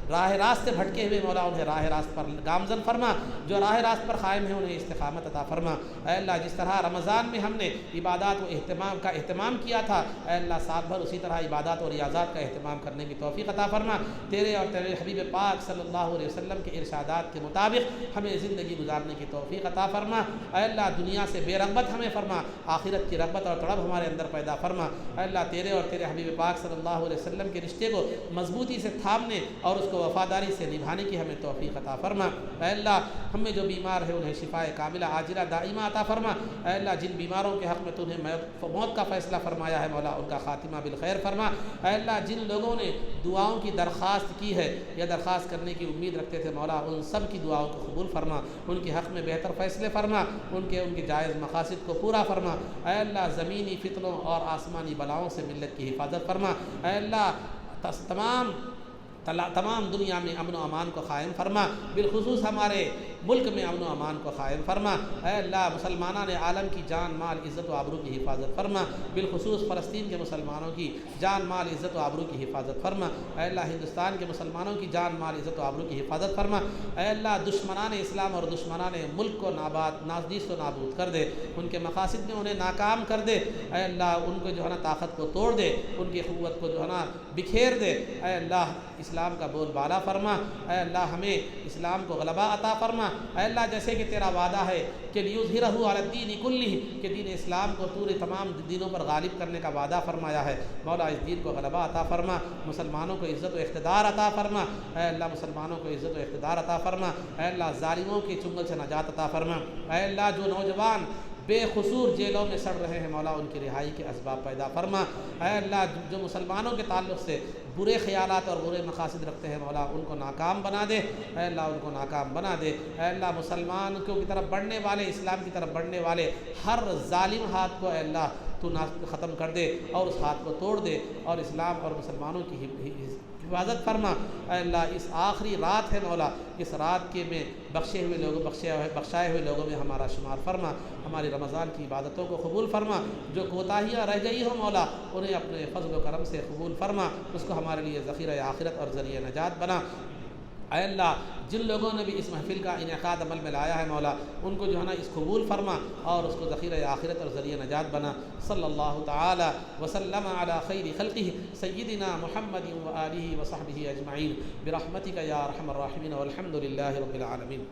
B: راہ راست سے بھٹکے ہوئے مولا انہیں راہ راست پر گامزن فرما، جو راہ راست پر قائم ہے انہیں استقامت عطا فرما، اے اللہ جس طرح رمضان میں ہم نے عبادات و اہتمام کیا تھا، اے اللہ سال بھر اسی طرح عبادات و ریاضات کا اہتمام کرنے کی توفیق عطا فرما، تیرے اور تیرے حبیب پاک صلی اللہ علیہ وسلم کے ارشادات کے مطابق ہمیں زندگی گزارنے کی توفیق عطا فرما، اے اللہ دنیا سے بے رغبت ہمیں فرما، آخرت کی رغبت اور طلب ہمارے اندر پیدا فرما، اے اللہ تیرے اور تیرے حبیب پاک صلی اللہ علیہ وسلم کے رشتے کو مضبوطی سے تھامنے اور اس کو وفاداری سے نبھانے کی ہمیں توفیق عطا فرما، اے اللہ ہم میں جو بیمار ہے انہیں شفائے کاملہ عاجلہ دائمہ عطا فرما، اے اللہ جن بیماروں کے حق میں تو انہیں موت کا فیصلہ فرمایا ہے مولا ان کا خاتمہ بالخیر فرما، اے اللہ جن لوگوں نے دعاؤں کی درخواست کی ہے یا درخواست کرنے کی امید رکھتے تھے مولا ان سب کی دعاؤں کو قبول فرما، ان کے حق میں بہتر فیصلے فرما، ان کے جائز مقاصد کو پورا فرما، اے اللہ زمینی فتنوں اور آسمانی بلاؤں سے ملت کی حفاظت فرما، اے اللہ تمام دنیا میں امن و امان کو قائم فرما، بالخصوص ہمارے ملک میں امن و امان کو قائم فرما، اے اللہ مسلمانان عالم کی جان مال عزت و آبرو کی حفاظت فرما، بالخصوص فلسطین کے مسلمانوں کی جان مال عزت و آبرو کی حفاظت فرما، اے اللہ ہندوستان کے مسلمانوں کی جان مال عزت و آبرو کی حفاظت فرما، اے اللہ دشمنان اسلام اور دشمنان ملک کو نابود و نابود کر دے، ان کے مقاصد میں انہیں ناکام کر دے، اے اللہ ان کو جو ہے نا طاقت کو توڑ دے، ان کی قوت کو جو ہے نا بکھیر دے، اے اللہ اسلام
A: اسلام کا بول بالا فرما، اے اللہ ہمیں اسلام کو غلبہ عطا فرما، اے اللہ جیسے کہ تیرا وعدہ ہے کہ لیظہرہ علی الدین کلہ، کہ دین اسلام کو تمام دینوں پر غالب کرنے کا وعدہ فرمایا ہے، مولا اس دین کو غلبہ عطا فرما، مسلمانوں کو عزت و اقتدار عطا فرما، اے اللہ مسلمانوں کو عزت و اقتدار عطا فرما، اے اللہ ظالموں کی چنگل سے نجات عطا فرما، اے اللہ جو نوجوان بے قصور جیلوں میں سڑ رہے ہیں مولا ان کی رہائی کے اسباب پیدا فرما، اے اللہ جو مسلمانوں کے تعلق سے برے خیالات اور برے مقاصد رکھتے ہیں مولا ان کو ناکام بنا دے، اے اللہ ان کو ناکام بنا دے، اے اللہ مسلمانوں کی طرف بڑھنے والے، اسلام کی طرف بڑھنے والے ہر ظالم ہاتھ کو اے اللہ تو ختم کر دے اور اس ہاتھ کو توڑ دے اور اسلام اور مسلمانوں کی حفاظت فرما، اے اللہ اس آخری رات ہے مولا، اس رات کے میں بخشائے ہوئے لوگوں میں ہمارا شمار فرما، ہماری رمضان کی عبادتوں کو قبول فرما، جو کوتاہیاں رہ گئی ہو مولا انہیں اپنے فضل و کرم سے قبول فرما، اس کو ہمارے لیے ذخیرہ آخرت اور ذریعہ نجات بنا، اے اللہ جن لوگوں نے بھی اس محفل کا انعقاد عمل میں لایا ہے مولا ان کو جو ہے نا اس قبول فرما اور اس کو ذخیرہ آخرت اور ذریعہ نجات بنا، صلی اللہ تعالی وسلم علی خیر خلقہ سیدنا محمد و آلہ و صحبہ اجمعین برحمتک یا ارحم الراحمین والحمد للہ رب العالمین۔